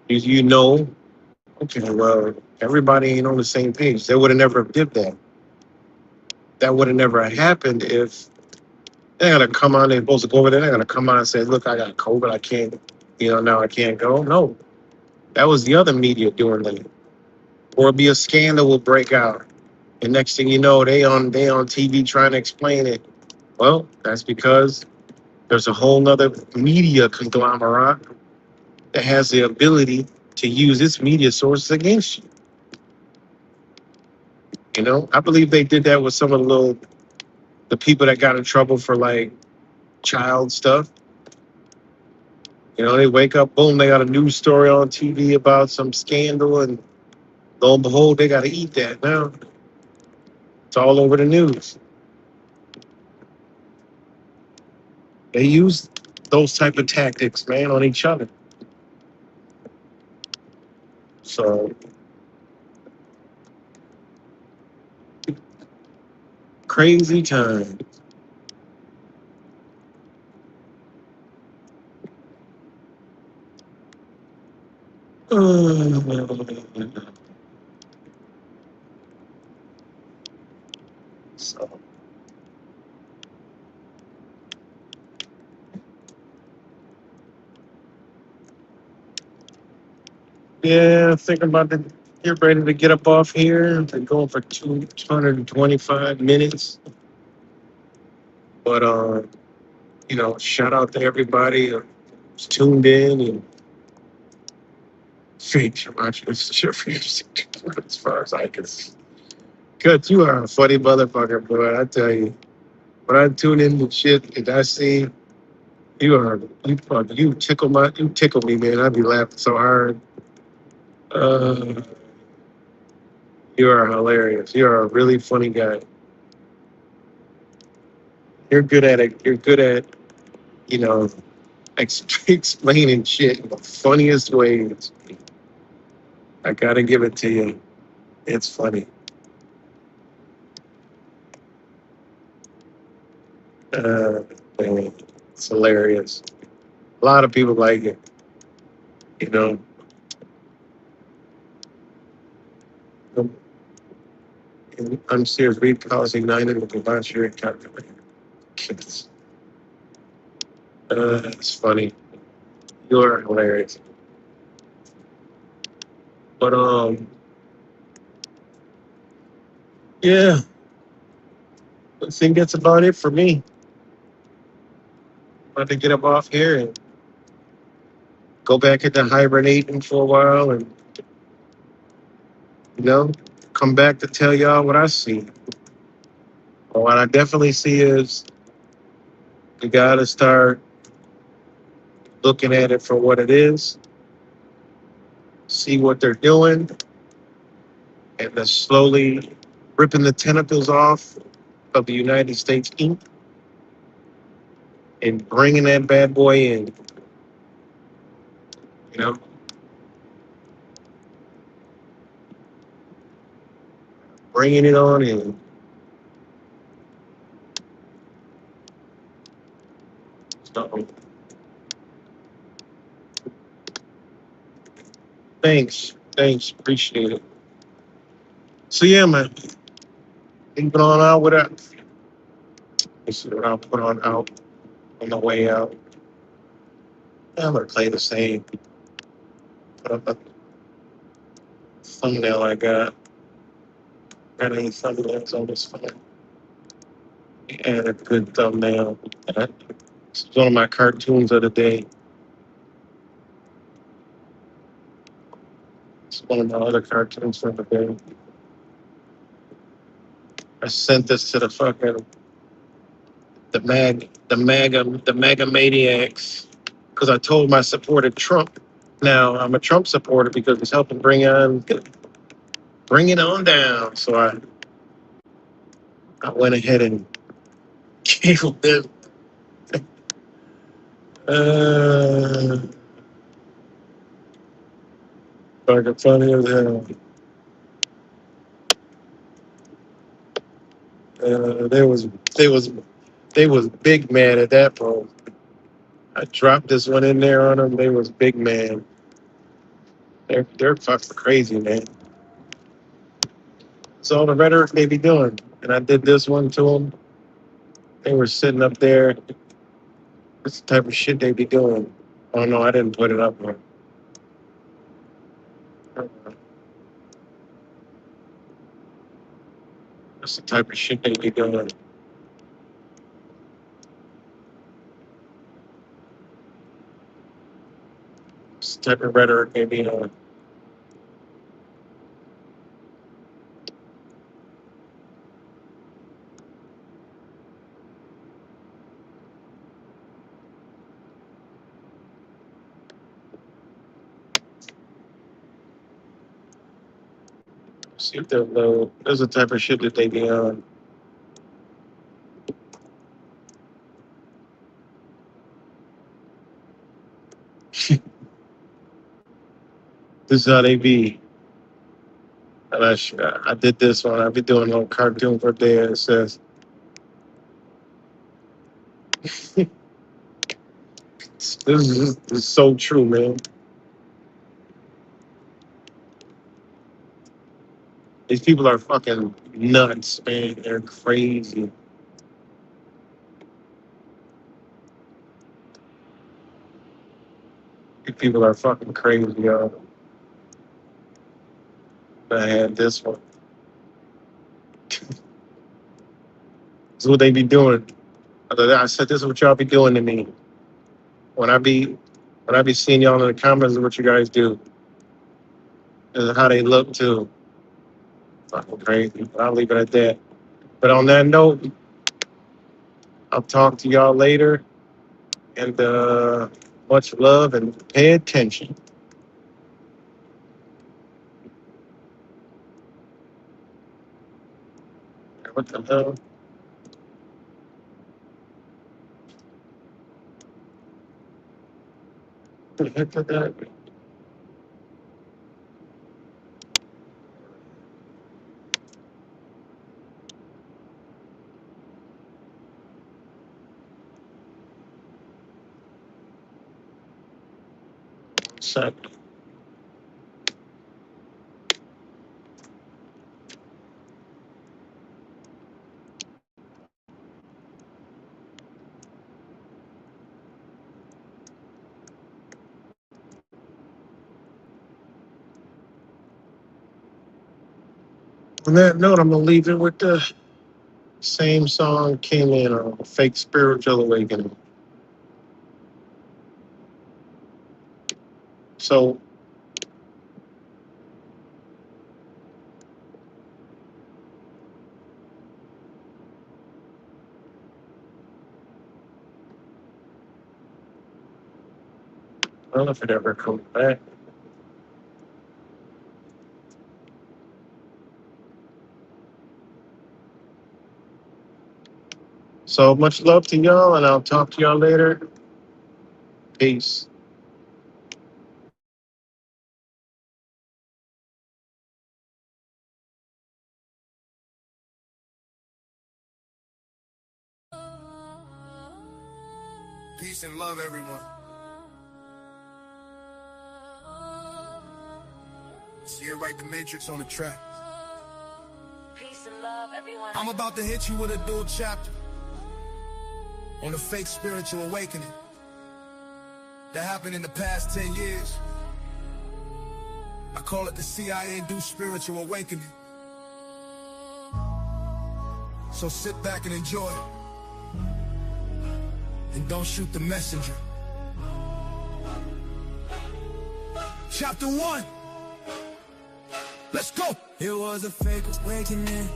you know, okay, well, everybody ain't on the same page. They would have never did that. That would have never happened if they're going to come on, they're supposed to go over there, they're going to come on and say, look, I got COVID, I can't, now I can't go. No, that was the other media doing that. Or it'd be a scandal will break out. And next thing you know, they on TV trying to explain it. Well, that's because there's a whole nother media conglomerate that has the ability to use its media sources against you. I believe they did that with some of the people that got in trouble for like child stuff. They wake up, boom, they got a news story on TV about some scandal, and lo and behold, they got to eat that now. It's all over the news. They use those type of tactics, man, on each other. So crazy time. So yeah, thinking about to get ready to get up off here. Been going for 225 minutes. But shout out to everybody who's tuned in and fake watching this shit for as far as I can see. Good, you are a funny motherfucker, boy. I tell you. When I tune in to shit and I see you tickle me, man. I'd be laughing so hard. You are hilarious. You are a really funny guy. You're good at it. You're good at, explaining shit in the funniest ways. I gotta give it to you. It's funny. Uh, man, it's hilarious. A lot of people like it. You know, I'm serious. Read policy 9 with the debauchery calculator. Kids. It's funny. You're hilarious. But yeah. I think that's about it for me. About to get up off here and go back into hibernating for a while, and you know, come back to tell y'all what I see. What I definitely see is we gotta start looking at it for what it is, see what they're doing, and then slowly ripping the tentacles off of the United States Inc. and bringing that bad boy in. You know, bringing it on in. So, thanks, appreciate it. So yeah, man, keep it on out with that. This is what I'll put on out on the way out. I'm gonna play the same. Put up a thumbnail I got. Got any thumbnails on this phone? And a good thumbnail. It's one of my cartoons of the day. It's one of my other cartoons of the day. I sent this to the fucking the MAGA maniacs because I told them I supported Trump. Now I'm a Trump supporter because he's helping bring it on down. So I went ahead and gave them fucking funny as hell. They was big mad at that point. I dropped this one in there on them. They was big mad. They're fucking crazy, man. It's all the rhetoric they be doing. And I did this one to them. They were sitting up there. That's the type of shit they be doing. Oh no, I didn't put it up there. That's the type of shit they be doing. It's the type of rhetoric they be doing. See if they'll know. There's the type of shit that they be on. This is how they be. And I did this one. I be doing a little cartoon for there. It says, this is so true, man. These people are fucking nuts, man. They're crazy. These people are fucking crazy, yo. I had this one. This is what they be doing. I said, this is what y'all be doing to me. When I be seeing y'all in the comments, this is what you guys do. This is how they look too. Fucking crazy. But I'll leave it at that. But on that note, I'll talk to y'all later. And much love and pay attention. What the hell? What the heck did that? sec. On that note, I'm gonna leave it with the same song came in on Fake Spiritual Awakening. So I don't know if it ever comes back. So much love to y'all, and I'll talk to y'all later. Peace. Peace and love, everyone. See it right, the Matrix on the track. Peace and love, everyone. I'm about to hit you with a dual chapter on the fake spiritual awakening that happened in the past 10 years. I call it the CIA-induced spiritual awakening. So sit back and enjoy. And don't shoot the messenger. Chapter 1. Let's go. It was a fake awakening,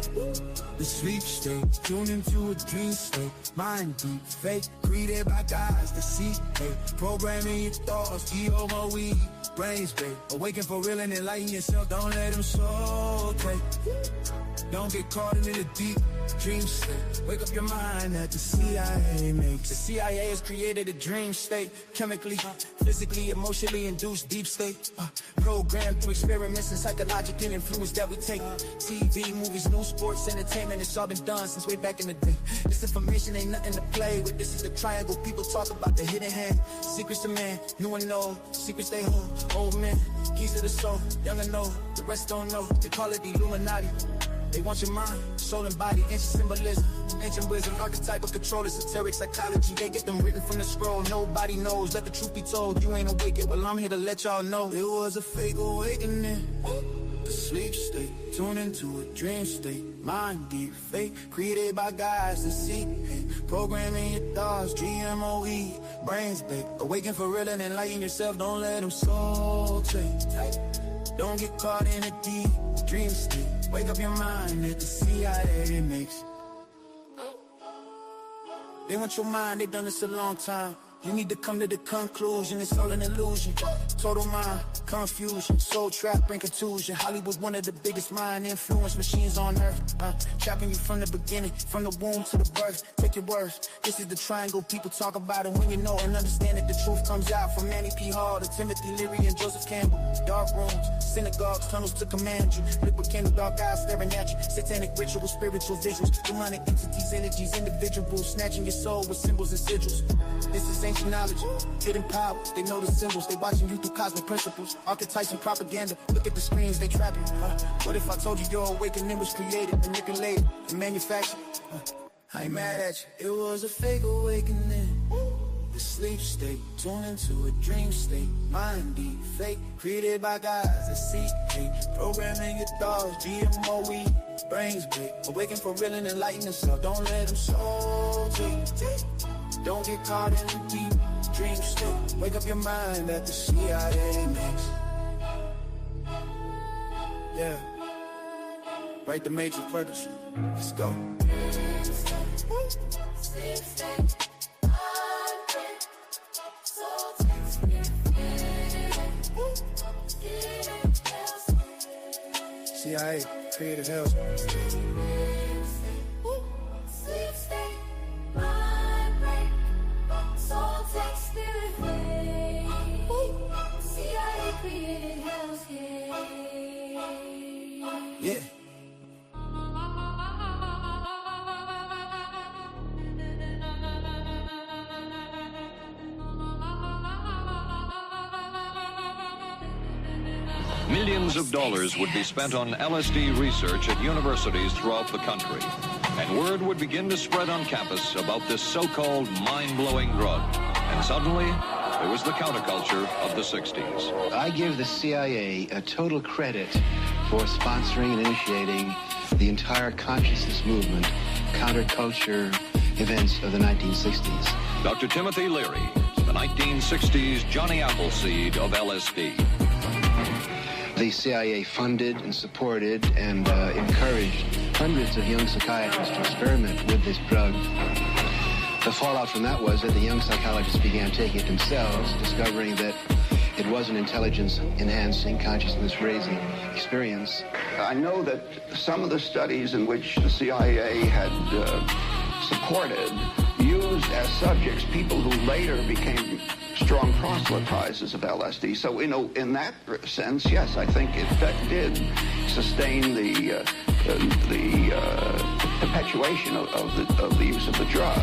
the sleep state, tuned into a dream state, mind deep, fake, created by guys that see hate, programming your thoughts, EOMOE, brains bait, awaken for real and enlighten yourself, don't let them soul take, don't get caught in the deep dream state, wake up your mind that the CIA makes. The CIA has created a dream state, chemically, physically, emotionally induced deep state, programmed through experiments and psychological influence that we take. TV, movies, news, sports, entertainment, it's all been done since way back in the day. This information ain't nothing to play with. This is the triangle. People talk about the hidden hand. Secrets to man, new and old. Secrets they hold. Old men, keys to the soul. Young and old, the rest don't know. They call it the Illuminati. They want your mind, soul and body, ancient symbolism, ancient wisdom, archetypal control, esoteric psychology. They get them written from the scroll. Nobody knows. Let the truth be told. You ain't awake yet. Well, I'm here to let y'all know. It was a fake awakening. The sleep state, tune into a dream state, mind deep, fake, created by guys that see, programming your thoughts, GMOE, brains big, awaken for real and enlighten yourself, don't let them soul take, don't get caught in a deep dream state, wake up your mind that the CIA makes. They want your mind, they've done this a long time. You need to come to the conclusion, it's all an illusion. Total mind, confusion, soul trap, brain contusion. Hollywood, one of the biggest mind influence machines on earth. Trapping you from the beginning, from the womb to the birth. Take your worth, this is the triangle people talk about. And when you know and understand it, the truth comes out. From Manny P. Hall to Timothy Leary and Joseph Campbell. Dark rooms, synagogues, tunnels to command you. Liquid candle, dark eyes staring at you. Satanic rituals, spiritual visuals. Demonic entities, energies, individuals. Snatching your soul with symbols and sigils. This is ancient knowledge, hidden powers. They know the symbols, they watching you through cosmic principles. Archetypes and propaganda, look at the screens, they trap you. What if I told you your awakening was created, manipulated, and manufactured? I ain't mad at you. It was a fake awakening. The sleep state, tuned into a dream state, mind deep, fake, created by guys that see hate, programming your thoughts, GMOE, brains big, awaken for real and enlighten yourself, don't let them soul take. Don't get caught in the deep dream state. Wake up your mind that the CIA makes. Yeah. Write the major purpose. Let's go. CIA created hell. Yeah. Millions of dollars would be spent on LSD research at universities throughout the country. And word would begin to spread on campus about this so-called mind-blowing drug. And suddenly, there was the counterculture of the 60s. I give the CIA a total credit for sponsoring and initiating the entire consciousness movement, counterculture events of the 1960s. Dr. Timothy Leary, the 1960s Johnny Appleseed of LSD. The CIA funded and supported and encouraged hundreds of young psychiatrists to experiment with this drug. The fallout from that was that the young psychologists began taking it themselves, discovering that it was an intelligence-enhancing, consciousness-raising experience. I know that some of the studies in which the CIA had supported used as subjects people who later became strong proselytizers of LSD. So, in that sense, yes, I think it did sustain the perpetuation of the use of the drug.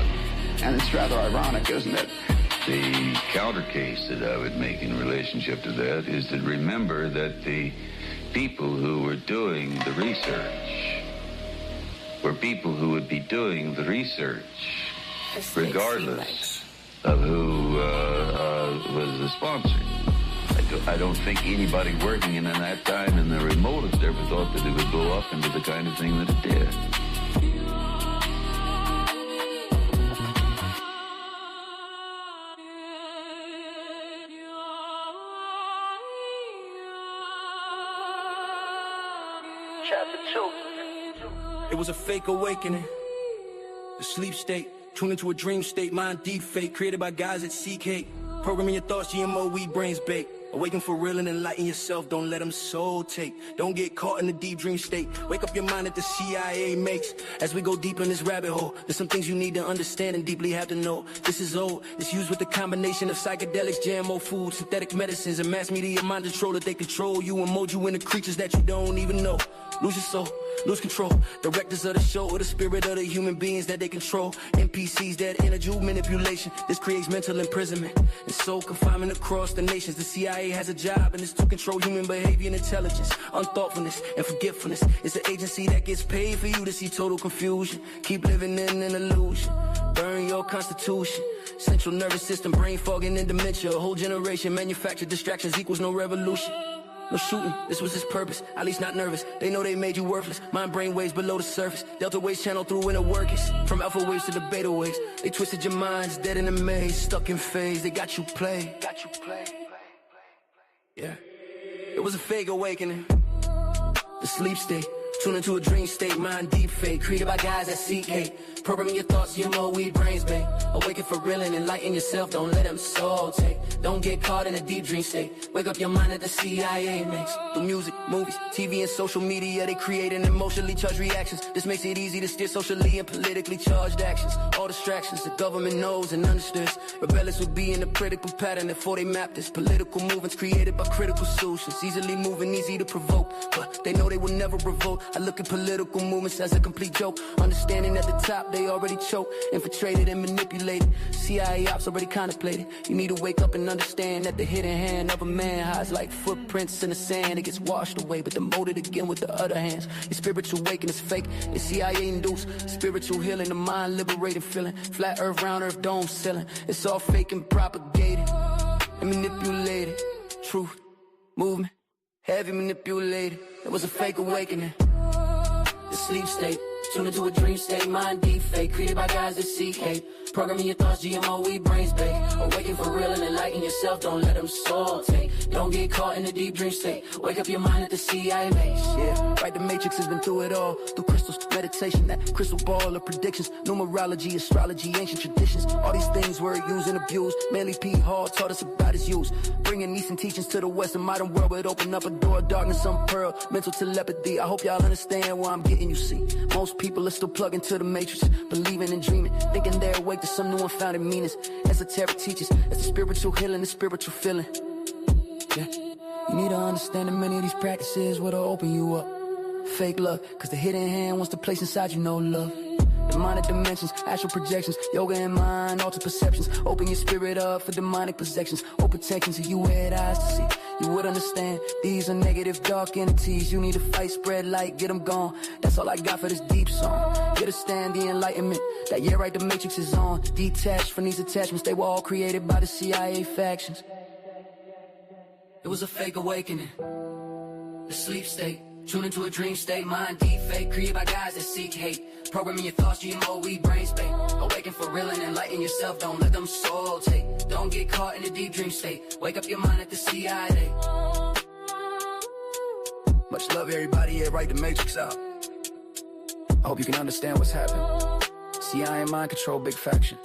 And it's rather ironic, isn't it? The counter case that I would make in relationship to that is to remember that the people who were doing the research were people who would be doing the research regardless of who was the sponsor. I don't think anybody working in that time in the remotest ever thought that it would blow up into the kind of thing that it did. It was a fake awakening, the sleep state, tuned into a dream state, mind deep fake, created by guys that seek hate, programming your thoughts, GMO, weed, brains bake. Awaken for real and enlighten yourself, don't let them soul take. Don't get caught in the deep dream state. Wake up your mind that the CIA makes. As we go deep in this rabbit hole, there's some things you need to understand and deeply have to know. This is old, it's used with the combination of psychedelics, GMO food, synthetic medicines, and mass media mind control that they control you and mold you into creatures that you don't even know. Lose your soul, lose control. Directors of the show or the spirit of the human beings that they control. NPCs, that energy manipulation. This creates mental imprisonment and soul confinement across the nations. The CIA has a job and it's to control human behavior and intelligence. Unthoughtfulness and forgetfulness. It's an agency that gets paid for you to see total confusion. Keep living in an illusion. Burn your constitution. Central nervous system, brain fogging and dementia. A whole generation manufactured distractions equals no revolution. No shooting, this was his purpose, at least not nervous. They know they made you worthless, mind brain waves below the surface. Delta waves channel through inner workings, from alpha waves to the beta waves. They twisted your minds, dead in a maze, stuck in phase. They got you play. Yeah, it was a fake awakening, the sleep state. Tune into a dream state, mind deep fake, created by guys that seek hate. Programming your thoughts, GMO, weed, brains bake. Awaken for real and enlighten yourself, don't let them soul take. Don't get caught in a deep dream state. Wake up your mind that the CIA makes. Through music, movies, TV, and social media, they create an emotionally charged reactions. This makes it easy to steer socially and politically charged actions. All distractions, the government knows and understands. Rebellious would be in a critical pattern before they map this. Political movements created by critical solutions. Easily moving, easy to provoke, but they know they will never revolt. I look at political movements as a complete joke. Understanding at the top, they already choke, infiltrated and manipulated. CIA ops already contemplated. You need to wake up and understand that the hidden hand of a man hides like footprints in the sand. It gets washed away, but demoted again with the other hands. Your spiritual awakening is fake, it's CIA induced. Spiritual healing, the mind liberating feeling. Flat earth, round earth, dome ceiling. It's all fake and propagated and manipulated. Truth, movement, heavy manipulated. It was a fake awakening, the sleep state. Tune into a dream state, mind deep fake, created by guys that seek hate. Programming your thoughts, GMO, weed, brains bake. Awaken for real and enlighten yourself, don't let them soul take. Don't get caught in a deep dream state. Wake up your mind at the CIA makes. Yeah, right, the Matrix has been through it all. Through crystals, meditation, that crystal ball of predictions. Numerology, astrology, ancient traditions. All these things were used and abused. Manly P. Hall taught us about its use. Bringing Eastern teachings to the Western modern world would open up a door of darkness, unpearled. Mental telepathy, I hope y'all understand where I'm getting, you see. Most people are still plugged into the Matrix, believing and dreaming, thinking they're awake to some new unfounded meanings. Esoteric teachers, that's the spiritual healing, the spiritual feeling. Yeah, you need to understand that many of these practices will open you up. Fake love, cause the hidden hand wants to place inside you no love. demonic dimensions, astral projections, yoga in mind, altered perceptions. Open your spirit up for demonic possessions. Open attention to you had eyes to see. You would understand, these are negative dark entities. You need to fight, spread light, get them gone. That's all I got for this deep song. Understand the enlightenment, that yeah right, the matrix is on. Detached from these attachments, they were all created by the CIA factions. It was a fake awakening, the sleep state. Tune into a dream state, mind deep fake, created by guys that seek hate. Programming your thoughts, GMO, we brain space. Awaken for real and enlighten yourself, don't let them soul take. Don't get caught in a deep dream state, wake up your mind at the CIA. Much love everybody, yeah, right, the matrix out. I hope you can understand what's happening. CIA mind control, big faction.